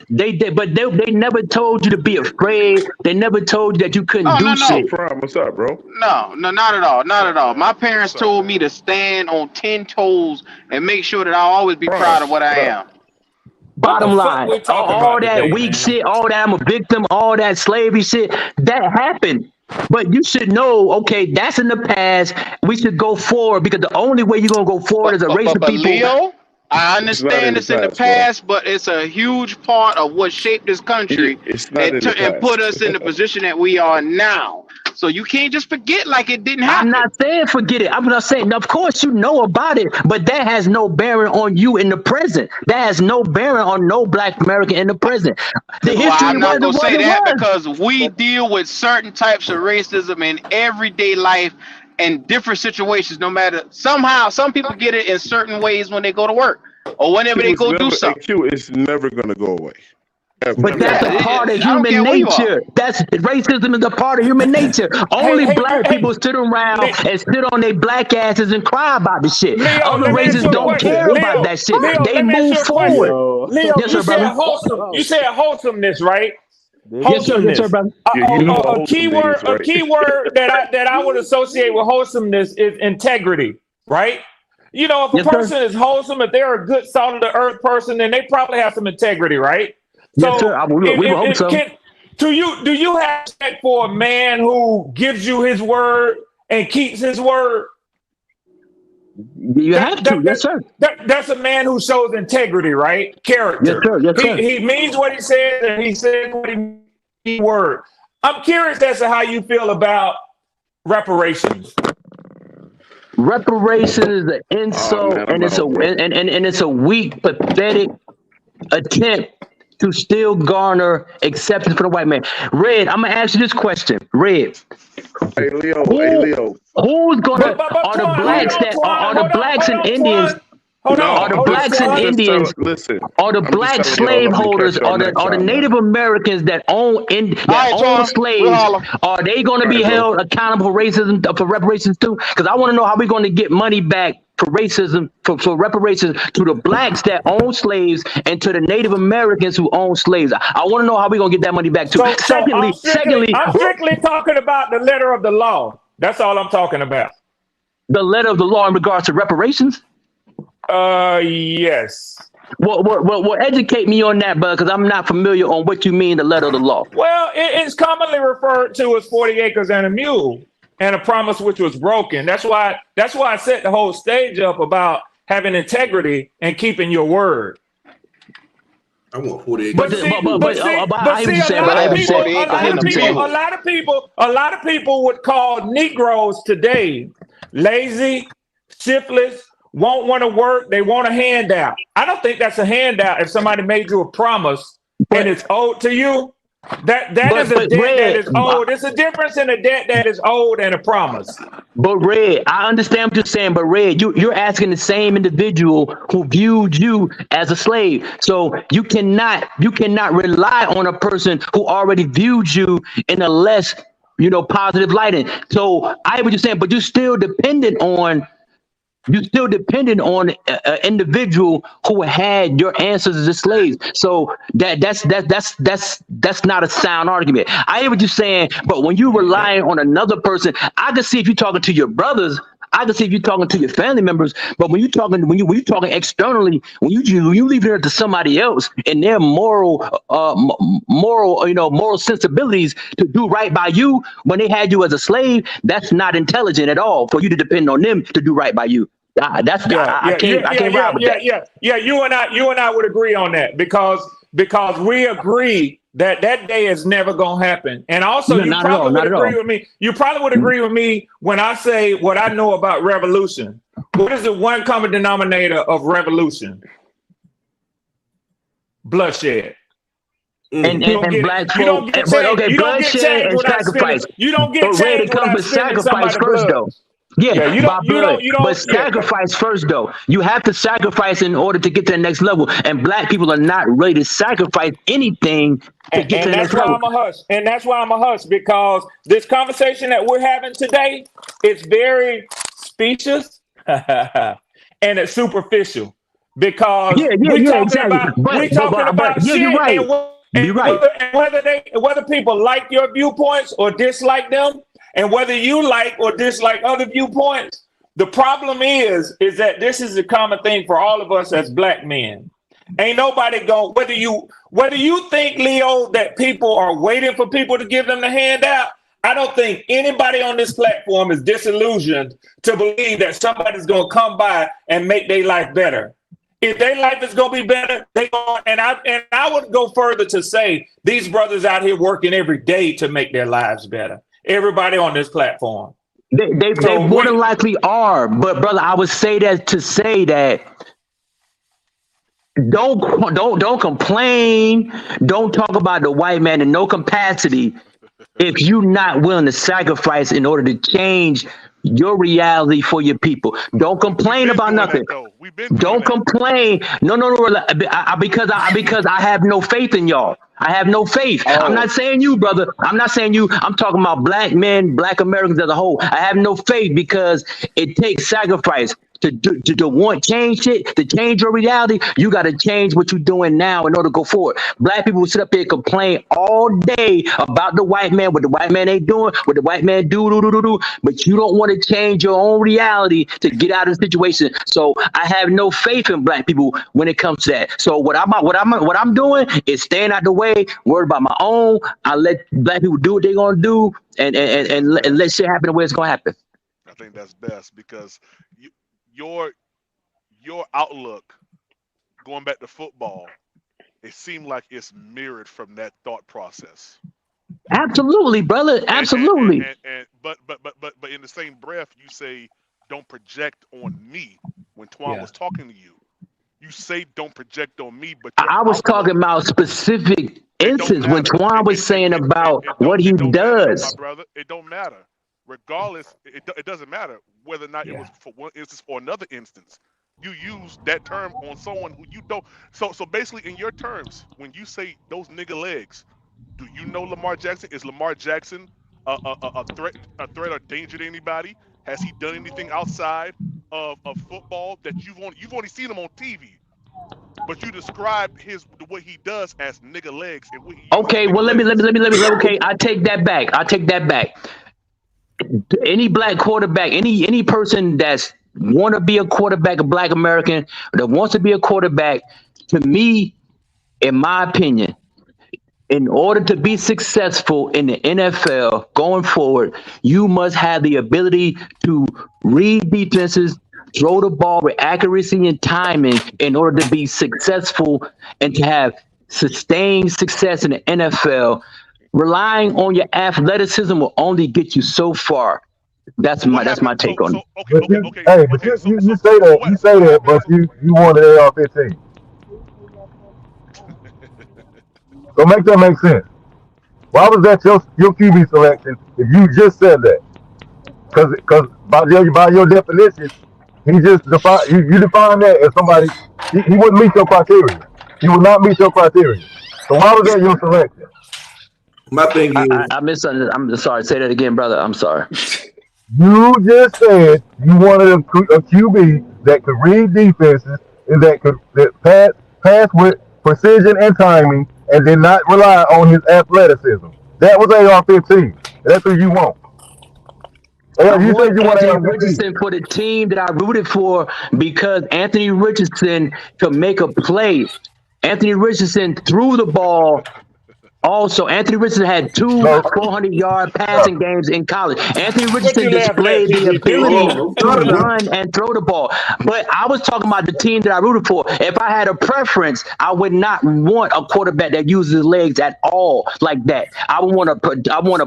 they did. But they never told you to be afraid. They never told you that you couldn't no, no, do Yo, no. shit. Prime, what's up, bro? No, no, not at all, What's not at up, all. man? My parents What's up, told me man? to stand on 10 toes and make sure that I always be Prime, proud of what I what up? am. What the Bottom fuck line, we talking all about that today, weak man? shit, all that I'm a victim, all that slavery shit, that happened. But you should know, okay, that's in the past. We should go forward because the only way you're gonna go forward as a race of But people. Leo, I It's not in understand the it's in the past, bro. past, but it's a huge part of what shaped this country It's not in the and put past. us in the position that we are now. So you can't just forget like it didn't I'm happen. not saying forget it. I'm not saying, of course, you know about it, but that has no bearing on you in the present. That has no bearing on no black American in the present. The Well, history I'm not was it gonna was say it that was. because we but deal with certain types of racism in everyday life and different situations. No matter somehow, some people get it in certain ways when they go to work or whenever Q they is go do never something. Q is never gonna go away. Ever. But Never that's Yeah, a gonna go part away. of I don't human care where you are. nature. That's racism is a part of human nature. Hey, Only hey, black people hey, sit around Le- and sit on their black asses and cry about the shit. Leo, Other let me ask races you a don't question. care about that shit. They Let me ask move you a forward. question. Leo, Leo, Yes, you sir, said brother. wholesome. You bro, said wholesomeness, right? this Yes, sir, Wholesomeness. brother. Yeah, you know what A wholesome key means, word, right? that I would associate with wholesomeness is integrity, right? You know, if a Yes, sir. person is wholesome, if they're a good, solid of the earth person, then they probably have some integrity, right? Yes, sir. So, We would hope if so. can do you have respect for a man who gives you his word and keeps his word? You have to. Yes, sir. That's a man who shows integrity, right? Yes, Character. sir. Yes, sir. He means what he says and he says what he word. I'm curious as to how you feel about reparations. Reparation is an Oh insult, man, I'm and it's a out, bro. and it's a weak, pathetic attempt to still garner acceptance for the white man. Red, I'm gonna ask you this question. Red, Hey who Leo, who's gonna But are the Twan, hold blacks on, that Twan, are the blacks hold and on, Indians Twan. no, are the blacks and I'm just telling. Indians Listen, are the I'm just black telling y'all. I'm gonna slaveholders catch y'all next are the time, man. Native Americans that All right, own Tom, we'll slaves, holler. are they going to All be right, bro. held accountable for racism for reparations too? Because I want to know how we're going to get money back for racism, for reparations to the blacks that own slaves and to the Native Americans who own slaves. I want to know how we're gonna get that money back too. So I'm Secondly, strictly talking about the letter of the law. That's all I'm talking about. the letter of the law in regards to reparations. Yes. Well, educate me on that, bud, because I'm not familiar on what you mean the letter of the law. Well, it's commonly referred to as 40 acres and a mule, and a promise which was broken. That's why I set the whole stage up about having integrity and keeping your word. I want 48. But see, a lot of people would call Negroes today lazy, shiftless, won't want to work. They want a handout. I don't think that's a handout. If somebody made you a promise and it's owed to you, that is a debt that is owed. There's a difference in a debt that is owed and a promise. But Red, I understand what you're saying, but Red, you're asking the same individual who viewed you as a slave. So you cannot rely on a person who already viewed you in a less, positive lighting. So I hear what you're saying, but you're still dependent on an individual who had your ancestors as slaves. So that's not a sound argument. I hear what you're saying, but when you rely on another person, I can see if you're talking to your brothers, I can see if you're talking to your family members, but when you're talking externally, when you leave it to somebody else and their moral sensibilities to do right by you when they had you as a slave, that's not intelligent at all for you to depend on them to do right by you. I can't ride with that. Yeah. You and I would agree on that because we agree that day is never gonna happen. And also, you probably would agree with me. You probably would agree with me when I say what I know about revolution. What is the one common denominator of revolution? Bloodshed. And black folk, bloodshed and sacrifice. You don't get change. It comes with sacrifice first, though. Yeah, you don't sacrifice first, though. You have to sacrifice in order to get to the next level. And black people are not ready to sacrifice anything to get to the next level. And that's why I'm a hush, because this conversation that we're having today is very specious and it's superficial. Because we're talking about shit. You're right. And whether people like your viewpoints or dislike them, and whether you like or dislike other viewpoints, the problem is that this is a common thing for all of us as black men. Ain't nobody whether you think, Leo, that people are waiting for people to give them the handout. I don't think anybody on this platform is disillusioned to believe that somebody's going to come by and make their life better. If their life is going to be better, and I would go further to say these brothers out here working every day to make their lives better. Everybody on this platform. They more than likely are, but brother, I would say that to say that don't complain, don't talk about the white man in no capacity if you're not willing to sacrifice in order to change your reality for your people. Don't complain about nothing. Don't complain. No. Because I have no faith in y'all. I have no faith. I'm not saying you, brother. I'm not saying you. I'm talking about black men, black Americans as a whole. I have no faith because it takes sacrifice to want change shit, to change your reality. You got to change what you're doing now in order to go forward. Black people will sit up here and complain all day about the white man, what the white man ain't doing, what the white man do, but you don't want to change your own reality to get out of the situation. So I have no faith in black people when it comes to that. So what I'm doing is staying out the way, worried about my own. I let black people do what they're gonna do, and let shit happen the way it's gonna happen. I think that's best because your outlook, going back to football, it seemed like it's mirrored from that thought process. Absolutely, brother. Absolutely. But in the same breath, you say don't project on me when Twan was talking to you. You say don't project on me, but I was talking about specific instance when Twan was saying about what he does. My brother, it don't matter. Regardless, it doesn't matter whether or not it was for one instance or another instance. You use that term on someone who you don't. So basically, in your terms, when you say those nigga legs, do you know Lamar Jackson? Is Lamar Jackson a threat or danger to anybody? Has he done anything outside of football that you've only seen him on TV, but you describe what he does as nigga legs and what he uses Okay, nigga well let me legs. okay, I take that back. Any black quarterback, any person that's want to be a quarterback, a black American that wants to be a quarterback, to me, in my opinion, in order to be successful in the NFL going forward, you must have the ability to read defenses, throw the ball with accuracy and timing in order to be successful and to have sustained success in the NFL. Relying on your athleticism will only get you so far. That's What my happened? take on it. But you say that, but you wanted AR-15. So make that make sense. Why was that your QB selection if you just said that? Because by your definition, he just you define that as somebody he wouldn't meet your criteria. He would not meet your criteria. So why was that your selection? My thing is, I misunderstood. I'm sorry. Say that again, brother. I'm sorry. You just said you wanted a QB that could read defenses and that pass with precision and timing and did not rely on his athleticism. That was AR-15. That's who you want. And you said you want Anthony Richardson for the team that I rooted for because Anthony Richardson could make a play. Anthony Richardson threw the ball. Also, Anthony Richardson had 2 400-yard passing games in college. Anthony Richardson displayed the ability to run and throw the ball. But I was talking about the team that I rooted for. If I had a preference, I would not want a quarterback that uses his legs at all like that. I want a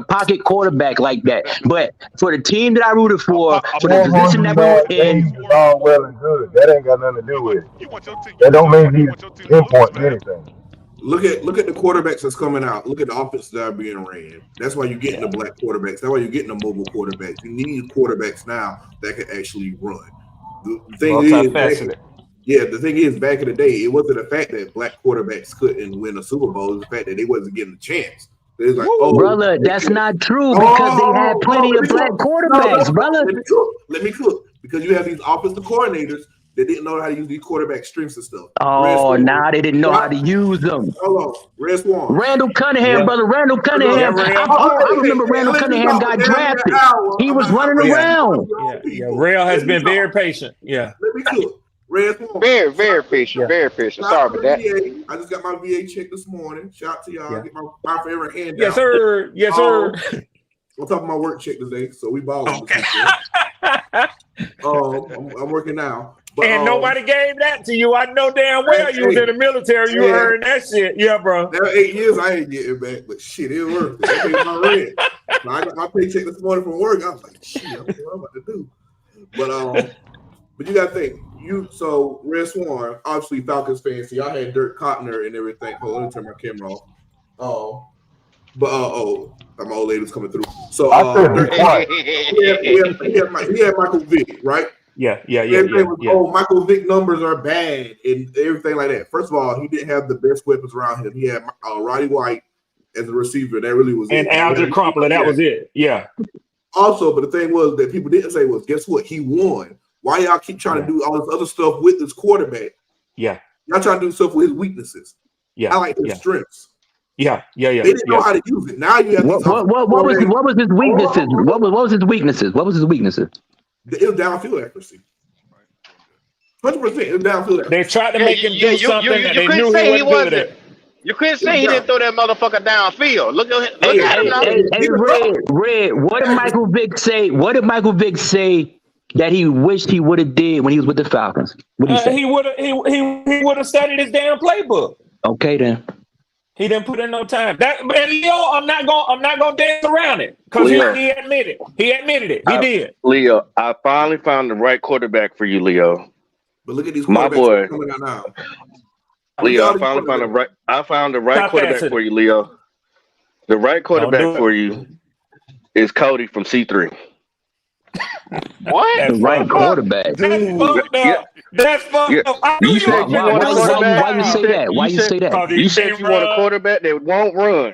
pocket quarterback like that. But for the team that I rooted for the position that we were in, is all well and good. That ain't got nothing to do with it. That don't mean he's important anything. Look at the quarterbacks that's coming out. Look at the offenses that are being ran. That's why you're getting the black quarterbacks. That's why you're getting the mobile quarterbacks. You need quarterbacks now that can actually run. The thing is, back in the day, it wasn't the fact that black quarterbacks couldn't win a Super Bowl. It was the fact that they wasn't getting a chance. It was like, brother, that's not true because they had plenty of black quarterbacks, brother. Let me cook. Because you have these offensive coordinators that didn't know how to use these quarterback strengths and stuff. Oh, now they didn't know how to use them. Hold on. Red Swan. Randall Cunningham, brother. Randall Cunningham. I remember Randall Cunningham got drafted. He was running around. Yeah. Rail has been very patient. Yeah. Let me cook. Red Swan. Very, very patient. Yeah. Very patient. Sorry about that. I just got my VA check this morning. Shout out to y'all. Get my favorite handout. Yes, sir. Yes, sir. On top of my work check today, so we balling. Okay. I'm working now. But, and nobody gave that to you. I know damn well you was in the military. You earned that shit. Yeah, bro. Now 8 years, I ain't getting back, but shit, it worth it. I paid my rent. So I got my paycheck this morning from work. I was like, shit, I don't know what I'm about to do. But you got to think. So Red Swan, obviously Falcons fans. So y'all had Dirk Cotner and everything. Hold on, let me turn my camera off. My old lady was coming through. So he had Michael Vick, right? Yeah. Michael Vick numbers are bad and everything like that. First of all, he didn't have the best weapons around him. He had Roddy White as a receiver. That really was and it. And Alger Crumpler, that was it. Yeah. Also, but the thing was that people didn't say was, guess what? He won. Why y'all keep trying to do all this other stuff with this quarterback? Yeah. Y'all trying to do stuff with his weaknesses. Yeah. I like his strengths. Yeah. They didn't know how to use it. Now you have what was his weaknesses? What was his weaknesses? What was his weaknesses? It was downfield accuracy. 100%. It was downfield accuracy. They tried to make him do something that they knew he wasn't good at. You couldn't say he didn't throw that motherfucker downfield. Look at him. Hey, Red. What did Michael Vick say? What did Michael Vick say that he wished he would have did when he was with the Falcons? What did he say? He would have studied his damn playbook. Okay then. He didn't put in no time. And Leo, I'm not gonna dance around it because he admitted. He admitted it. He did. Leo, I finally found the right quarterback for you, Leo. But look at these my boy. Coming out now. Leo, I found the right quarterback for you, Leo. The right quarterback for you is Cody from C3. What? That's the right quarterback. That's fucked up. You said you want a quarterback. Why you say that? Why you say that? You said you want a quarterback that won't run.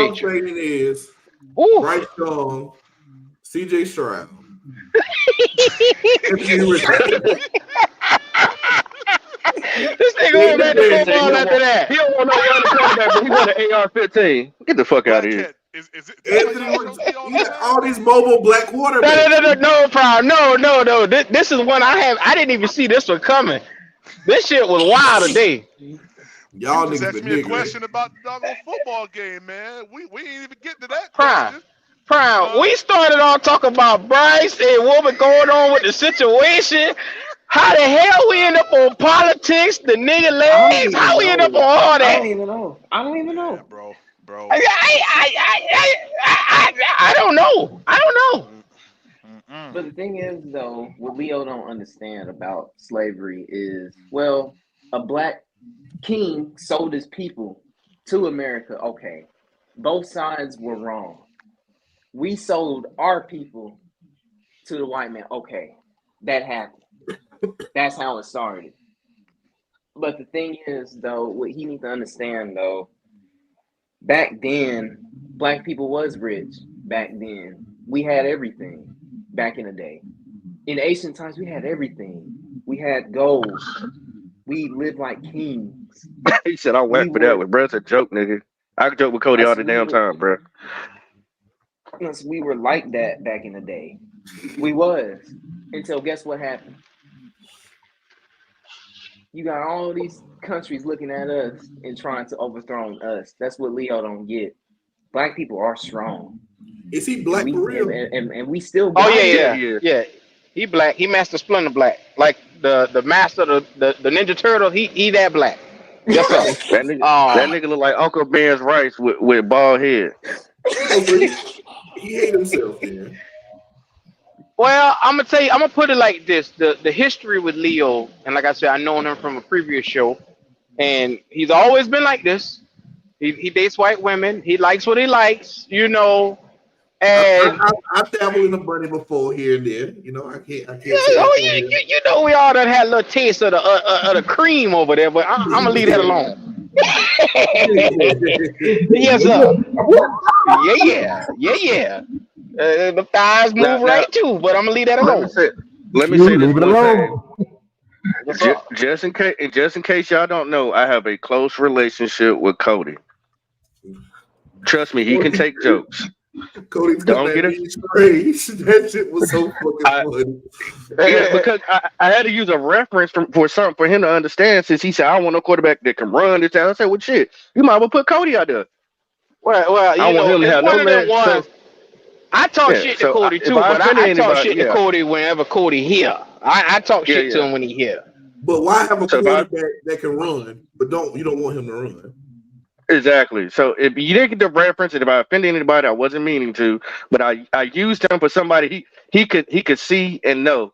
I'm appreciate you. saying is Ooh. Bryce Young, CJ Stroud, Anthony Richardson. This nigga went back to football after that. He don't want no young quarterback, but he want an AR-15. Get the fuck out of here. Blackhead, is it play Anthony y'all show Richardson. me all You the got time? all these mobile black quarterbacks. No, Prime. No. This is one I didn't even see this one coming. This shit was wild today. Y'all You just niggas asked are me a niggas. question about the doggone football game, man. We ain't even get to that Prime. question. We started off talking about Bryce and what was going on with the situation. How the hell we end up on politics, the nigga I don't legs? even How we end up on know. all I that? don't even know. I don't even Man, know. bro. I don't know. I don't know. But the thing is, though, what Leo don't understand about slavery is, well, a black king sold his people to America. Okay, both sides were wrong. We sold our people to the white man. Okay, that happened. That's how it started. But the thing is, though, what he needs to understand, though, back then, black people was rich. Back then, we had everything. Back in the day, in ancient times, we had everything. We had gold. We lived like kings. He said, "I whack for that one, bro. It's a joke, nigga. I can joke with Cody all the damn time, bro." We were like that back in the day. We was. Until guess what happened? You got all these countries looking at us and trying to overthrow us. That's what Leo don't get. Black people are strong. Is he black for real? And we still Oh got yeah. He black. He Master Splinter black. Like the master of the Ninja Turtle. He that black. Yes sir. that nigga look like Uncle Ben's rice with bald head. He hate himself, man. Well, I'm gonna tell you. I'm gonna put it like this: the history with Leo, and like I said, I known him from a previous show, and he's always been like this. He dates white women. He likes what he likes, you know. And I dabbled in the bunny before here and there. You know, I can't. You know, we all done had a little taste of the cream over there, but I'm gonna leave that alone. Yes, sir. Yeah. The thighs move right too, but I'm gonna leave that alone. Let me say this one thing. Just in case y'all don't know, I have a close relationship with Cody. Trust me, he can take jokes. Cody, don't get it. That shit was so fucking funny. Yeah, because I had to use a reference for something for him to understand. Since he said, "I want a quarterback that can run this down," I said, "Well, shit, you might as well put Cody out there." Well, I want him to have no legs. I talk shit to Cody too, but I talk shit to Cody whenever Cody here. I talk shit to him when he here. But why have a quarterback that can run, but you don't want him to run? Exactly. So if you didn't get the reference, and if I offended anybody, I wasn't meaning to, but I used him for somebody he could see and know.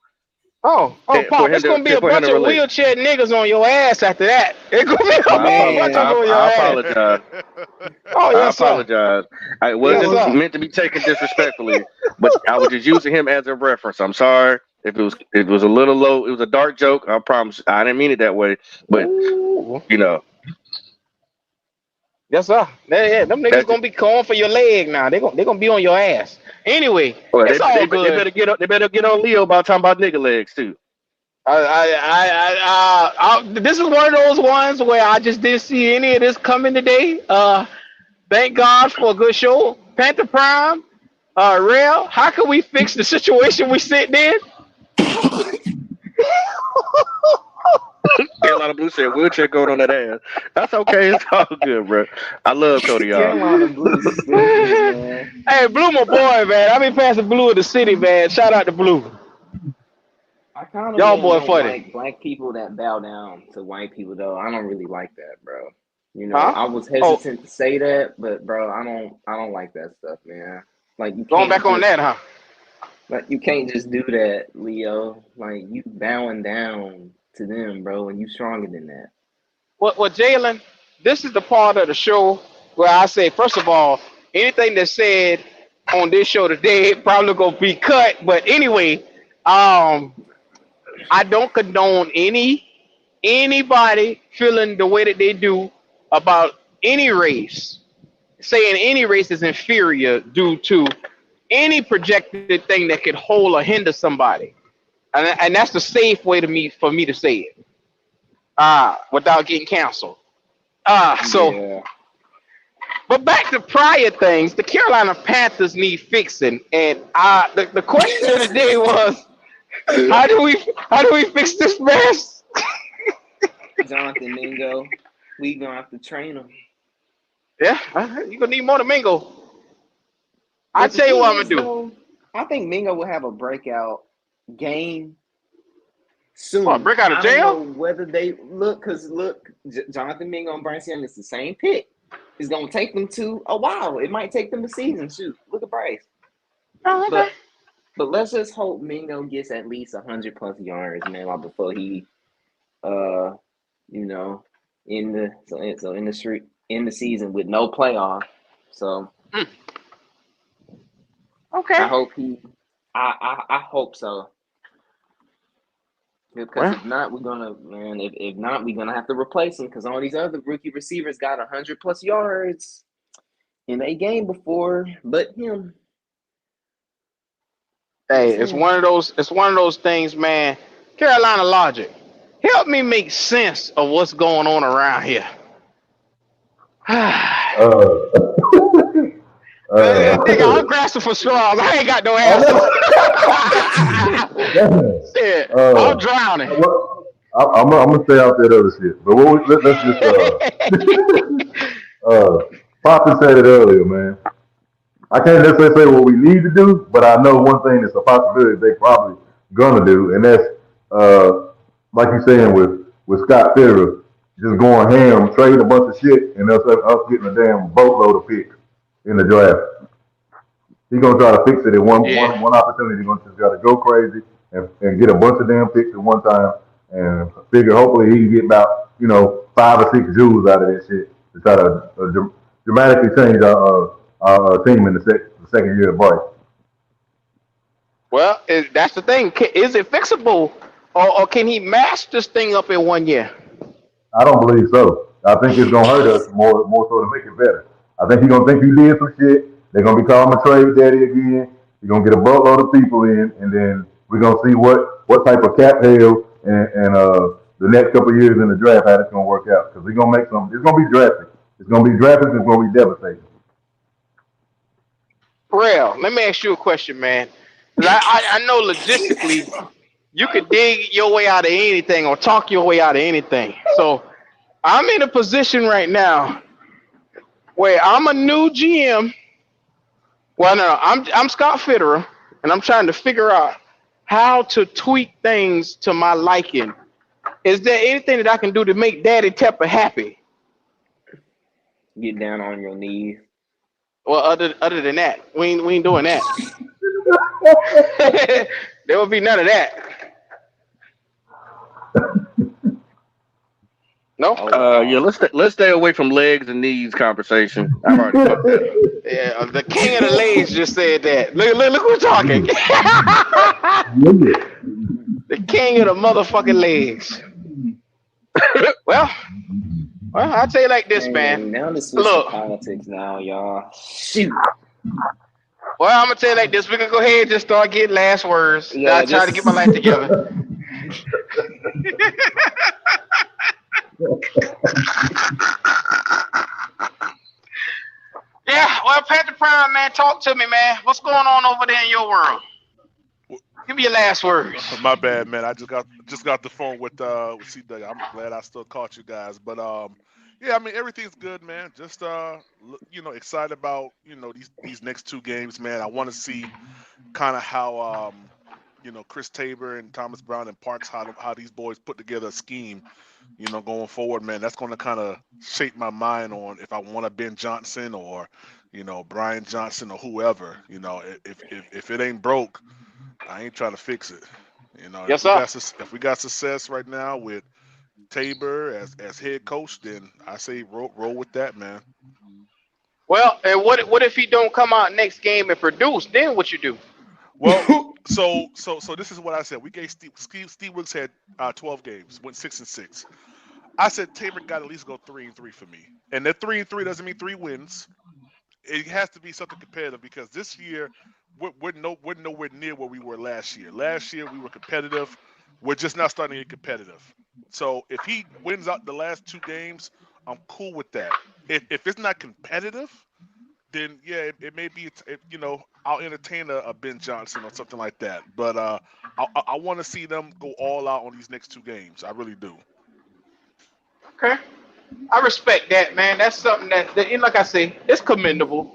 Oh, Pop, it's gonna be a bunch of wheelchair niggas on your ass after that. It's gonna be a bunch of on your ass. I apologize. Oh, yes, I apologize. I wasn't meant to be taken disrespectfully, but I was just using him as a reference. I'm sorry if it was a little low. It was a dark joke. I promise. I didn't mean it that way, but you know. Yes, sir. Yeah, them niggas gonna be calling for your leg now. They gonna be on your ass. Anyway, it's all good. They better get on Leo about talking about nigga legs too. This is one of those ones where I just didn't see any of this coming today. Thank God for a good show. Panther Prime, Rail. How can we fix the situation we sitting in? Carolina Blue said wheelchair going on that ass. That's okay. It's all good, bro. I love Cody, y'all. Carolina Blue stupid, man. Hey, Blue, my boy, man. I been passing Blue in the city, man. Shout out to Blue. I kind of y'all boy funny. Like black people that bow down to white people, though. I don't really like that, bro. You know, I was hesitant to say that, but bro, I don't like that stuff, man. Like you going back on that, huh? Like you can't just do that, Leo. Like you bowing down to them, bro, and you stronger than that. Well, Jalen, this is the part of the show where I say, first of all, anything that's said on this show today probably gonna be cut. But anyway, I don't condone anybody feeling the way that they do about any race, saying any race is inferior due to any projected thing that could hold or hinder somebody. And that's the safe way for me to say it, without getting canceled. But back to prior things, the Carolina Panthers need fixing, and the question of the day was, how do we fix this mess? Jonathan Mingo, we gonna have to train him. Yeah, you gonna need more than Mingo. I tell you what I'm gonna do. Though, I think Mingo will have a breakout game soon. What, break out of jail? I don't know whether they look, Jonathan Mingo and Bryce Young is the same pick. It's gonna take them to a while. It might take them a season. Shoot, look at Bryce. Oh, okay. But let's just hope Mingo gets at least 100+ yards, man, like before he, in the season with no playoff So Okay. I hope I hope so. Because Well, if not, we're gonna If not, we're gonna have to replace him. Because all these other rookie receivers got 100+ yards in a game before, but him. hey, Just it's saying. one of those things, man. Carolina logic. Help me make sense of what's going on around here. Nigga, Uh, I'm grasping for straws. I ain't got no I answer. know. Shit, I'm Uh, drowning. I'm gonna stay out that other shit. But let's just Poppy said it earlier, man. I can't necessarily say what we need to do, but I know one thing that's a possibility they probably gonna do, and that's like you saying with Scott Fitterer just going ham, trading a bunch of shit, and us getting a damn boatload of picks in the draft. He's gonna try to fix it in one opportunity. He's gonna just gotta go crazy and get a bunch of damn picks at one time, and figure hopefully he can get about 5 or 6 jewels out of that shit to try to dramatically change our team in the second year of Bryce. Well, that's the thing. Is it fixable, or can he mash this thing up in 1 year? I don't believe so. I think it's gonna hurt us more so to make it better. I think he's gonna think he did some shit. They're gonna be calling him a trade daddy again. He's gonna get a buttload of people in, and then we're gonna see what type of cap hell and the next couple of years in the draft how it's gonna work out. Because he's gonna make some. It's gonna be drastic. It's gonna be drastic. It's gonna be devastating. Real. Let me ask you a question, man. 'Cause I know logistically you could dig your way out of anything or talk your way out of anything. So I'm in a position right now where I'm a new GM. Well, no, I'm Scott Fitterer, and I'm trying to figure out how to tweak things to my liking. Is there anything that I can do to make Daddy Tepper happy? Get down on your knees. Well, other than that, we ain't doing that. There will be none of that. No. Yeah, let's stay away from legs and knees conversation. I've already fucked that up. Yeah, the king of the legs just said that. Look who's talking. The king of the motherfucking legs. Well, I'll tell you like this, man. Now this is politics now, y'all. Shoot. Well, I'm gonna tell you like this. We can go ahead and just start getting last words. Yeah, I try to get my life together. Yeah, well, Panther Prime, man, talk to me, man. What's going on over there in your world? Give me your last words. My bad, man. I just got the phone with C Doug. I'm glad I still caught you guys, but yeah, I mean everything's good, man. Just excited about these next 2 games, man. I want to see kind of how Chris Tabor and Thomas Brown and Parks how these boys put together a scheme, going forward, man. That's going to kind of shape my mind on if I want to Ben Johnson or Brian Johnson or whoever. If it ain't broke, I ain't trying to fix it. Yes, sir. If we got success right now with Tabor as head coach, then I say roll with that, man. Well, and what if he don't come out next game and produce? Then what you do? Well, so this is what I said. We gave Steve Wilkes had 12 games, went 6-6. I said Tabor got to at least go 3-3 for me, and that 3-3 doesn't mean 3 wins. It has to be something competitive because this year we're nowhere near where we were last year. Last year we were competitive. We're just now starting to get competitive. So if he wins out the last 2 games, I'm cool with that. If it's not competitive, then yeah, it may be. I'll entertain a Ben Johnson or something like that. But I want to see them go all out on these next 2 games. I really do. Okay, I respect that, man. That's something that like I say, it's commendable.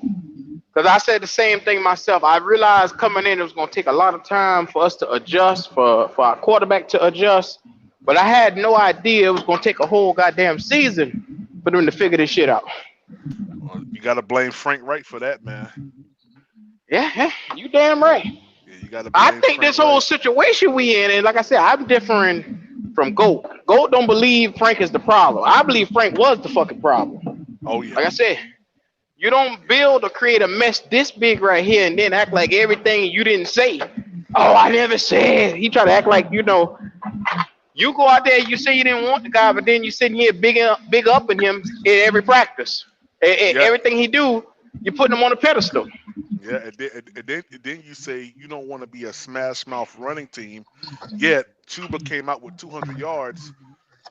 Because I said the same thing myself. I realized coming in it was going to take a lot of time for us to adjust, for our quarterback to adjust. But I had no idea it was going to take a whole goddamn season for them to figure this shit out. Well, you got to blame Frank Wright for that, man. Yeah, you damn right. Yeah, you got to. I think this whole situation we in, and like I said, I'm differing from Goat. Goat don't believe Frank is the problem. I believe Frank was the fucking problem. Oh yeah. Like I said, You don't build or create a mess this big right here and then act like everything you didn't say. Oh, I never said. He try to act like you go out there, you say you didn't want the guy, but then you sitting here big up in him in every practice. Yeah, Everything he do, you putting him on a pedestal. yeah. And then you say you don't want to be a smash mouth running team, yet Chuba came out with 200 yards.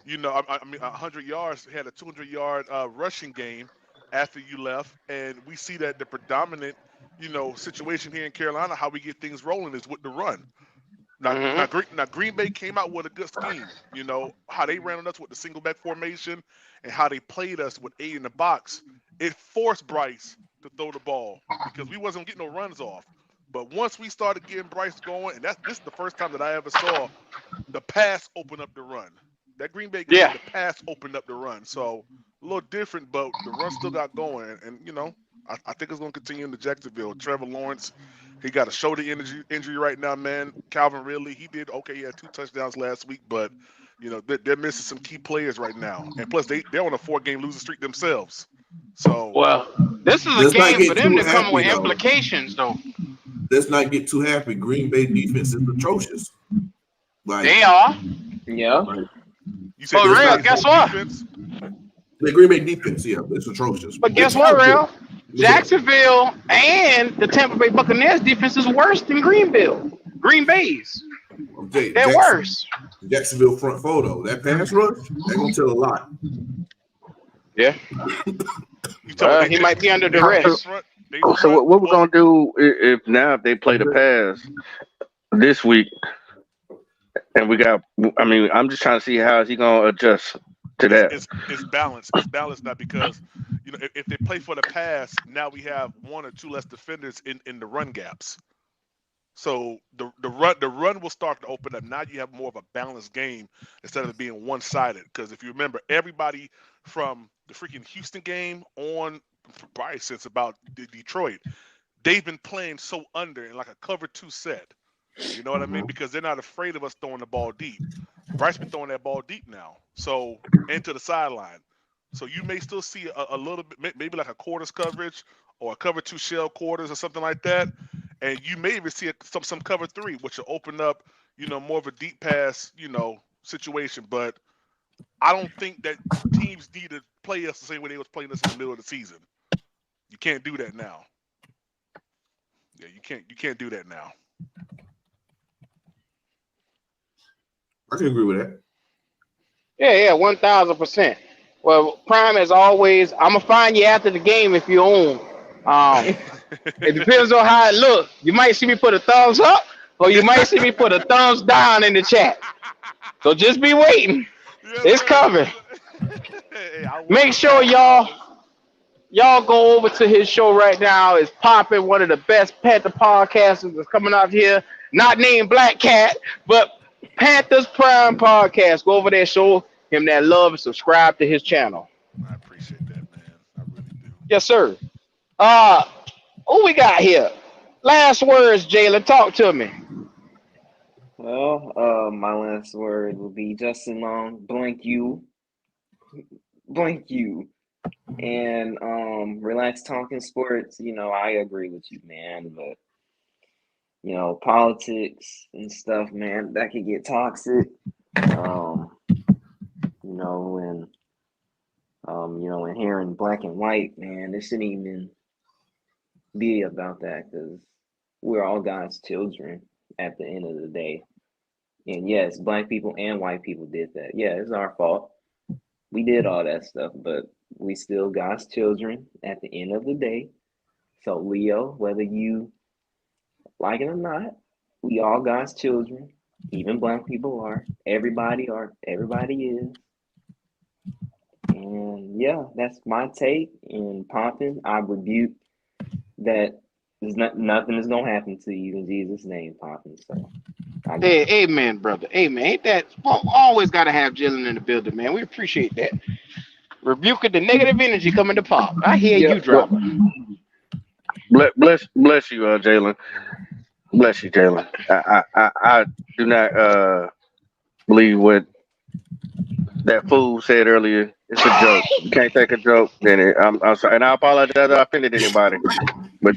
I mean, 100 yards. Had a 200-yard rushing game after you left, and we see that the predominant, situation here in Carolina, how we get things rolling is with the run. Hmm Now, Green Bay came out with a good scheme. How they ran on us with the single back formation and how they played us with 8 in the box. It forced Bryce to throw the ball because we wasn't getting no runs off. But once we started getting Bryce going, and this is the first time that I ever saw the pass open up the run. That Green Bay game, Yeah. the pass opened up the run. So a little different, but the run still got going. And I think it's going to continue in the Jacksonville. Trevor Lawrence, he got a shoulder injury right now, man. Calvin Ridley, he did okay. He had 2 touchdowns last week, but they're missing some key players right now. And plus, they're on a 4-game losing streak themselves. So Well, this is a Let's not game for get them too to come happy with though. implications, though. Let's not get too happy. Green Bay defense is atrocious. Like They are. Yeah. you said But Green real, Bay's guess whole what? defense. the Green Bay defense, yeah, it's atrocious. But They're guess what, talented. real? Jacksonville and the Tampa Bay Buccaneers defense is worse than Green Bay's. Okay, They're worse. Jacksonville front four though. That pass rush, they're gonna tell a lot. Yeah. You talking He might be under How- duress. So what we're gonna do if they play the pass this week, and we got? I mean, I'm just trying to see how is he gonna adjust to that. It's balanced. It's balanced now because if they play for the pass, now we have 1 or 2 less defenders in the run gaps. So the run will start to open up. Now you have more of a balanced game instead of it being one-sided. Because if you remember, everybody from the freaking Houston game on, probably since about Detroit, they've been playing so under in like a cover 2 set. You know what I mean? Because they're not afraid of us throwing the ball deep. Bryce been throwing that ball deep now, so into the sideline. So you may still see a little bit, maybe like a quarters coverage or a cover 2 shell quarters or something like that. And you may even see some cover 3, which will open up, more of a deep pass, situation. But I don't think that teams need to play us the same way they was playing us in the middle of the season. You can't do that now. Yeah, you can't do that now. I can agree with that. Yeah, 1,000%. Well, Prime, as always, I'm gonna find you after the game if you own. It depends on how it looks. You might see me put a thumbs up, or you might see me put a thumbs down in the chat. So just be waiting. It's coming. Make sure y'all go over to his show right now. It's popping. One of the best Panther podcasters that's coming out here. Not named Black Cat, but Panthers Prime Podcast. Go over there, show him that love, and subscribe to his channel. I appreciate that, man. I really do. Yes, sir. Who we got here? Last words, Jalen. Talk to me. Well, my last word will be Justin Long, blank you, and relax talking sports. I agree with you, man, but politics and stuff, man, that could get toxic. And hearing black and white, man, it shouldn't even be about that because we're all God's children at the end of the day. And yes, black people and white people did that. Yeah, it's our fault. We did all that stuff, but we still God's children at the end of the day. So Leo, whether you like it or not, we all God's children. Even black people are. Everybody is. And yeah, that's my take. And Poppin, I rebuke that. Nothing is gonna happen to you in Jesus' name, Poppin. So, Hey, amen, brother. Amen. Ain't that always got to have Jalen in the building, man? We appreciate that. Rebuking the negative energy coming to Pop. I hear you, drama. Bless you, Jalen. Bless you, Jalen. I do not believe what that fool said earlier It's a joke. You can't take a joke. Then I'm sorry, and I apologize if I offended anybody. But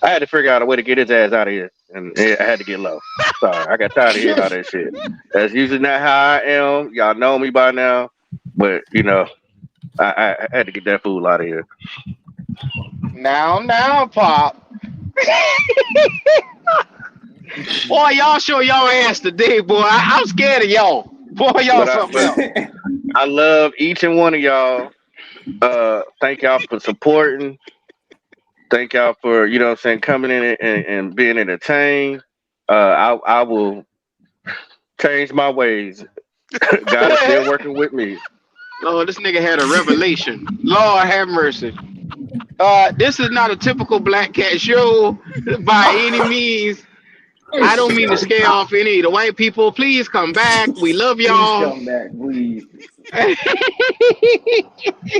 I had to figure out a way to get his ass out of here, and I had to get low. Sorry, I got tired of hearing all that shit. That's usually not how I am. Y'all know me by now, but I had to get that fool out of here. Now, Pop. Boy, y'all show y'all ass today, boy. I'm scared of y'all. Boy, y'all something else. I love each and one of y'all. Thank y'all for supporting. Thank y'all for coming in and being entertained. I will change my ways. God is still working with me. Oh, this nigga had a revelation. Lord have mercy. This is not a typical Black Cat show by any means. I don't mean to scare off any of the white people. Please come back. We love y'all. Please come back, please.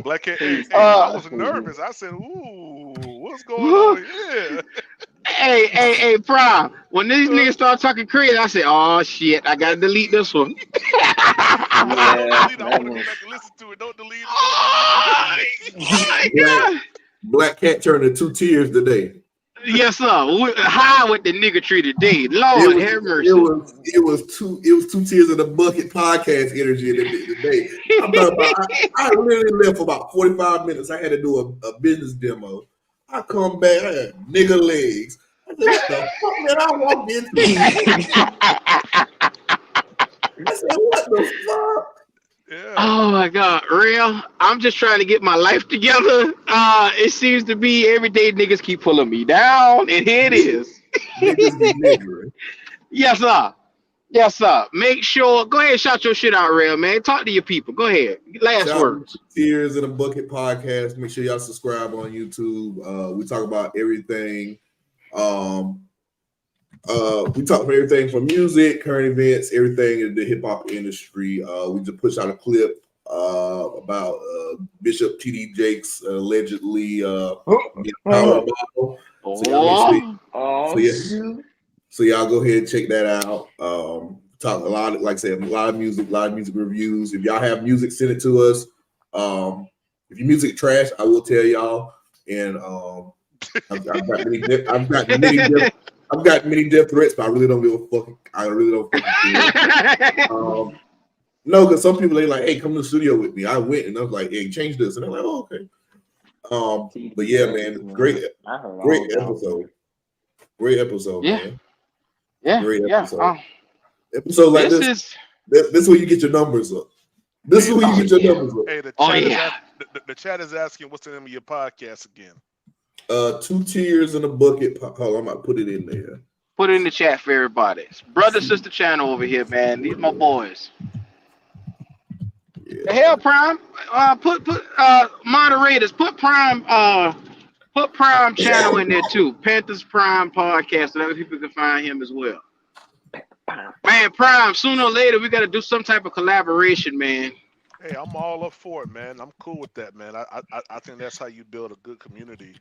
Black Cat, I was nervous. I said, "Ooh, what's going on here?" Hey, Prime. When these niggas start talking crazy, I say, "Oh shit, I gotta delete this one." I want to go back and listen to it. Don't delete it. Oh my God. Black Cat turned into 2 tiers today. Yes, sir. High with the nigga tree today. Lord have mercy. It was 2 tiers of the bucket podcast energy today. I'm talking about. I literally left for about 45 minutes. I had to do a business demo. I come back, I had nigga legs. I said, what the fuck, man? I walked into. I said, what the fuck? Yeah. Oh my God, real. I'm just trying to get my life together. It seems to be every day niggas keep pulling me down, and here it is. Niggas be niggering. Yes, sir. Yes, sir. Make sure. Go ahead, and shout your shit out, real man. Talk to your people. Go ahead. Last words. Tears in a Bucket podcast. Make sure y'all subscribe on YouTube. We talk about everything. We talk about everything from music, current events, everything in the hip hop industry. We just pushed out a clip about Bishop T.D. Jakes allegedly power bottle. So y'all go ahead and check that out. Talk a lot, like I said, a lot of music reviews. If y'all have music, send it to us. If your music trash, I will tell y'all. And I've got many death threats, but I really don't give a fuck. I really don't fucking care. No, because some people, they like, hey, come to the studio with me. I went and I was like, hey, change this. And they're like, oh, okay. But yeah, man, great episode. Great episode, man. Great episode. Episode like this is where you get your numbers up. This is where you get your numbers up. Hey, the chat is asking, what's the name of your podcast again? 2 Tiers in a Bucket. Hold on, I might put it in there. Put it in the chat for everybody. Brother, sister channel over here, man. These my boys. Yeah. The hell, Prime. Put moderators. Put Prime channel in there too. Panthers Prime podcast, so that people can find him as well. Man, Prime. Sooner or later, we got to do some type of collaboration, man. Hey, I'm all up for it, man. I'm cool with that, man. I think that's how you build a good community.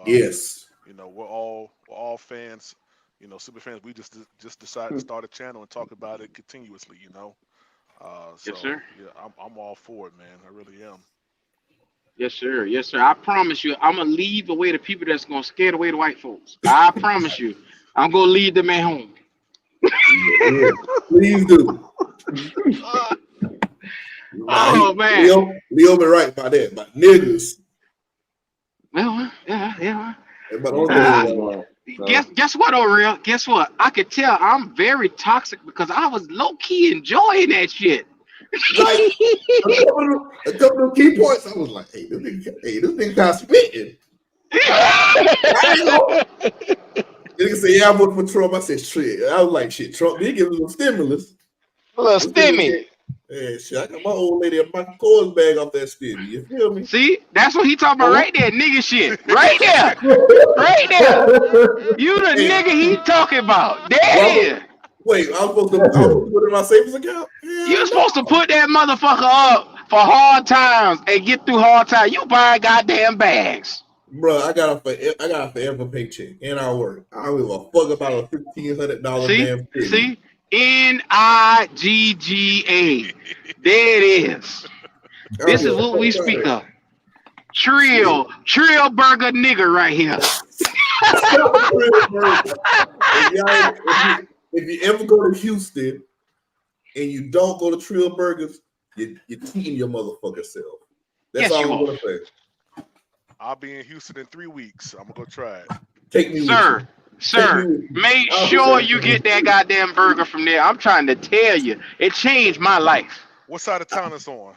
Yes. We're all fans. Super fans. We just decided to start a channel and talk about it continuously. Yes, sir. Yeah, I'm all for it, man. I really am. Yes, sir. Yes, sir. I promise you, I'm gonna leave away the people that's gonna scare away the white folks. I promise you, I'm gonna lead them at home. Yeah, please do. Oh man, Leo been right about that, about niggas. Well, yeah. Guess what, O'Reilly? Guess what? I could tell I'm very toxic because I was low key enjoying that shit. Like a couple of key points, I was like, "Hey, this nigga got spitting." Nigga say, "Yeah, I voted for Trump." I said, "Shit." I was like, "Shit, Trump did give us a little stimulus." A little stimmy. Yeah, shit. I got my old lady a Michael Kors bag off that stimmy. You feel me? See, that's what he talking about right there, nigga shit. Right there. Right there. You the nigga he talking about. There it is. Wait, I'm supposed to put it in my savings account? You're supposed to put that motherfucker up for hard times and get through hard times. You buy goddamn bags. Bro, I got a forever paycheck and I work. I don't give a fuck about a $1,500 damn thing. See? NIGGA. There it is. This is Earlier, what we speak Sunday. of. Trill burger nigga right here. Trill burger. If you ever go to Houston and you don't go to Trill Burgers, you're cheating your motherfucker self. That's Yes, all you I'm are. gonna say. I'll be in Houston in 3 weeks. I'm gonna go try it. Take me with Sir, you. sir, make sure you get that goddamn burger from there. I'm trying to tell you, it changed my life. What side of town it's on?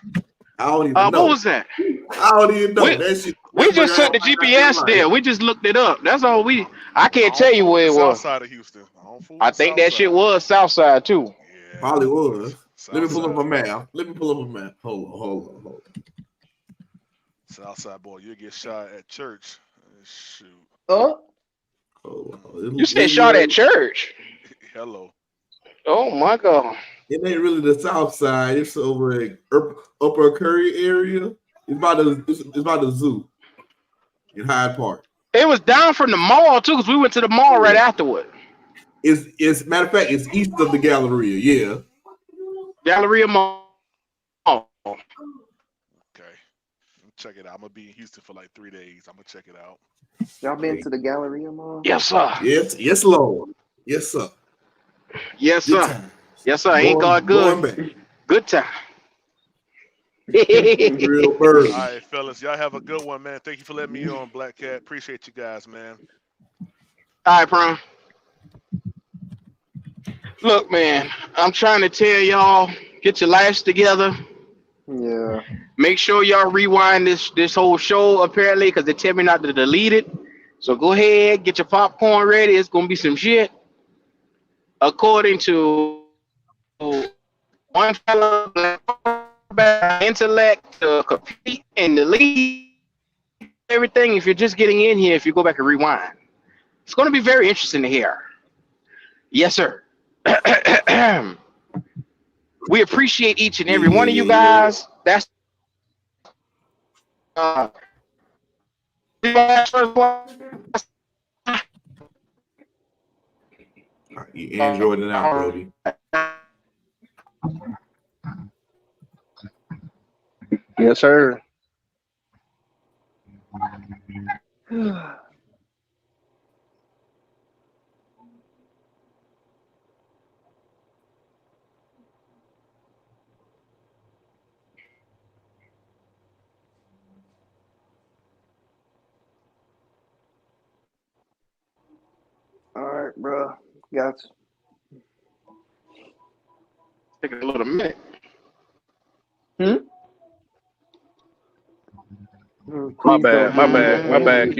I don't even know. What was that? I don't even know. We, That shit. we That just burger set the I got GPS there. We just looked it up. That's all we. I can't I tell don't you fool where with it the south was. side of Houston. I don't fool with I the think south that shit side. was Southside too. Yeah, probably was. Let me south pull up side. a map. Hold on. South side boy, you get shot at church. Shoot. Hold on. You said shot at church. Hello. Oh my god. It ain't really the south side. It's over at Upper Curry area. It's by the zoo in Hyde Park. It was down from the mall too, because we went to the mall right afterward. It's matter of fact, it's east of the Galleria. Yeah. Galleria Mall. Okay. Check it out. I'm gonna be in Houston for like 3 days. I'm gonna check it out. Y'all been to the Galleria Mall? Yes, sir. Yes, Lord. Yes, sir. Yes, Good sir. time. Yes, sir. Ain't God Going good? back. Good time. Real All bird. right, fellas. Y'all have a good one, man. Thank you for letting me on, Black Cat. Appreciate you guys, man. All right, Prime. Look, man, I'm trying to tell y'all, get your lives together. Yeah. Make sure y'all rewind this whole show, apparently, because they tell me not to delete it. So go ahead, get your popcorn ready. It's going to be some shit. According to one fellow, black intellect to compete in the league, everything, if you're just getting in here, if you go back and rewind, it's going to be very interesting to hear. Yes, sir. We appreciate each and every one of you guys. That's You Android it out, Brody. Yes, sir. All right, bro. Got you. Take a little minute. My bad, Q.